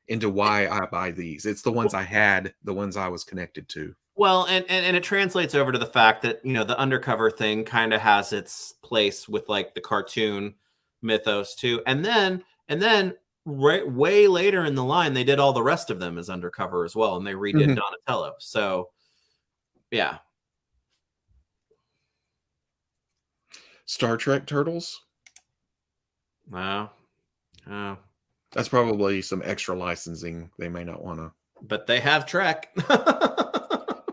into why I buy these. It's the ones I had, the ones I was connected to. Well, and it translates over to the fact that, the Undercover thing kind of has its place with like the cartoon mythos too. And then way later in the line, they did all the rest of them as Undercover as well. And they redid Donatello. So yeah. Star Trek turtles? Wow. Oh. That's probably some extra licensing they may not want to. But they have Trek.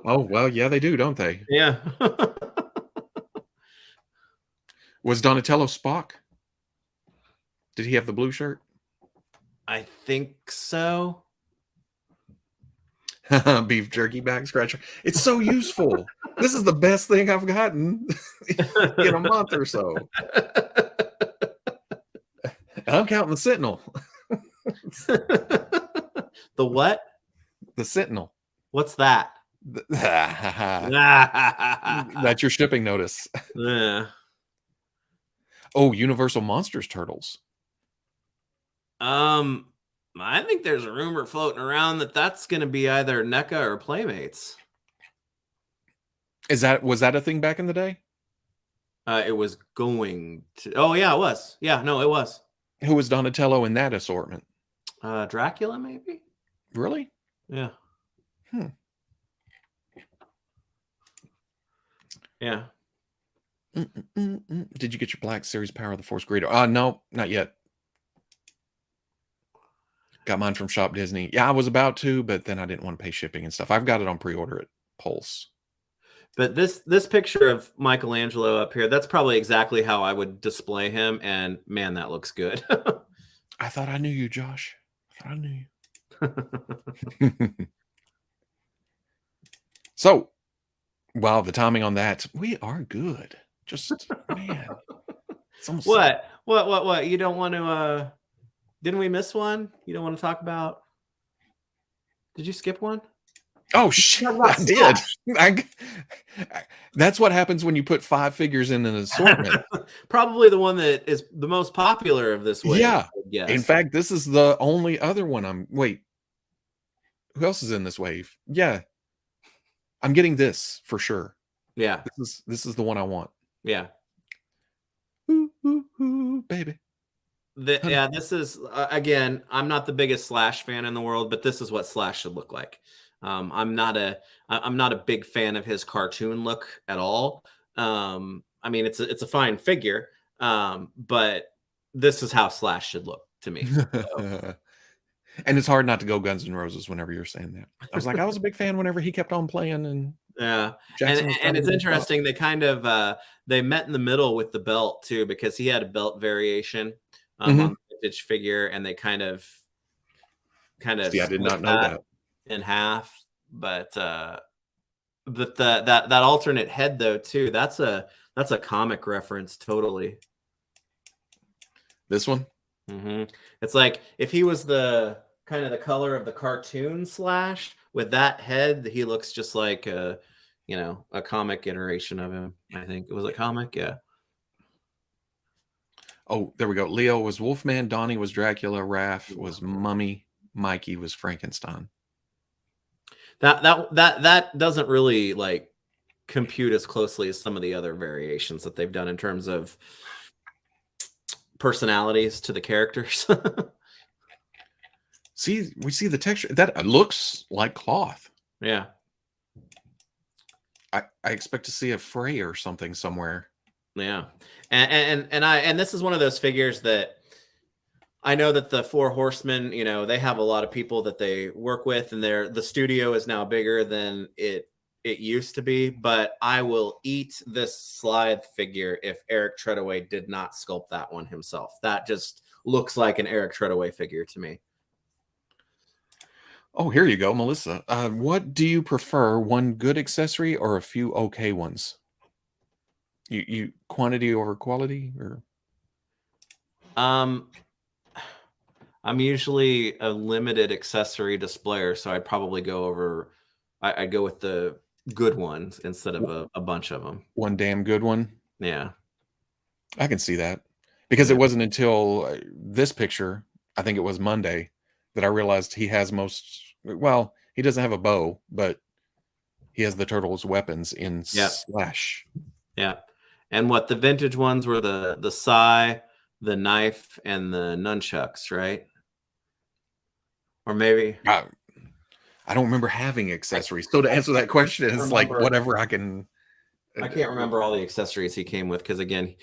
Oh, well, yeah, they do, don't they? Yeah. Was Donatello Spock? Did he have the blue shirt? I think so. Beef jerky back scratcher. It's so useful. This is the best thing I've gotten in a month or so. And I'm counting the Sentinel. The what? The Sentinel. What's that? That's your shipping notice. Yeah. Oh, Universal Monsters turtles. I think there's a rumor floating around that's going to be either NECA or Playmates. Was that a thing back in the day? It was going to. Oh yeah, it was. Yeah, no, it was. Who was Donatello in that assortment? Dracula, maybe. Really? Yeah. Yeah. Did you get your Black Series Power of the Force Greedo? No, not yet. Got mine from Shop Disney. Yeah, I was about to, but then I didn't want to pay shipping and stuff. I've got it on pre-order at Pulse. But this picture of Michelangelo up here, that's probably exactly how I would display him. And man, that looks good. I thought I knew you, Josh. I thought I knew you. So, wow, the timing on that, we are good. Just, man. It's almost... What? You don't want to, didn't we miss one? You don't want to talk about, did you skip one? Oh, shit, I did. That's what happens when you put 5 figures in an assortment. Probably the one that is the most popular of this wave. Yeah. Yes. In fact, this is the only other one wait. Who else is in this wave? Yeah. I'm getting this for sure. Yeah. This is the one I want. Yeah. Ooh, ooh, ooh, baby. Yeah, this is again, I'm not the biggest Slash fan in the world, but this is what Slash should look like. I'm not a big fan of his cartoon look at all. I mean, it's a fine figure, but this is how Slash should look to me. So. And it's hard not to go Guns N' Roses whenever you're saying that. I was like, I was a big fan whenever he kept on playing, and yeah, Jackson and it's interesting. They kind of they met in the middle with the belt too, because he had a belt variation on the vintage figure, and they kind of. See, I did not know that in half, but that alternate head though too. That's a comic reference totally. This one. It's like if he was the kind of the color of the cartoon Slash with that head, he looks just like a comic iteration of him. I think it was a comic, yeah. Oh, there we go. Leo was Wolfman, Donnie was Dracula, Raph was Mummy, Mikey was Frankenstein. That doesn't really like compute as closely as some of the other variations that they've done in terms of personalities to the characters. We see the texture that looks like cloth. Yeah. I expect to see a fray or something somewhere. Yeah. And this is one of those figures that I know that the Four Horsemen, they have a lot of people that they work with, and the studio is now bigger than it used to be, but I will eat this Slythe figure if Eric Treadaway did not sculpt that one himself. That just looks like an Eric Treadaway figure to me. Oh, here you go, Melissa. What do you prefer, one good accessory or a few okay ones? You quantity over quality, or? I'm usually a limited accessory displayer, so I'd probably I'd go with the good ones instead of a bunch of them. One damn good one. Yeah. I can see that, because it wasn't until this picture, I think it was Monday, that I realized he has he doesn't have a bow, but he has the turtle's weapons in Slash. Yeah. And the vintage ones were the sai, the knife, and the nunchucks, right? Or maybe I don't remember having accessories. So to answer that question, it's like whatever I can. I can't remember all the accessories he came with, because again,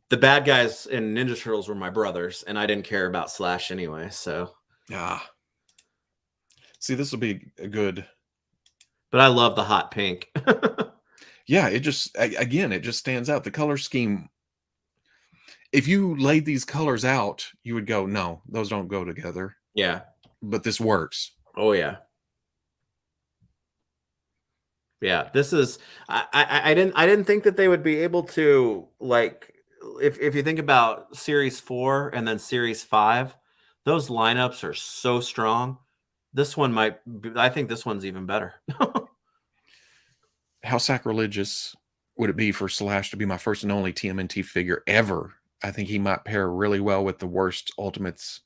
the bad guys in Ninja Turtles were my brothers, and I didn't care about Slash anyway. So see, this will be a good. But I love the hot pink. Yeah, it just stands out. The color scheme. If you laid these colors out, you would go, no, those don't go together. Yeah. But this works. Oh yeah. Yeah, this is I didn't think that they would be able to, like, if you think about Series 4 and then Series 5, those lineups are so strong. This one I think this one's even better. How sacrilegious would it be for Slash to be my first and only TMNT figure ever? I think he might pair really well with the worst Ultimates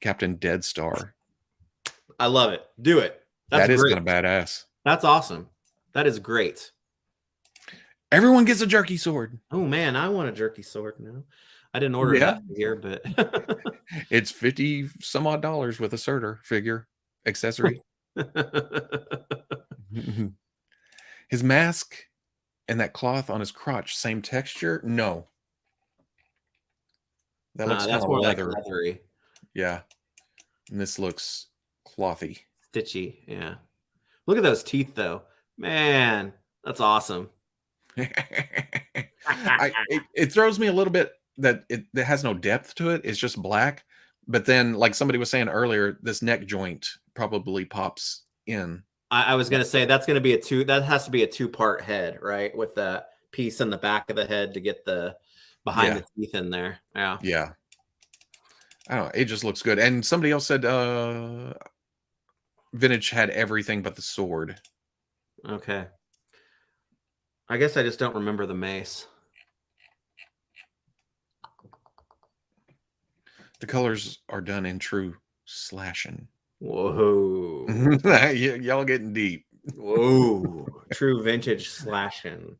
Captain Deadstar. I love it. Do it. That is kind of badass. That's awesome. That is great. Everyone gets a jerky sword. Oh man, I want a jerky sword now. I didn't order that here, but it's 50 some odd dollars with a Surtur figure accessory. His mask and that cloth on his crotch, same texture? No. That looks kind of leathery. Yeah. And this looks clothy. Stitchy, yeah. Look at those teeth though. Man, That's awesome. It throws me a little bit that it has no depth to it. It's just black. But then, like somebody was saying earlier, this neck joint probably pops in. I was gonna say that's gonna be that has to be a 2-part head, right? With the piece in the back of the head to get the behind the teeth in there. Yeah. Yeah. I don't know. It just looks good. And somebody else said Vintage had everything but the sword. Okay. I guess I just don't remember the mace. The colors are done in true slashing. Whoa. Y'all getting deep. Whoa. True vintage slashing.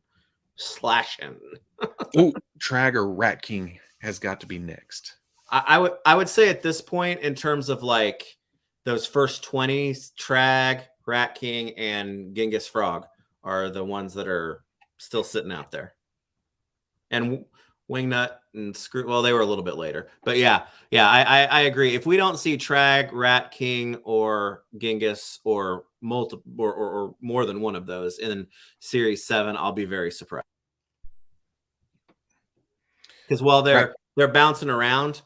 Oh, Trag or Rat King has got to be next. I would say at this point, in terms of like those first 20, Trag, Rat King, and Genghis Frog are the ones that are still sitting out there. And Wingnut and Screw, well, they were a little bit later. But yeah, I agree. If we don't see Trag, Rat King, or Genghis, or multiple or more than one of those in Series 7, I'll be very surprised. Because while they're bouncing around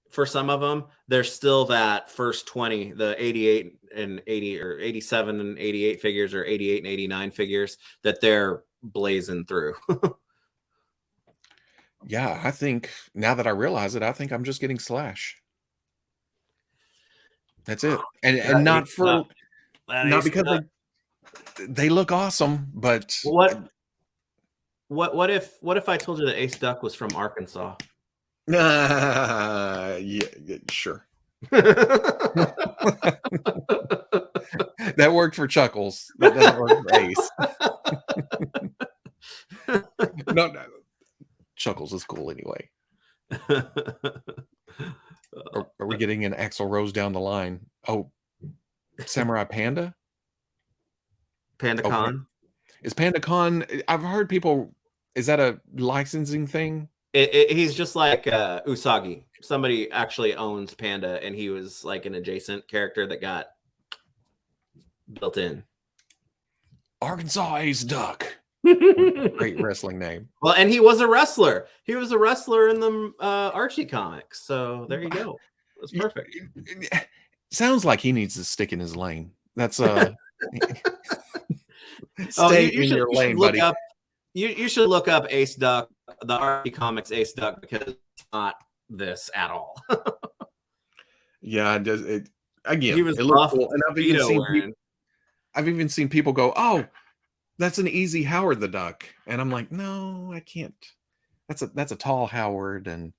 for some of them, there's still that first 20, the 88 and 80 or 87 and 88 figures, or 88 and 89 figures that they're blazing through. Yeah, I think now that I realize it, I think I'm just getting Slash. That's it. And not for not because they look awesome, but what if I told you that Ace Duck was from Arkansas? Yeah, sure. That worked for Chuckles. That doesn't work for Ace. No. Chuckles is cool anyway. Are we getting an Axl Rose down the line? Oh, Samurai Panda? PandaCon? Is PandaCon? I've heard people. Is that a licensing thing? He's just like Usagi. Somebody actually owns Panda, and he was like an adjacent character that got built in. Arkansas Ace Duck. Great wrestling name. Well, and he was a wrestler. He was a wrestler in the Archie comics. So there you go. That's perfect. Sounds like he needs to stick in his lane. That's stay in your lane, buddy. You should look up Ace Duck, the Archie comics Ace Duck, because it's not this at all. Yeah, it again. He was it rough, cool. And I've even seen people go, "Oh, that's an easy Howard the Duck," and I'm like, "No, I can't. That's a tall Howard, and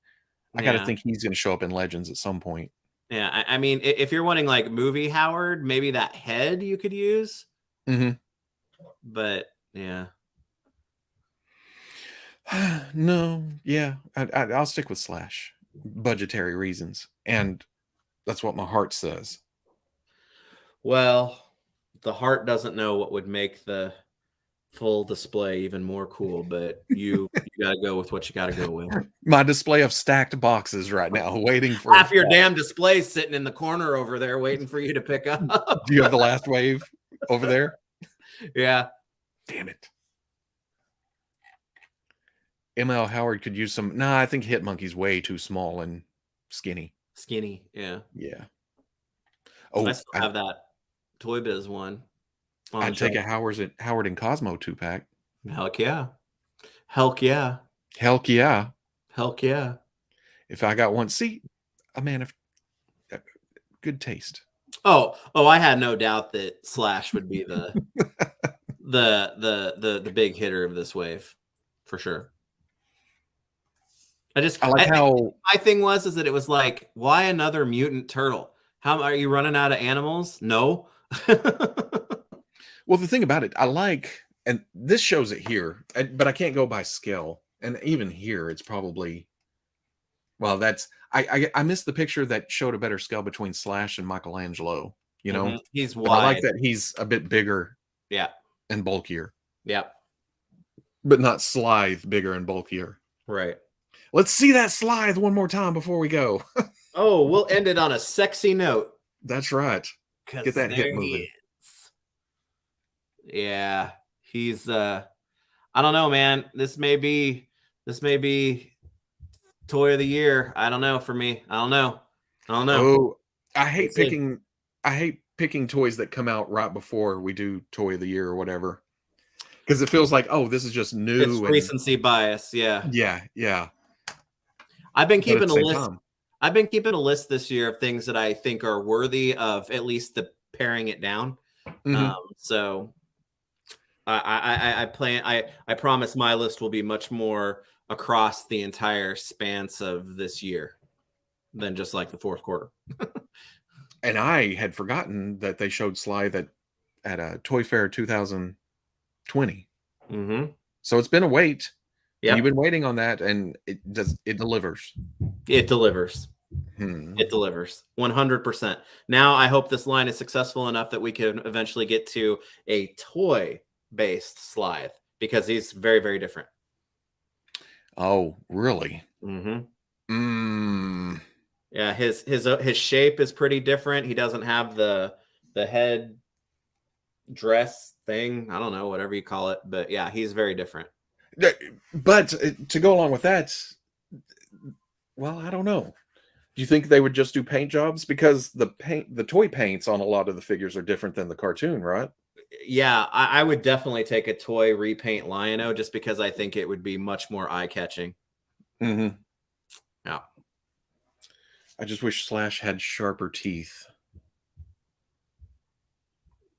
I got to think he's going to show up in Legends at some point." Yeah, I mean, if you're wanting like movie Howard, maybe that head you could use. Mm-hmm. But yeah. No, yeah, I'll stick with Slash, budgetary reasons, and that's what my heart says. Well, the heart doesn't know what would make the full display even more cool, but you got to go with what you got to go with. My display of stacked boxes right now, waiting for half your damn display sitting in the corner over there, waiting for you to pick up. Do you have the last wave over there? Yeah. Damn it. ML Howard could use some. Nah, I think Hit Monkey's way too small and skinny. Skinny, yeah. Yeah. Oh, I still have that Toy Biz one. I'd take a Howard and Cosmo 2-pack. Heck yeah. Heck yeah. Heck yeah. Heck yeah. If I got one, see, a man of good taste. Oh, I had no doubt that Slash would be the the big hitter of this wave, for sure. I like how my thing was that it was like, why another mutant turtle? How are you running out of animals? No. Well, the thing about it, I like, and this shows it here, but I can't go by scale. And even here, it's probably, well, that's, I missed the picture that showed a better scale between Slash and Michelangelo. You know, he's wide. I like that he's a bit bigger, yeah, and bulkier. Yeah, but not Slythe bigger and bulkier. Right. Let's see that Slythe one more time before we go. Oh, we'll end it on a sexy note. That's right. Get that hip moving. Yeah, he's I don't know, man. This may be toy of the year. I don't know for me. I don't know. Oh, I We'll hate see. picking toys that come out right before we do toy of the year or whatever. Because it feels like, oh, this is just It's new and recency bias. Yeah. yeah. I've been But at keeping the a same list. time, I've been keeping a list this year of things that I think are worthy of at least the paring it down. mhm. So I plan. I promise my list will be much more across the entire spans of this year than just like the fourth quarter. And I had forgotten that they showed Slythe at a Toy Fair 2020. Mm-hmm. So it's been a wait, and you've Yep. been waiting on that, and it delivers. It delivers. Hmm. It delivers 100%. Now I hope this line is successful enough that we can eventually get to a toy-based Slythe because he's very, very different. Oh, really? Mm-hmm. Mm. Yeah, his shape is pretty different. He doesn't have the head dress thing. I don't know, whatever you call it, but yeah, he's very different. But to go along with that, well, I don't know. Do you think they would just do paint jobs? Because the toy paints on a lot of the figures are different than the cartoon, right? Yeah, I would definitely take a toy repaint Lion-O just because I think it would be much more eye-catching. Mm-hmm. Yeah. I just wish Slash had sharper teeth.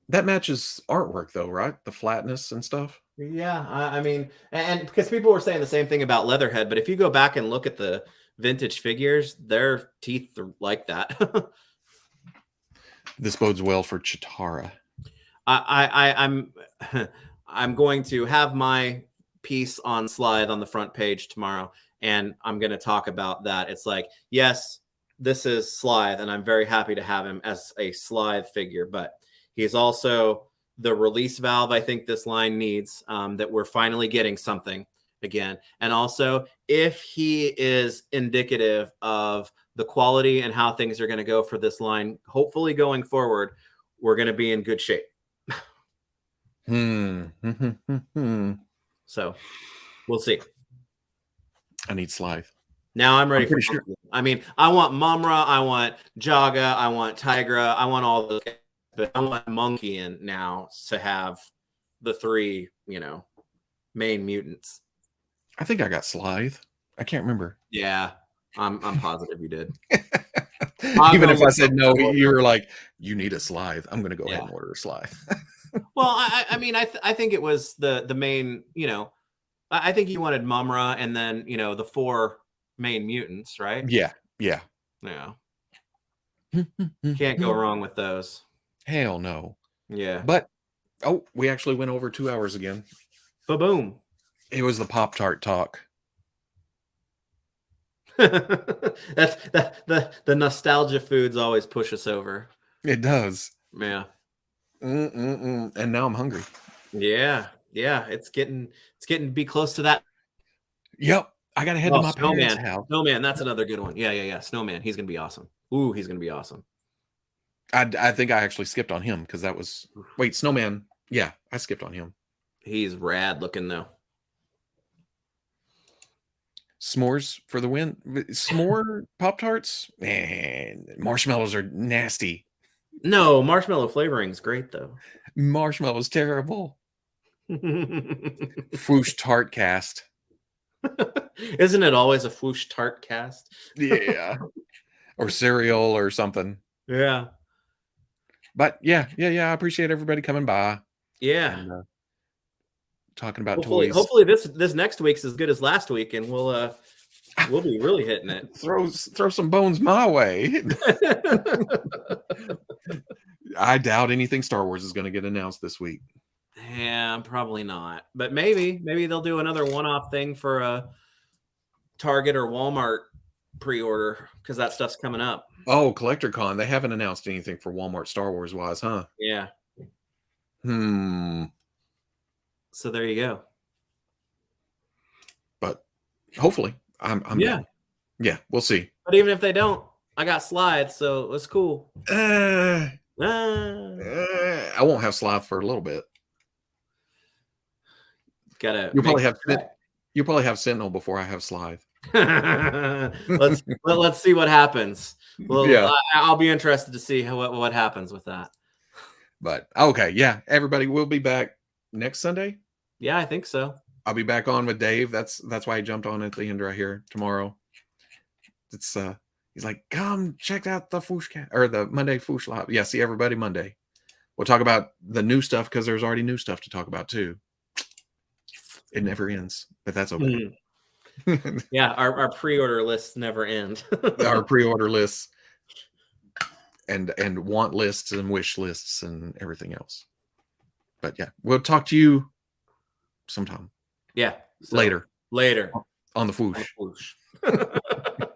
That matches artwork, though, right? The flatness and stuff. Yeah, I mean, and because people were saying the same thing about Leatherhead, but if you go back and look at the vintage figures, their teeth are like that. This bodes well for Chitara. I'm I'm going to have my piece on Slythe on the front page tomorrow, and I'm going to talk about that. It's like, yes, this is Slythe, and I'm very happy to have him as a Slythe figure, but he's also the release valve I think this line needs, that we're finally getting something again. And also, if he is indicative of the quality and how things are going to go for this line, hopefully going forward, we're going to be in good shape. So we'll see. I need Slythe. Now I'm ready I'm for pretty sure. I mean, I want Mumra, I want Jaga, I want Tigra, I want all those guys, but I want Monkey in now to have the three, main mutants. I think I got Slythe. I can't remember. Yeah, I'm positive you did. Even if I said no, you were like, you need a Slythe. I'm going to go ahead Yeah. and order a Slythe. Well, I mean, I think it was the main, I think you wanted Mumra and then, the four main mutants, right? Yeah. Yeah. Can't go wrong with those. Hell no. Yeah. But, we actually went over 2 hours again. Ba-boom. It was the Pop-Tart talk. That's the nostalgia foods always push us over. It does. Yeah. And now I'm hungry. Yeah. It's getting to be close to that. Yep. I got to head to my parents' Snowman. house. Snowman, that's another good one. Yeah. Snowman, he's gonna be awesome. Ooh, he's gonna be awesome. I think I actually skipped on him because that was Snowman. Yeah, I skipped on him. He's rad looking though. S'mores for the win. S'more Pop-Tarts? Man, marshmallows are nasty. No, marshmallow flavoring's great though. Marshmallow's terrible. FwooshCast. Isn't it always a FwooshCast? Yeah. Or cereal or something. Yeah. But yeah. I appreciate everybody coming by. Yeah. And, talking about toys. Hopefully this next week's as good as last week, and we'll be really hitting it. Throw some bones my way. I doubt anything Star Wars is going to get announced this week. Yeah, probably not. But maybe they'll do another one-off thing for a Target or Walmart pre-order because that stuff's coming up. Oh, CollectorCon. They haven't announced anything for Walmart Star Wars wise, huh? Yeah. So there you go. But hopefully, I'm down. Yeah, we'll see. But even if they don't, I got slides, so it's cool. I won't have Slythe for a little bit. Gotta. You'll probably make have you'll probably have Sentinel before I have Slythe. let's see what happens. Well, Yeah. I'll be interested to see what happens with that. But okay, yeah, everybody will be back next Sunday. Yeah, I think so. I'll be back on with Dave. That's why he jumped on at the end right here tomorrow. It's he's like, come check out the FwooshCast or the Monday Fwoosh Live. Yeah, see everybody Monday. We'll talk about the new stuff because there's already new stuff to talk about too. It never ends, but that's okay. Yeah, our pre-order lists never end. Our pre-order lists and want lists and wish lists and everything else. But yeah, we'll talk to you sometime. Yeah. Later Later on the Fwoosh. Fwoosh.